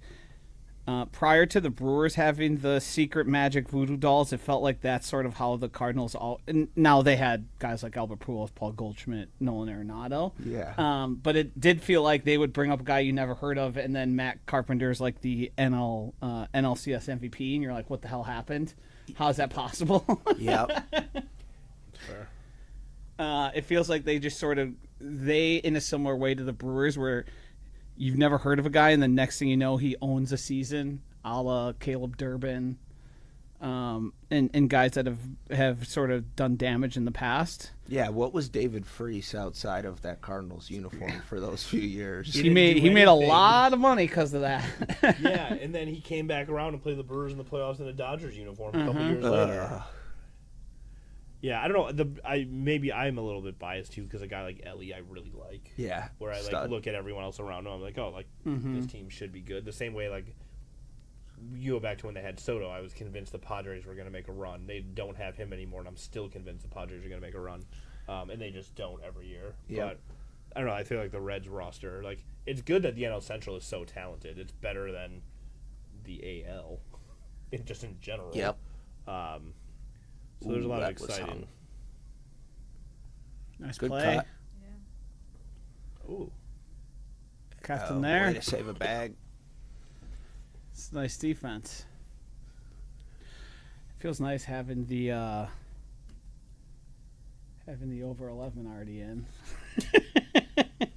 prior to the Brewers having the secret magic voodoo dolls, it felt like that's sort of how the Cardinals and now they had guys like Albert Pujols, Paul Goldschmidt, Nolan Arenado. Yeah. But it did feel like they would bring up a guy you never heard of, and then Matt Carpenter's like the NLCS MVP, and you're like, what the hell happened? How is that possible? Yep. Fair. It feels like they just sort of in a similar way to the Brewers, where you've never heard of a guy, and the next thing you know, he owns a season, a la Caleb Durbin, and guys that have sort of done damage in the past. Yeah, what was David Freese outside of that Cardinals uniform for those few years? He made a lot of money because of that. Yeah, and then he came back around and played the Brewers in the playoffs in a Dodgers uniform a couple years later. Yeah, I don't know. Maybe I'm a little bit biased too because a guy like Ellie I really like. Yeah, where I like look at everyone else around him. I'm like, oh, like this team should be good. The same way, like you go back to when they had Soto, I was convinced the Padres were going to make a run. They don't have him anymore, and I'm still convinced the Padres are going to make a run, and they just don't every year. Yeah. But I don't know. I feel like the Reds roster, like it's good that the NL Central is so talented. It's better than the AL, just in general. Yep. So there's a lot of exciting. Nice Good play. cut. Yeah. Ooh. Captain there. Way to save a bag. It's nice defense. Feels nice having the over 11 already in.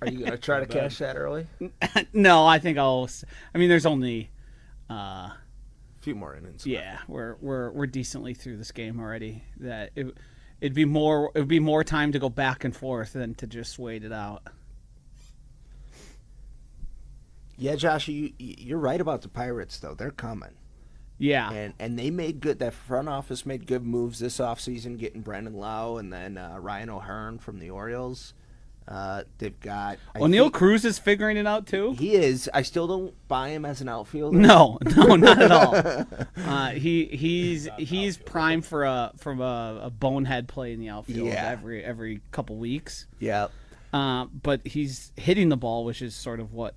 Are you going to try to cash that early? No, I think I mean, there's only few more innings. Yeah, we're decently through this game already. That it'd be more time to go back and forth than to just wait it out. Yeah, Josh, you're right about the Pirates, though. They're coming. Yeah. And they made good. That front office made good moves this offseason, getting Brandon Lowe and then Ryan O'Hearn from the Orioles. They've got O'Neal Cruz is figuring it out too. He is. I still don't buy him as an outfielder. No, not at all. He's primed for a bonehead play in the outfield every couple weeks. Yeah. But he's hitting the ball, which is sort of what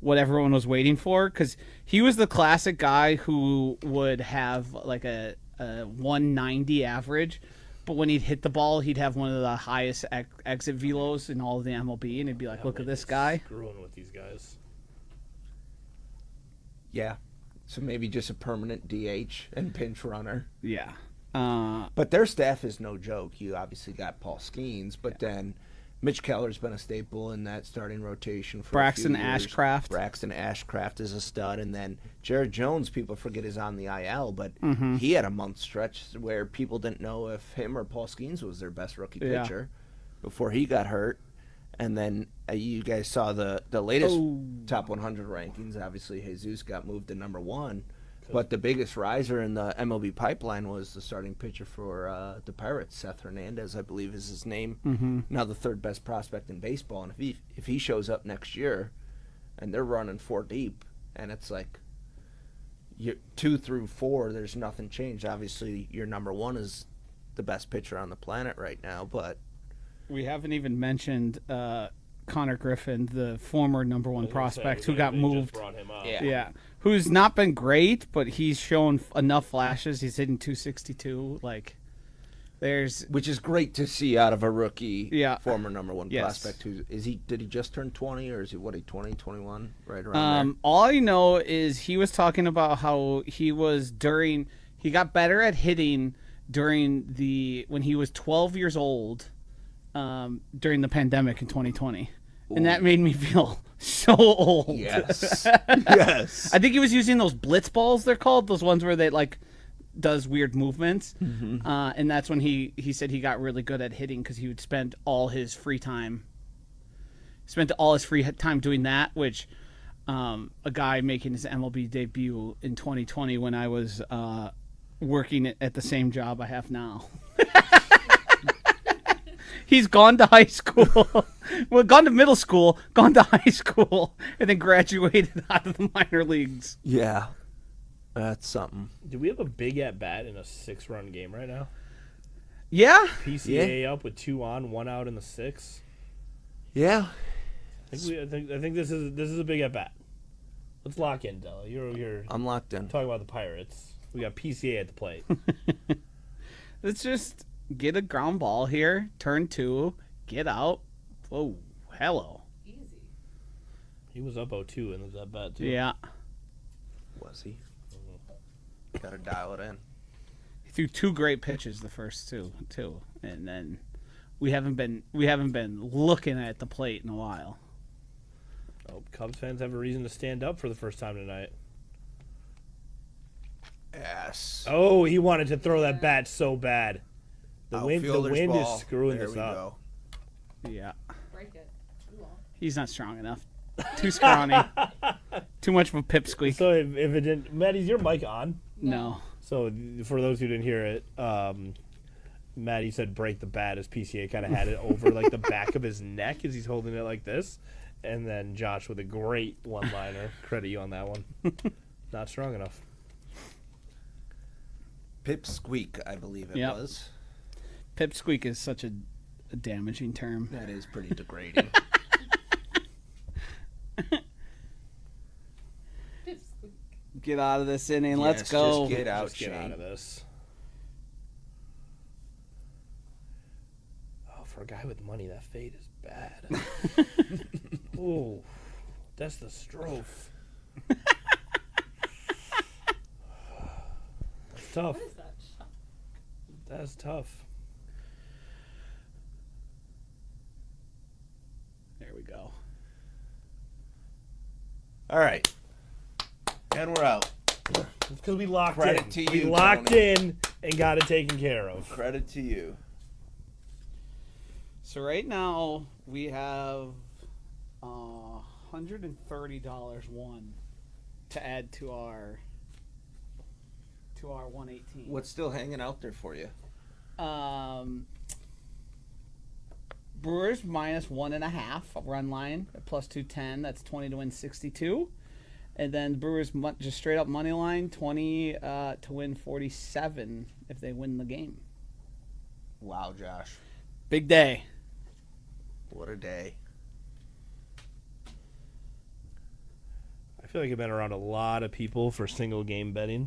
everyone was waiting for, because he was the classic guy who would have like a 190 average, but when he'd hit the ball, he'd have one of the highest exit velos in all of the MLB, and it'd be like, look at this guy. Screwing with these guys. Yeah. So maybe just a permanent DH and pinch runner. Yeah. But their staff is no joke. You obviously got Paul Skeens, but then Mitch Keller's been a staple in that starting rotation for Braxton a few years. Ashcraft. Braxton Ashcraft is a stud, and then Jared Jones, people forget, is on the IL, but Mm-hmm. he had a month stretch where people didn't know if him or Paul Skeens was their best rookie pitcher before he got hurt. And then you guys saw the latest top 100 rankings. Obviously, Jesus got moved to number 1. But the biggest riser in the MLB pipeline was the starting pitcher for the Pirates, Seth Hernandez, I believe is his name. Mm-hmm. Now the third best prospect in baseball. And if he shows up next year, and they're running 4 deep, and it's like 2 through 4, there's nothing changed. Obviously, your number 1 is the best pitcher on the planet right now. But We haven't even mentioned Connor Griffin, the former number 1 prospect who got moved. Just brought him up. Yeah, who's not been great, but he's shown enough flashes. He's hitting 262. Like, which is great to see out of a rookie, former number 1 Yes. prospect. Did he just turn 20, or is he 20, 21, right around there? All I know is he was talking about how he got better at hitting when he was 12 years old, during the pandemic in 2020. And that made me feel so old. Yes. Yes. I think he was using those blitz balls, they're called, those ones where they like does weird movements. Mm-hmm. And that's when he said he got really good at hitting, because he would spend all his free time doing that, which a guy making his MLB debut in 2020 when I was working at the same job I have now. He's gone to high school. Well, gone to middle school, gone to high school, and then graduated out of the minor leagues. Yeah. That's something. Do we have a big at bat in a 6-run game right now? Yeah. PCA up with 2 on, 1 out in the 6. Yeah. I think this is a big at bat. Let's lock in, Della. You're over here I'm locked in. talking about the Pirates. We got PCA at the plate. Let's just get a ground ball here. Turn 2. Get out. Whoa. Hello. Easy. He was up 0-2 in the at bat too. Yeah. Was he? Gotta dial it in. He threw 2 great pitches the first two, and then we haven't been looking at the plate in a while. Oh, Cubs fans have a reason to stand up for the first time tonight. Yes. Oh, he wanted to throw that bat so bad. The wind ball. is screwing There this we up. go. Yeah. Break it. Too long. He's not strong enough. Too scrawny. Too much of a pipsqueak. So if it didn't, Matt, is your mic on? No. So for those who didn't hear it, Maddie said break the bat as PCA kind of had it over like the back of his neck as he's holding it like this. And then Josh with a great one-liner. Credit you on that one. Not strong enough. Pipsqueak, I believe it was. Pipsqueak is such a damaging term. That is pretty degrading. Get out of this inning. Yes, Let's go. Just get out, Just get out Shane. of this. Oh, for a guy with money, that fade is bad. Ooh, that's the strophe. That's tough. What is that shot? That's tough. There we go. All right. And we're out. because we locked Credit in. to We you, locked Tony. in and got it taken care of. Credit to you. So right now we have $130 won to add to our 118. What's still hanging out there for you? Brewers minus 1.5 run line at plus 210. That's 20 to win 62. And then Brewers just straight up money line 20 to win 47 if they win the game. Wow, Josh. Big day. What a day. I feel like I've been around a lot of people for single game betting.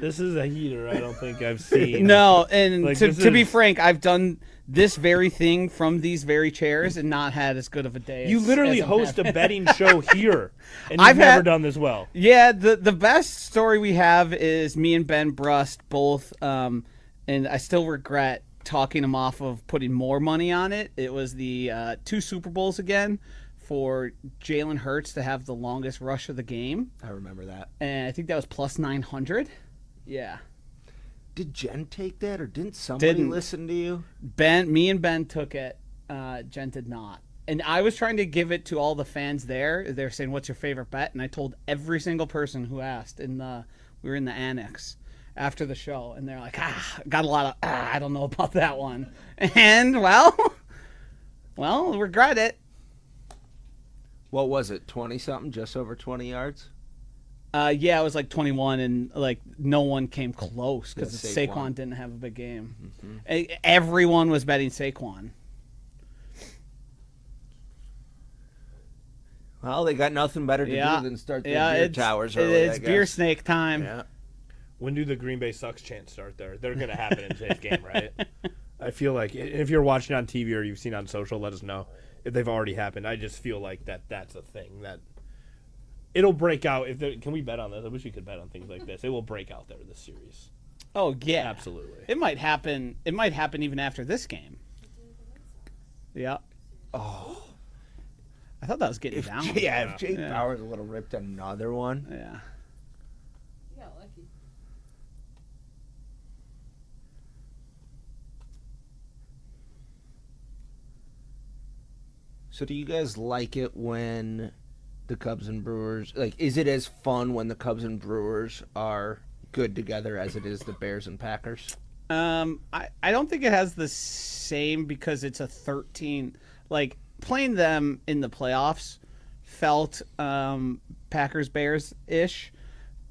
This is a heater I don't think I've seen. No, and Like, to be frank, I've done this very thing from these very chairs and not had as good of a day. You literally as I'm host having. a betting show here, and you've I've never had- done this well. Yeah, the best story we have is me and Ben Brust both, and I still regret talking him off of putting more money on it. It was the 2 Super Bowls again for Jalen Hurts to have the longest rush of the game, I remember that. and I think that was plus 900. Yeah. Did Jen take that, or didn't somebody Didn't. listen to you? Me and Ben took it. Jen did not. And I was trying to give it to all the fans there. They're saying, "What's your favorite bet?" And I told every single person who asked. We were in the annex after the show, and they're like, got a lot of, I don't know about that one. And well, regret it. What was it, 20-something, just over 20 yards? Yeah, it was like 21, and like no one came close because Yeah, Saquon. Saquon didn't have a big game. Everyone was betting Saquon. Well, they got nothing better to do than start their beer towers early, it's I beer guess. snake time. Yeah. When do the Green Bay Sucks chants start there? They're going to happen in today's game, right? I feel like if you're watching on TV or you've seen on social, let us know if they've already happened. I just feel like that's a thing that it'll break out. Can we bet on this? I wish we could bet on things like this. It will break out there this series. Oh yeah, Absolutely. It might happen. It might happen even after this game. Yeah. Oh. I thought that was getting If down. Jay Yeah. Powers would have ripped another one. Yeah. Yeah, lucky. So do you guys like it when the Cubs and Brewers, like, is it as fun when the Cubs and Brewers are good together as it is the Bears and Packers? I don't think it has the same because it's a 13. Like playing them in the playoffs felt Packers Bears ish,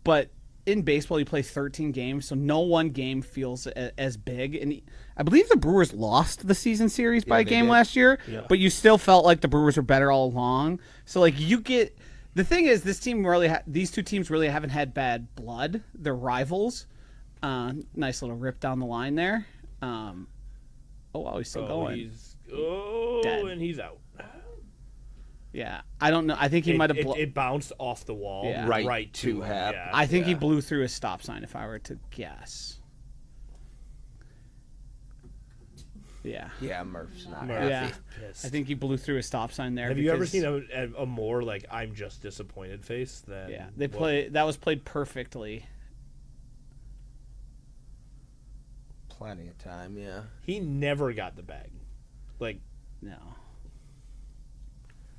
but in baseball you play 13 games, so no one game feels as big. And I believe the Brewers lost the season series by a they game did. last year, Yeah. but you still felt like the Brewers were better all along. So like you get. The thing is, these two teams really haven't had bad blood. They're rivals. Nice little rip down the line there. Oh, wow, he's still going. Dead. And he's out. Yeah, I don't know. I think he might have. It bounced off the wall Yeah. right to to him. Hap. Yeah. I think he blew through his stop sign. If I were to guess. Yeah. Yeah, Murph's not Murph happy. Yeah. pissed. I think he blew through his stop sign there. Have you ever because- seen a more like I'm just disappointed face than Yeah, they what- play. That was played perfectly. Plenty of time, yeah. He never got the bag. Like, No.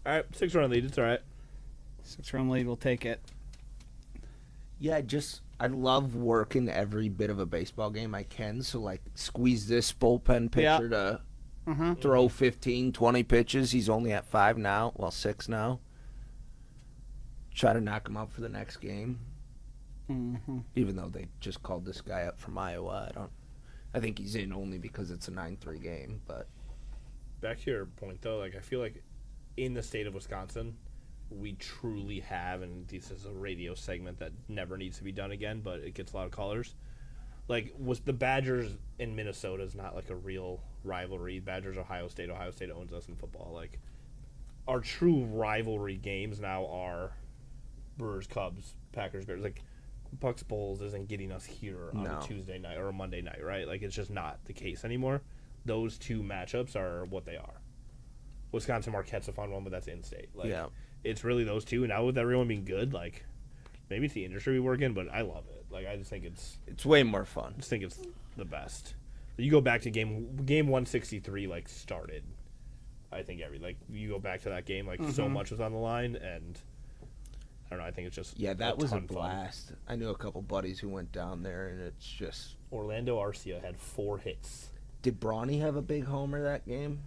all right, 6-run lead. It's all right. 6-run lead. We'll take it. Yeah, I love working every bit of a baseball game I can. So, like, squeeze this bullpen Yeah. pitcher to Uh-huh. throw 15, 20 pitches. He's only at 5 now. Well, 6 now. Try to knock him out for the next game. Mm-hmm. Even though they just called this guy up from Iowa. I think he's in only because it's a 9-3 game. But Back to your point, though, like I feel like in the state of Wisconsin, we truly have, and this is a radio segment that never needs to be done again, but it gets a lot of callers. Like, was the Badgers in Minnesota is not like a real rivalry. Badgers, Ohio State owns us in football. Like, our true rivalry games now are Brewers, Cubs, Packers, Bears. Like, Bucks Bulls isn't getting us here on No. a Tuesday night or a Monday night, right? Like, it's just not the case anymore. Those two matchups are what they are. Wisconsin Marquette's a fun one, but that's in-state. Like, Yeah. it's really those two. And now with everyone being good, like, maybe it's the industry we work in, but I love it. Like I just think It's way more fun. I just think it's the best. You go back to game 163, like started. I think you go back to that game, like so much was on the line, and I don't know. I think it's just that was a ton blast. I knew a couple buddies who went down there, and it's just. Orlando Arcia had 4 hits. Did Brawny have a big homer that game?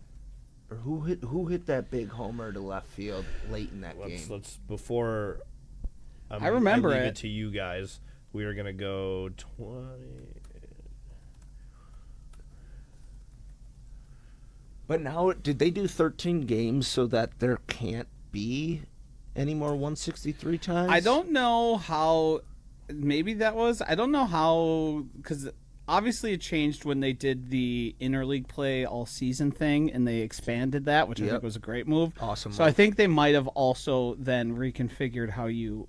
Or who hit that big homer to left field late in that game? Let's before I remember leave it. it to you guys. We are gonna go 20. But now, did they do 13 games so that there can't be any more 163 times? I don't know how. Maybe that was. I don't know how, because obviously it changed when they did the interleague play all season thing, and they expanded that, which I think was a great move. Awesome. So I think they might have also then reconfigured how you.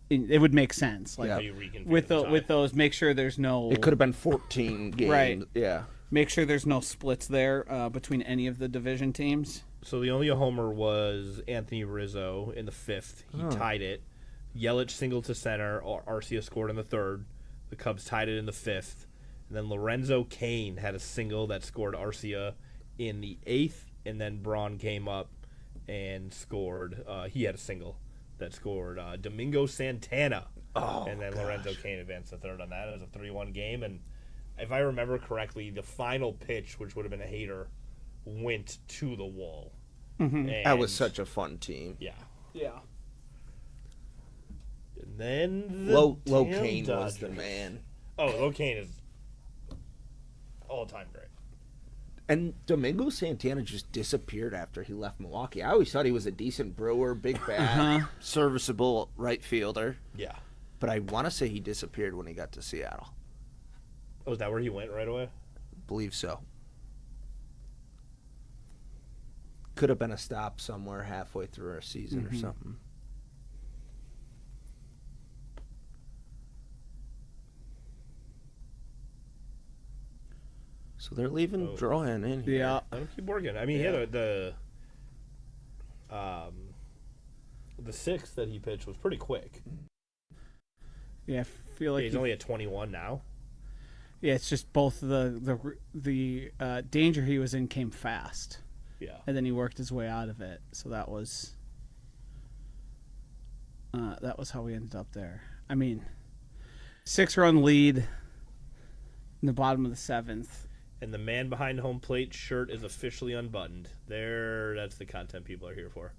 It would make sense, like How you reconfigure with the tie. with those. Make sure there's no. It could have been 14 games. Right. Yeah. Make sure there's no splits there between any of the division teams. So the only homer was Anthony Rizzo in the 5th. He tied it. Yelich singled to center. Arcia scored in the 3rd. The Cubs tied it in the 5th. And then Lorenzo Cain had a single that scored Arcia in the 8th. And then Braun came up and scored. He had a single that scored Domingo Santana. And then Lorenzo Cain advanced the 3rd on that. It was a 3-1 game. And if I remember correctly, the final pitch, which would have been a hater, went to the wall. And That was such a fun team. Yeah. Yeah. And then the Locaine damn was the Dodgers. man. Oh, Locaine is all-time great. And Domingo Santana just disappeared after he left Milwaukee. I always thought he was a decent Brewer, big bat, serviceable right fielder. Yeah. But I want to say he disappeared when he got to Seattle. Oh, is that where he went right away? Believe so. Could have been a stop somewhere halfway through a season or something. So they're leaving Drohan in here. Yeah. Let him keep working. I mean, he had the 6th that he pitched was pretty quick. Yeah, I feel like He's only at 21 now. yeah, it's just both the danger he was in came fast, Yeah. and then he worked his way out of it. So that was how we ended up there. I mean, 6-run lead in the bottom of the 7th. And the man behind home plate shirt is officially unbuttoned. That's the content people are here for.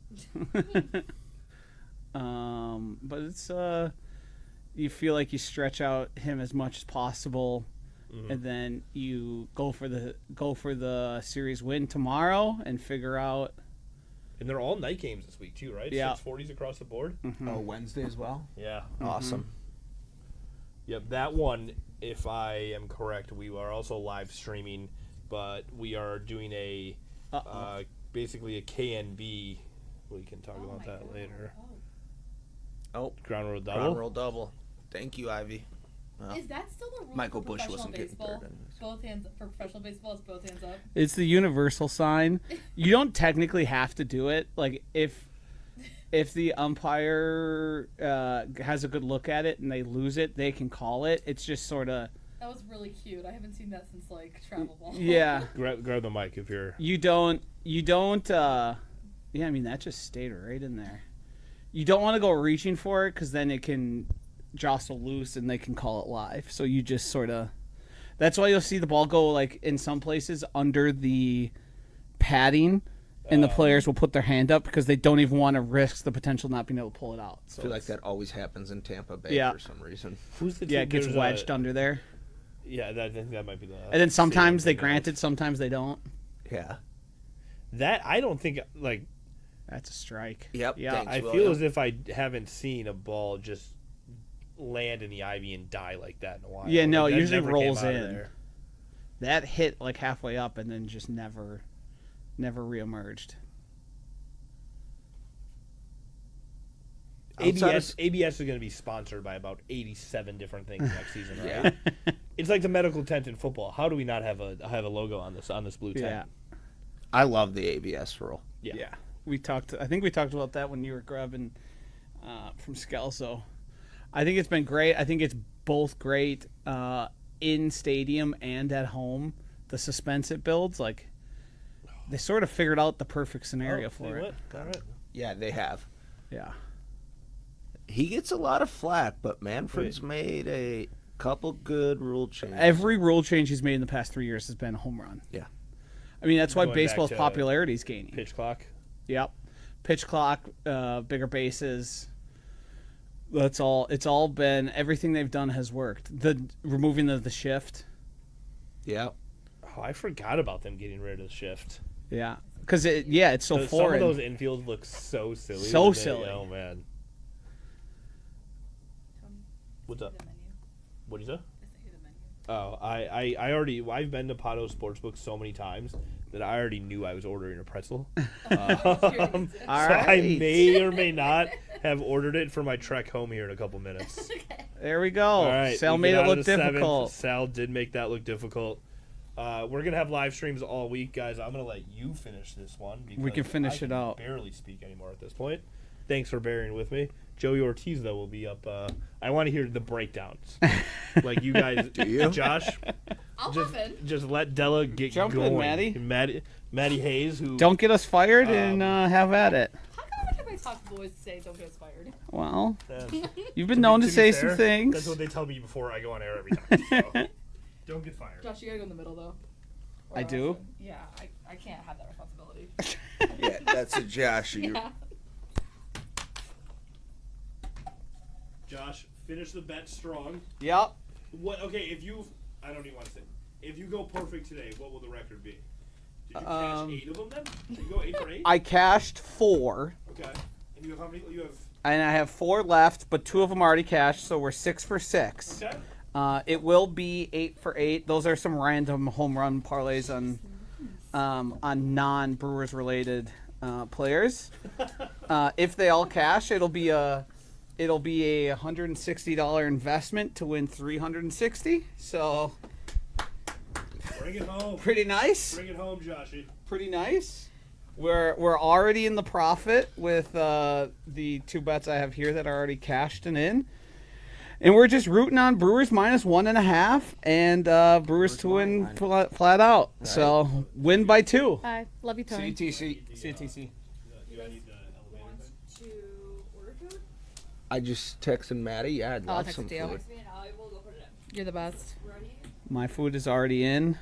But it's you feel like you stretch out him as much as possible, and then you go for the series win tomorrow and figure out. And they're all night games this week too, right? Yeah. 640s across the board. Oh, Wednesday as well? Yeah. Awesome. Yep, that one, if I am correct, we are also live streaming, but we are doing a basically a KNB. We can talk about that later. Oh, Ground Rule Double. ground roll double. Thank you, Ivy. Well, Is that still the rule Michael for Bush professional wasn't getting baseball? third anyways. Both hands for professional baseball is both hands up. It's the universal sign. You don't technically have to do it. Like if the umpire has a good look at it and they lose it, they can call it. It's just sort of That was really cute. I haven't seen that since like travel ball. yeah. Grab the mic if you're. You don't. Yeah, I mean that just stayed right in there. You don't want to go reaching for it because then it can jostle loose and they can call it live. So you just sort of. That's why you'll see the ball go like in some places under the padding, and the players will put their hand up because they don't even want to risk the potential not being able to pull it out. So I feel like that always happens in Tampa Bay Yeah. for some reason. Who's the Yeah, team? it gets There's wedged under there, Yeah, I think that might be the. and then sometimes they same grant thing. it, sometimes they don't. Yeah. That I don't think like. That's a strike. Yep. Yeah, thanks, I feel William. as if I haven't seen a ball just land in the ivy and die like that in a while. Yeah, no, Like, it that usually never came rolls out of in. there. That hit like halfway up and then just never reemerged. Outside of- ABS is going to be sponsored by about 87 different things next season, right? Yeah. It's like the medical tent in football. How do we not have a logo on this blue tent? Yeah. I love the ABS rule. Yeah. Yeah. I think we talked about that when you were grabbing from Scalzo. I think it's been great. I think it's both great in stadium and at home. The suspense it builds, like they sort of figured out the perfect scenario for it. All right. Yeah, they have. Yeah. He gets a lot of flack, but Manfred's made a couple good rule changes. Every rule change he's made in the past 3 years has been a home run. Yeah. I mean, that's why Going baseball's back to popularity is gaining. Pitch clock. Yep. Pitch clock, bigger bases. That's all. It's all been, everything they've done has worked. The removing of the shift. Yeah. Oh, I forgot about them getting rid of the shift. Yeah. Because, it's so foreign. Some of those infields look so silly. So silly. Oh, man. Tony, What's up? the menu. What'd you say? I sent you the menu. Oh, I've been to Pato Sportsbook so many times that I already knew I was ordering a pretzel. All So right. I may or may not have ordered it for my trek home here in a couple minutes. Okay. There we go. All right, Sal we made get it out of look the seventh. difficult. Sal did make that look difficult. We're going to have live streams all week, guys. I'm going to let you finish this one. We can because finish I it can out. barely speak anymore at this point. Thanks for bearing with me. Joey Ortiz, though, will be up. I want to hear the breakdowns. Like you guys, Josh, I'll just, hop in. just let Della get Jump in, going. Maddie. Maddie Hayes, who Don't get us fired and have at it. How come every time I talk to boys say don't get us fired? Well, uh, you've been known to be say fair, some things. That's what they tell me before I go on air every time. So. Don't get fired. Josh, you gotta go in the middle though. Or I do? else- Yeah, I can't have that responsibility. Yeah, that's a Josh. Yeah. Josh, finish the bet strong. Yep. What? Okay, I don't even want to say. If you go perfect today, what will the record be? Did you cash 8 of them then? Did you go 8 for 8? I cashed 4, Okay. And you have how many? You have. and I have 4 left, but 2 of them already cashed, so we're 6 for 6. Okay. It will be 8 for 8. Those are some random home run parlays on non-Brewers related players. If they all cash, it'll be a $160 investment to win $360. So Bring it home. pretty nice. Bring it home, Joshy. Pretty nice. We're already in the profit with the 2 bets I have here that are already cashed and in. And we're just rooting on Brewers -1.5 and Brewers to win flat out. Right. So win by 2. Hi, love you, Tony. CTC. You guys need the elevator. Want to order food? I just texted Maddie. Yeah, I'd I'll love text some it to you. food. You're the best. My food is already in.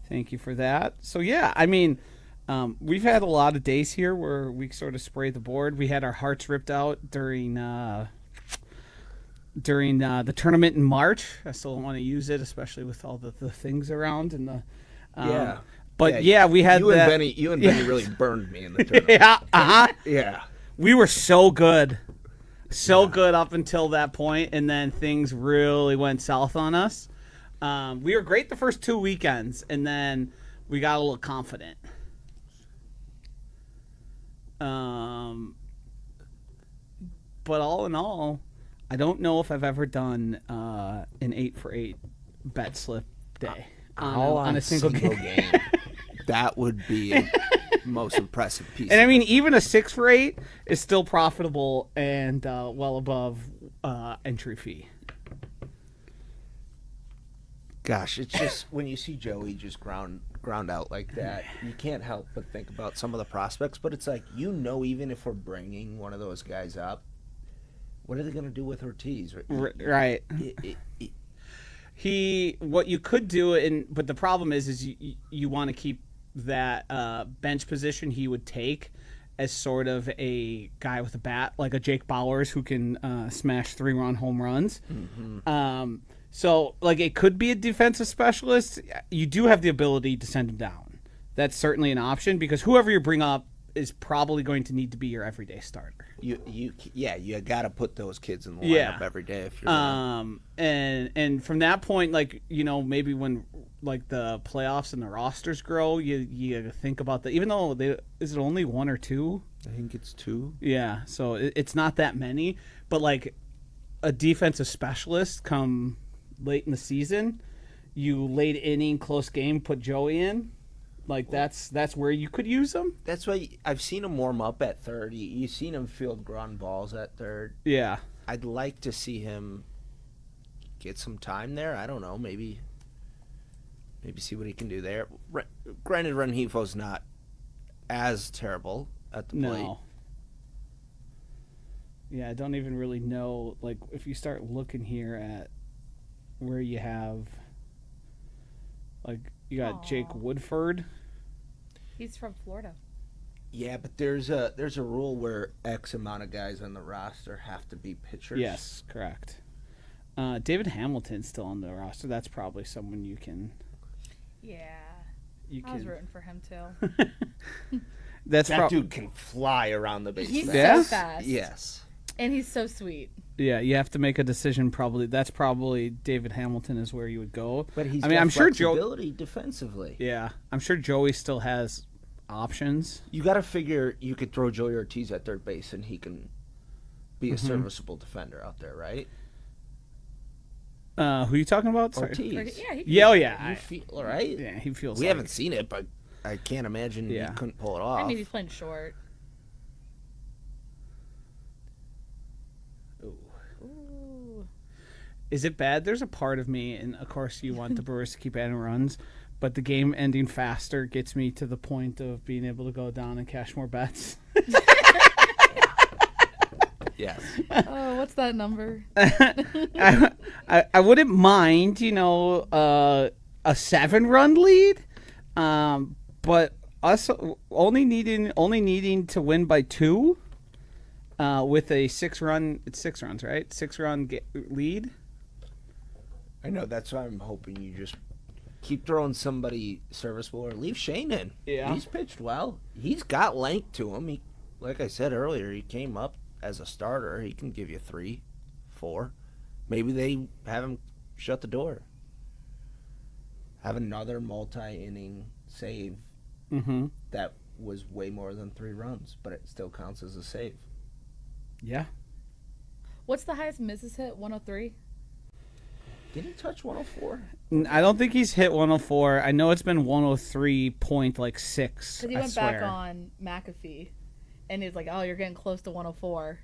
Thank you for that. So yeah, I mean, we've had a lot of days here where we sort of spray the board. We had our hearts ripped out during the tournament in March. I still don't want to use it, especially with all the things around and the. Yeah. But yeah, we had you that. and Benny really burned me in the tournament. Yeah. Uh huh. Yeah. We were so good. So good up until that point, and then things really went south on us. We were great the first 2 weekends, and then we got a little confident. But all in all, I don't know if I've ever done an 8 for 8 bet slip day on a single game. That would be a most impressive piece. And I mean, even a 6 for 8 is still profitable and well above entry fee. Gosh, it's just when you see Joey just ground out like that, you can't help but think about some of the prospects. But it's like, even if we're bringing one of those guys up, what are they going to do with Ortiz? Right. What you could do, but the problem is you want to keep that bench position he would take as sort of a guy with a bat, like a Jake Bauers who can smash 3-run home runs. Mm-hmm. So, like, it could be a defensive specialist. You do have the ability to send him down. That's certainly an option because whoever you bring up is probably going to need to be your everyday starter. You got to put those kids in the lineup every day if you're and from that point, like, maybe when like the playoffs and the rosters grow, you think about that. Even though is it only 1 or 2? I think it's 2. Yeah, so it's not that many, but like a defensive specialist come late in the season, you late inning close game put Joey in. Like that's where you could use him. That's why I've seen him warm up at third. You've seen him field ground balls at third. Yeah. I'd like to see him get some time there. I don't know. Maybe see what he can do there. Granted, Rengifo's not as terrible at the plate. No. Yeah, I don't even really know. Like, if you start looking here at where you have, like, you got Jake Woodford. He's from Florida. Yeah, but there's a rule where X amount of guys on the roster have to be pitchers. Yes, correct. David Hamilton's still on the roster. That's probably someone you can. Yeah. I was rooting for him too. That dude can fly around the base. He's so fast. Yes. And he's so sweet. Yeah, you have to make a decision. Probably that's probably David Hamilton is where you would go. But he's I'm sure flexibility defensively. Yeah, I'm sure Joey still has options. You got to figure you could throw Joey Ortiz at third base and he can be a serviceable defender out there, right? Who are you talking about? Sorry. Ortiz. Yeah, yeah. You feel right? Yeah, he feels. We like haven't seen it, but I can't imagine he couldn't pull it off. I mean, he's playing short. Ooh. Is it bad? There's a part of me, and of course you want the Brewers to keep adding runs, but the game ending faster gets me to the point of being able to go down and cash more bets. Yes. Oh, what's that number? I wouldn't mind, a 7-run lead, but us only needing to win by 2, with a 6-run. It's 6 runs, right? 6-run lead. I know. That's why I'm hoping you just keep throwing somebody serviceable or leave Shane in. Yeah. He's pitched well. He's got length to him. He, like I said earlier, he came up as a starter. He can give you 3, 4. Maybe they have him shut the door. Have another multi-inning save that was way more than 3 runs, but it still counts as a save. Yeah. What's the highest Miz has hit? 103? Did he touch 104? I don't think he's hit 104. I know it's been 103.6. Because he went back on McAfee, and he's like, "Oh, you're getting close to 104."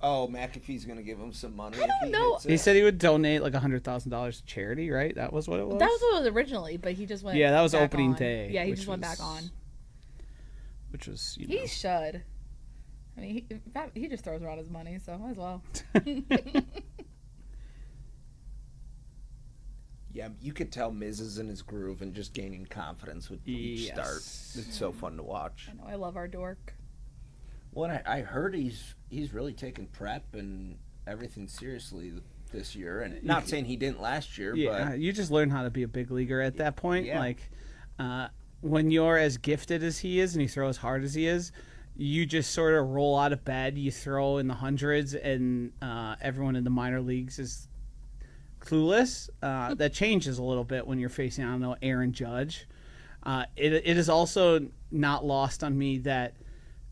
Oh, McAfee's going to give him some money. I don't know. He said he would donate like $100,000 to charity, right? That was what it was? That was what it was originally, but he just went. Yeah, that was back opening on. day. Yeah, he just went back on. Which was, He should. I mean, he just throws around his money, so might as well. Yeah, you could tell Miz is in his groove and just gaining confidence with each start. It's so fun to watch. I know. I love our dork. Well, I heard he's really taken prep and everything seriously this year, and not saying he didn't last year. Yeah, but you just learn how to be a big leaguer at that point. Yeah. Like, when you're as gifted as he is and you throw as hard as he is, you just sort of roll out of bed, you throw in the hundreds, and everyone in the minor leagues is clueless. That changes a little bit when you're facing, I don't know, Aaron Judge. It is also not lost on me that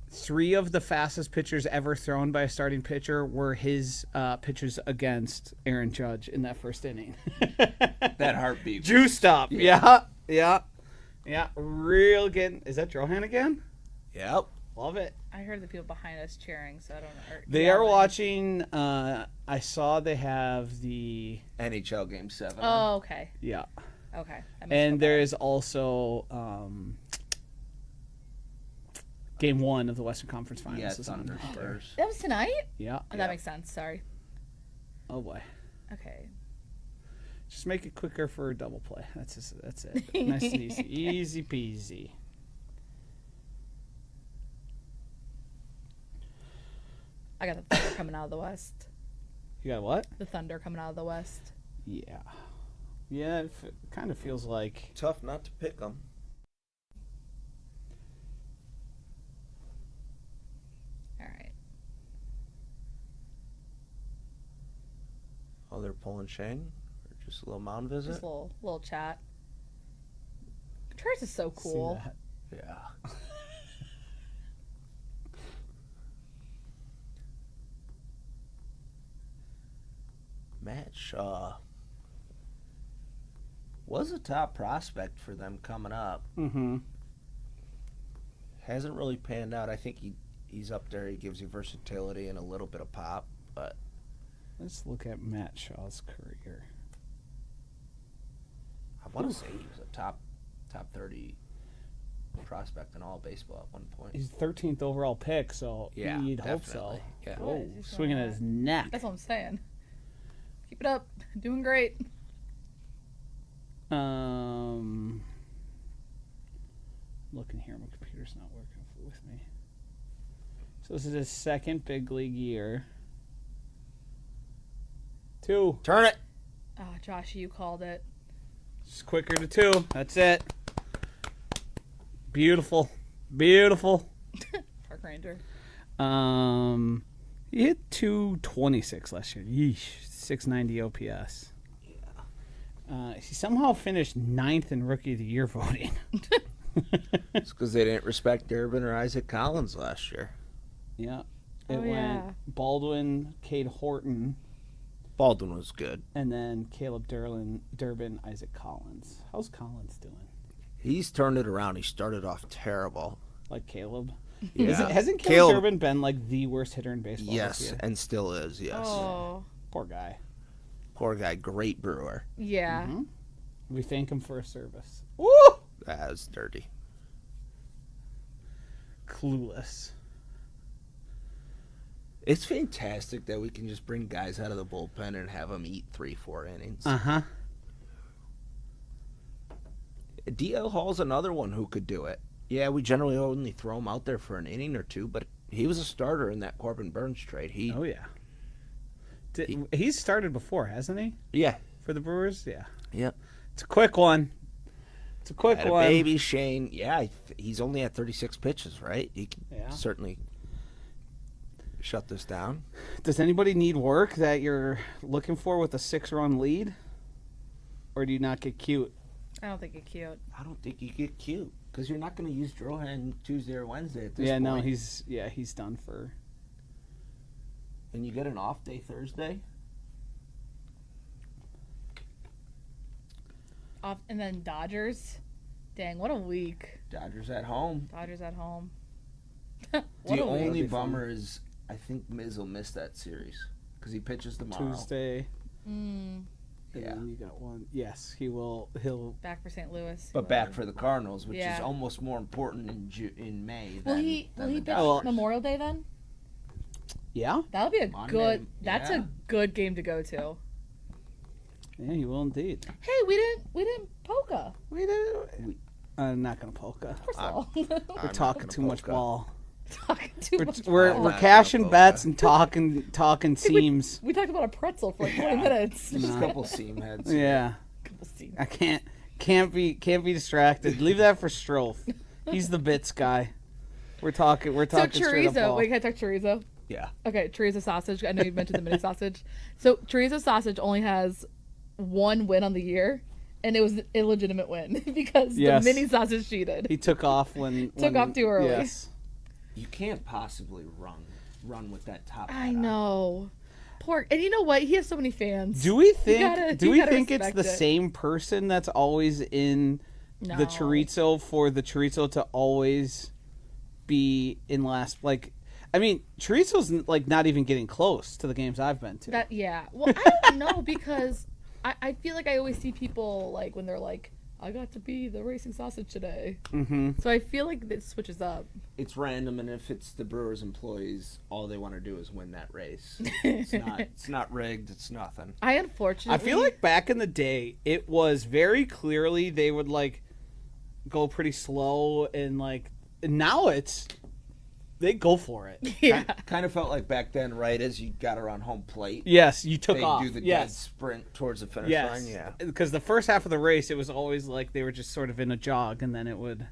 3 of the fastest pitchers ever thrown by a starting pitcher were his pitchers against Aaron Judge in that first inning. that heartbeat. Juiced up. Yeah. Real getting. Is that Drohan again? Yep. Love it. I heard the people behind us cheering, so I don't know. They are watching. I saw they have the NHL Game 7. Oh, okay. Yeah. Okay. And there is also Game 1 of the Western Conference Finals. Yeah, is on Thunder Spurs. That was tonight? Yeah. Oh, that makes sense. Sorry. Oh boy. Okay. Just make it quicker for a double play. That's it. Nice and easy. Easy peasy. I got the Thunder coming out of the West. You got what? The Thunder coming out of the West. Yeah. Yeah, it kind of feels like. Tough not to pick them. All right. Oh, they're pulling Shane? Or just a little mound visit? Just a little chat. Contreras is so cool. Yeah. Matt Shaw was a top prospect for them coming up. Mm-hmm. Hasn't really panned out. I think he's up there. He gives you versatility and a little bit of pop, but Let's look at Matt Shaw's career. I want to say he was a top 30 prospect in all baseball at one point. He's 13th overall pick, so Yeah, you'd hope so. definitely. Yeah. Whoa, He's doing swinging at all his neck. That's what I'm saying. Keep it up. Doing great. Looking here, my computer's not working with me. So this is his second big league year. 2. Turn it. Oh, Josh, you called it. Just quicker to 2. That's it. Beautiful. Beautiful. Park Ranger. He hit 226 last year. Yeesh. 690 OPS. Yeah. He somehow finished 9th in Rookie of the Year voting. It's because they didn't respect Durbin or Isaac Collins last year. Yeah. Oh, It went yeah. Baldwin, Cade Horton, Baldwin was good. and then Caleb Durbin, Isaac Collins. How's Collins doing? He's turned it around. He started off terrible. Like Caleb? Yeah. Hasn't Caleb Durbin been like the worst hitter in baseball this Yes, year? and still is, yes. Oh, Poor guy. Poor guy, great brewer. yeah. Mm-hmm. We thank him for his service. Woo! That was dirty. Clueless. It's fantastic that we can just bring guys out of the bullpen and have them eat 3-4 innings. Uh-huh. DL Hall's another one who could do it. Yeah, we generally only throw him out there for an inning or two, but he was a starter in that Corbin Burns trade. Oh, yeah. He's started before, hasn't he? Yeah. For the Brewers? Yeah. Yep. It's a quick one. It's a quick Had a one. baby Shane. Yeah, he's only at 36 pitches, right? He can Yeah. certainly shut this down. Does anybody need work that you're looking for with a 6-run lead? Or do you not get cute? I don't think it's cute. I don't think you get cute because you're not going to use Drohan Tuesday or Wednesday at this Yeah, point. no, he's done for. And you get an off day Thursday. Off, and then Dodgers. Dang, what a week. Dodgers at home. Dodgers at home. The What a week. only be fun. bummer is I think Miz will miss that series because he pitches tomorrow. Tuesday. Mm, Yeah. And you got one. Yes, he will. He'll. back for St. Louis. But back for the Cardinals, which Yeah. is almost more important in May. Will than, he than pitch the Well- Dodgers. Memorial Day then? Yeah. That'll be a Monday, good. That's yeah. a good game to go to. Yeah, he will indeed. Hey, we didn't polka. I'm not gonna polka. First I'm- of all, We're not talking gonna too much polka. ball. talking too much. We're I'm we're not cashing gonna bets polka. and talking seams. We talked about a pretzel for like 20 minutes. Just a couple seam heads. Yeah, Couple scenes. I can't be distracted. Leave that for Strofe. He's the bits guy. We're talking So straight up chorizo. ball. Wait, can I talk chorizo? Yeah. Okay, chorizo sausage. I know you mentioned the mini sausage. So chorizo sausage only has one win on the year, and it was an illegitimate win because Yes. the mini sausage cheated. He took off when off too early. Yes. You can't possibly run with that top. I hat on. know. Pork. And you know what? He has so many fans. Do we think? gotta- do you we gotta think it's respect the it. same person that's always in No. the chorizo for the chorizo to always be in last? Like, I mean, chorizo's like not even getting close to the games I've been to. That yeah. Well, I don't know because I feel like I always see people like when they're like, I got to be the racing sausage today. Mm-hmm. So I feel like it switches up. It's random, and if it's the Brewers employees, all they want to do is win that race. It's not rigged. It's nothing. I unfortunately. I feel like back in the day, it was very clearly they would like go pretty slow and like. And now it's they go for it. yeah. Kind of felt like back then, right as you got around home plate, Yes, you took they off. do the dead yes. sprint towards the finish Yes. line. Yeah. Because the first half of the race, it was always like they were just sort of in a jog, and then it would.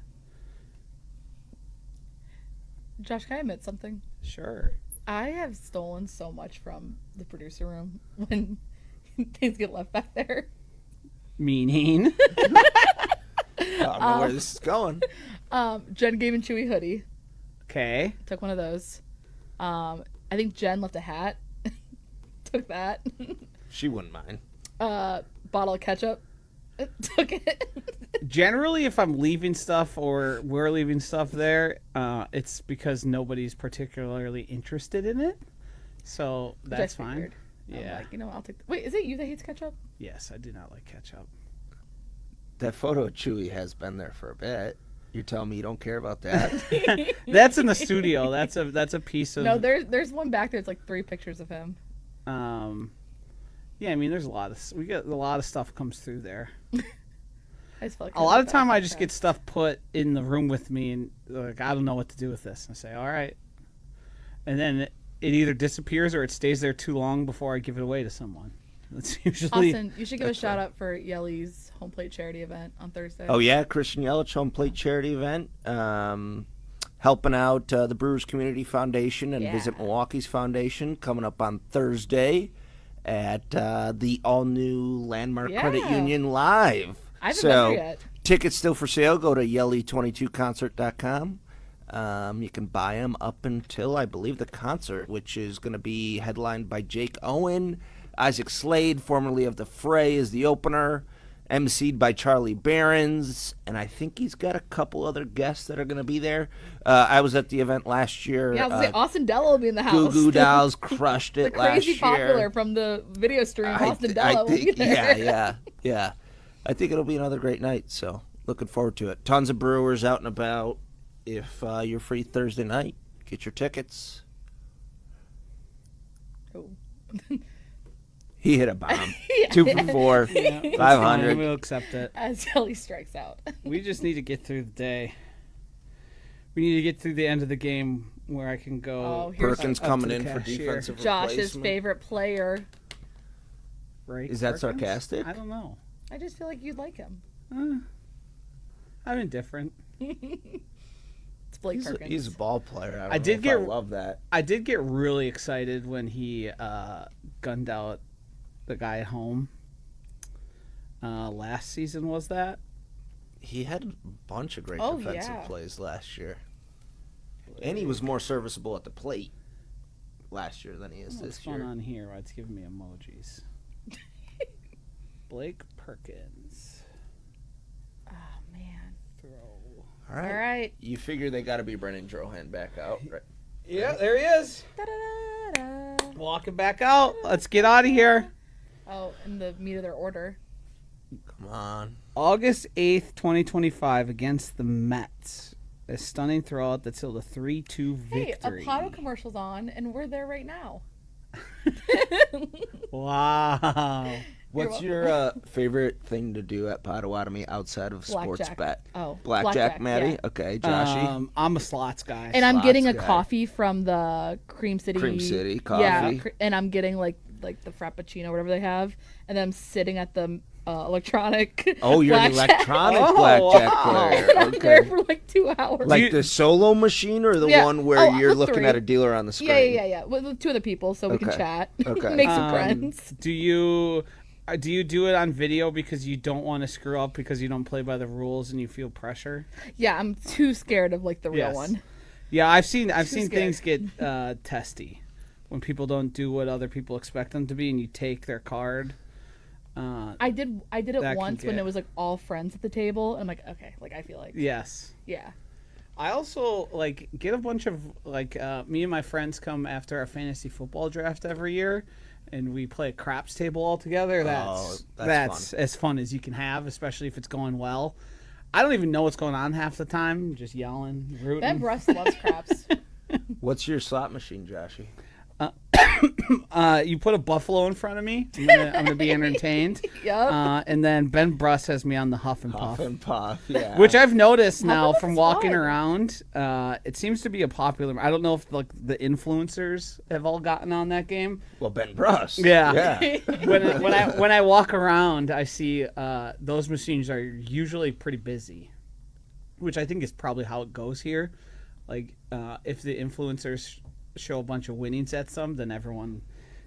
Josh, can I admit something? Sure. I have stolen so much from the producer room when things get left back there. Meaning. I don't know where this is going. Jen gave me Chewy hoodie. Okay. Took one of those. I think Jen left a hat. Took that. She wouldn't mind. Bottle of ketchup. Took it. Generally, if I'm leaving stuff or we're leaving stuff there, it's because nobody's particularly interested in it. So I that's fine. figured. Yeah. I'm like, you know, I'll take. Wait, is it you that hates ketchup? Yes, I do not like ketchup. That photo of Chewy has been there for a bit. You're telling me you don't care about that? That's in the studio. That's a piece of. No, there's one back there. It's like 3 pictures of him. Yeah, I mean, there's a lot of stuff comes through there. I just felt like A lot of time I just get stuff put in the room with me, and like I don't know what to do with this. And I say, all right, and then it either disappears or it stays there too long before I give it away to someone. That's usually. Austin, you should give a shout out for Yelly's home plate charity event on Thursday. Oh yeah, Christian Yelich home plate charity event, helping out the Brewers Community Foundation and Visit Milwaukee's Foundation coming up on Thursday at the all-new Landmark Credit Union Live. I haven't been there yet. Tickets still for sale. Go to yelly22concert.com. You can buy them up until, I believe, the concert, which is going to be headlined by Jake Owen. Isaac Slade, formerly of The Fray, is the opener. emceed by Charlie Behrens, and I think he's got a couple other guests that are going to be there. I was at the event last year. Yeah, I was gonna say Austin Dello will be in the house. Goo Goo Dolls crushed it last year. Crazy popular from the video stream. Austin Dello will be there. Yeah. I think it'll be another great night, so looking forward to it. Tons of Brewers out and about. If you're free Thursday night, get your tickets. Oh. He hit a bomb. 2 for 4, 500. We'll accept it. As Kelly strikes out. We just need to get through the day. We need to get through the end of the game where I can go. Oh, here's Perkins coming in for defensive Josh's replacement. favorite player. Right? Is that Perkins? sarcastic? I don't know. I just feel like you'd like him. I'm indifferent. It's Blake Perkins. He's a ball player. I love that. I did get really excited when he gunned out the guy at home. Last season was that? He had a bunch of great Oh, defensive yeah. plays last year. And he was more serviceable at the plate last year than he is What's this going year. on here? It's giving me emojis. Blake Perkins. Oh, man. Throw. All right. All right. You figure they got to be Brennan Drohan back out, right? Yeah, there he is. Da-da-da-da. Walking back out. Let's get out of here. Oh, and the meat of their order. Come on. August 8th, 2025 against the Mets. A stunning throwout that sealed a 3-2 Hey, victory. a Potto commercial's on, and we're there right now. Wow. What's your favorite thing to do at Potawatomi outside of sports Blackjack. bet? Oh, Blackjack, Maddie? yeah. Okay, Joshy. I'm a slots guy. And I'm Slots getting a guy. coffee from the Cream City. Cream City coffee. Yeah, and I'm getting like the Frappuccino, whatever they have, and then I'm sitting at the electronic. Oh, you're an blackjack. electronic Oh, blackjack wow. player. And I'm there for like 2 hours. Like the solo machine or the Yeah. one where Oh, you're the looking 3. at a dealer on the screen? Yeah. With 2 other people, so we can Okay. chat, Okay. make some friends. Do you do it on video because you don't want to screw up because you don't play by the rules and you feel pressure? Yeah, I'm too scared of like the real Yes. one. Yeah, I've seen scared. things get testy when people don't do what other people expect them to be and you take their card. I did That it can once when get- it was like all friends at the table, and I'm like, okay, like I feel like Yes. yeah. I also like get a bunch of like me and my friends come after our fantasy football draft every year, and we play a craps table all together. That's that's as fun as you can have, especially if it's going well. I don't even know what's going on half the time, just yelling, rooting. Ben Bruss loves craps. What's your slot machine, Joshy? You put a buffalo in front of me, I'm gonna be entertained. Yep. And then Ben Bruss has me on the Huff and Puff. Puff and Puff, yeah. Which I've noticed now Puff from is walking fun. around. It seems to be a popular. I don't know if like the influencers have all gotten on that game. Well, Ben Bruss. Yeah. Yeah. when I walk around, I see those machines are usually pretty busy, which I think is probably how it goes here. Like if the influencers show a bunch of winnings at some, then everyone.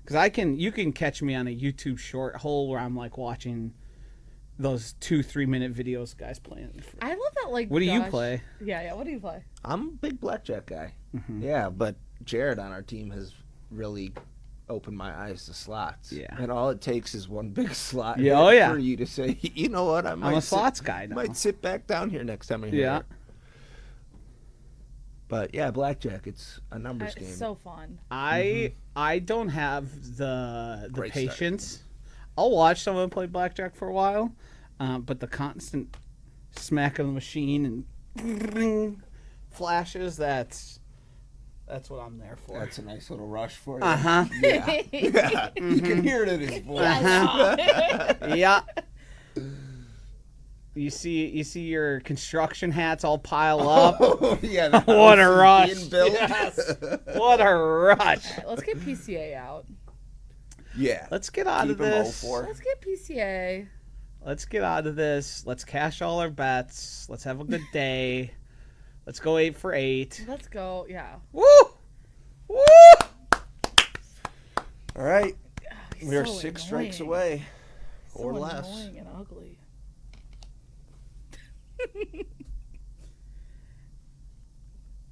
Because you can catch me on a YouTube short hole where I'm like watching those 2-3 minute videos guys playing. I love that. Like, What do you Josh- play? Yeah. What do you play? I'm a big blackjack guy. Mm-hmm. Yeah, but Jared on our team has really opened my eyes to slots. Yeah. And all it takes is one big slot Yeah, oh, hit yeah. for you to say, you know what, I might I'm a sit- slots guy now. might sit back down here next time I hear Yeah. it. But yeah, blackjack. It's a numbers game. It's so fun. I don't have the Great patience. I'll watch someone play blackjack for a while, but the constant smack of the machine and flashes, that's what I'm there for. That's a nice little rush for you. Uh-huh. Yeah. Yeah. You can hear it in his voice. Yeah. You see your construction hats all pile up. Oh, yeah. the What a house is rush. being built. Yes. What a rush. All right, let's get PCA out. Yeah. Let's get out Keep of him this. 0-4. Let's get PCA. Let's get out of this. Let's cash all our bets. Let's have a good day. Let's go 8 for 8. Let's go. Yeah. Woo! Woo! All right. He's We are so 6 annoying. strikes away. So Or less. annoying and ugly.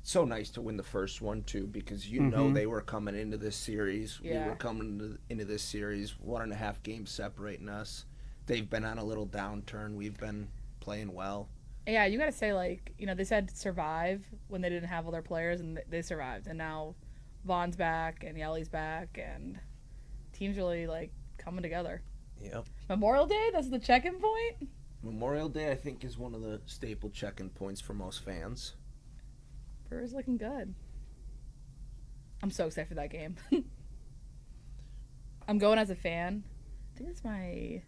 So nice to win the first one, too, because you know they were coming into this series. Yeah. We were coming into this series, 1.5 games separating us. They've been on a little downturn. We've been playing well. Yeah, you got to say, like, you know, they said survive when they didn't have all their players, and they survived. And now Vaughn's back, and Yelly's back, and team's really, like, coming together. Yep. Memorial Day, that's the check-in point? Memorial Day, I think, is one of the staple check-in points for most fans. Brewers looking good. I'm so excited for that game. I'm going as a fan. I think it's my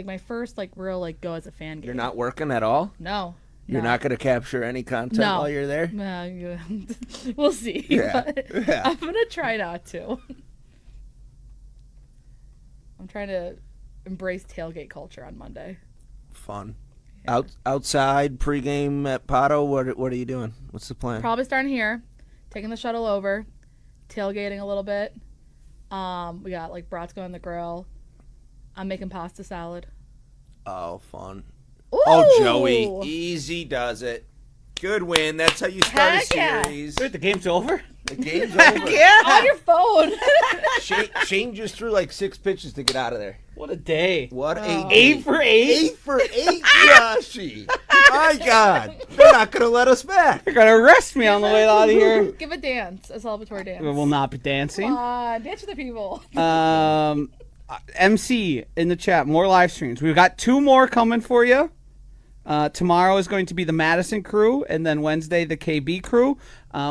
my first like real like go as a fan game. You're not working at all? No. You're not going to capture any content No. while you're there? No, we'll see. Yeah. But Yeah. I'm gonna try not to. I'm trying to embrace tailgate culture on Monday. Fun. Yeah. Outside pregame at Pato, what are you doing? What's the plan? Probably starting here, taking the shuttle over, tailgating a little bit. We got like brats going on the grill. I'm making pasta salad. Oh, fun. Ooh! Oh, Joey, easy does it. Good win. That's how you start Heck a yeah. series. Wait, the game's over? The game's over. On your phone. Shane just threw like 6 pitches to get out of there. What a day. What a 8 for 8? 8 for 8, Yoshi. My God. They're not going to let us back. You're going to arrest me on the way out of here. Give a dance, a celebratory dance. We will not be dancing. Come on, dance with the people. MC in the chat, more live streams. We've got 2 more coming for you. Tomorrow is going to be the Madison crew, and then Wednesday the KB crew.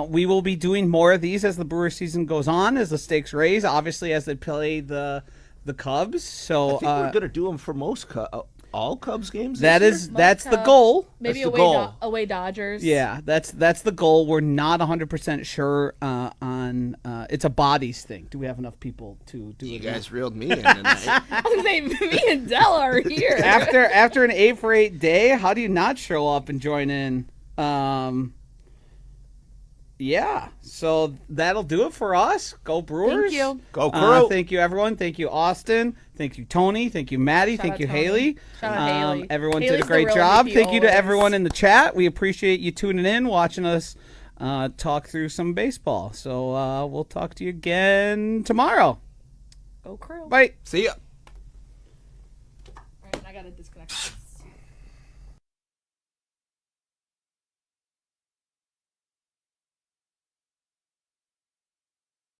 We will be doing more of these as the Brewer season goes on, as the stakes raise, obviously as they play the Cubs. So I think we're going to do them for all Cubs games. that's the Cubs. goal. Maybe That's the goal. away Dodgers. Yeah, that's the goal. We're not 100% sure on. It's a bodies thing. Do we have enough people to do You it? guys reeled me in tonight. I was gonna say me and Della are here. After an 8 for 8 day, how do you not show up and join in? Yeah, so that'll do it for us. Go Brewers. Thank you. Go crew. Thank you, everyone. Thank you, Austin. Thank you, Tony. Thank you, Maddie. Shout Thank out you, Tony. Haley. Shout out Haley. Everyone Haley's did a the great real job. MVP Thank you to always. everyone in the chat. We appreciate you tuning in, watching us talk through some baseball. So we'll talk to you again tomorrow. Go crew. Bye. See ya. All right, I gotta disconnect this.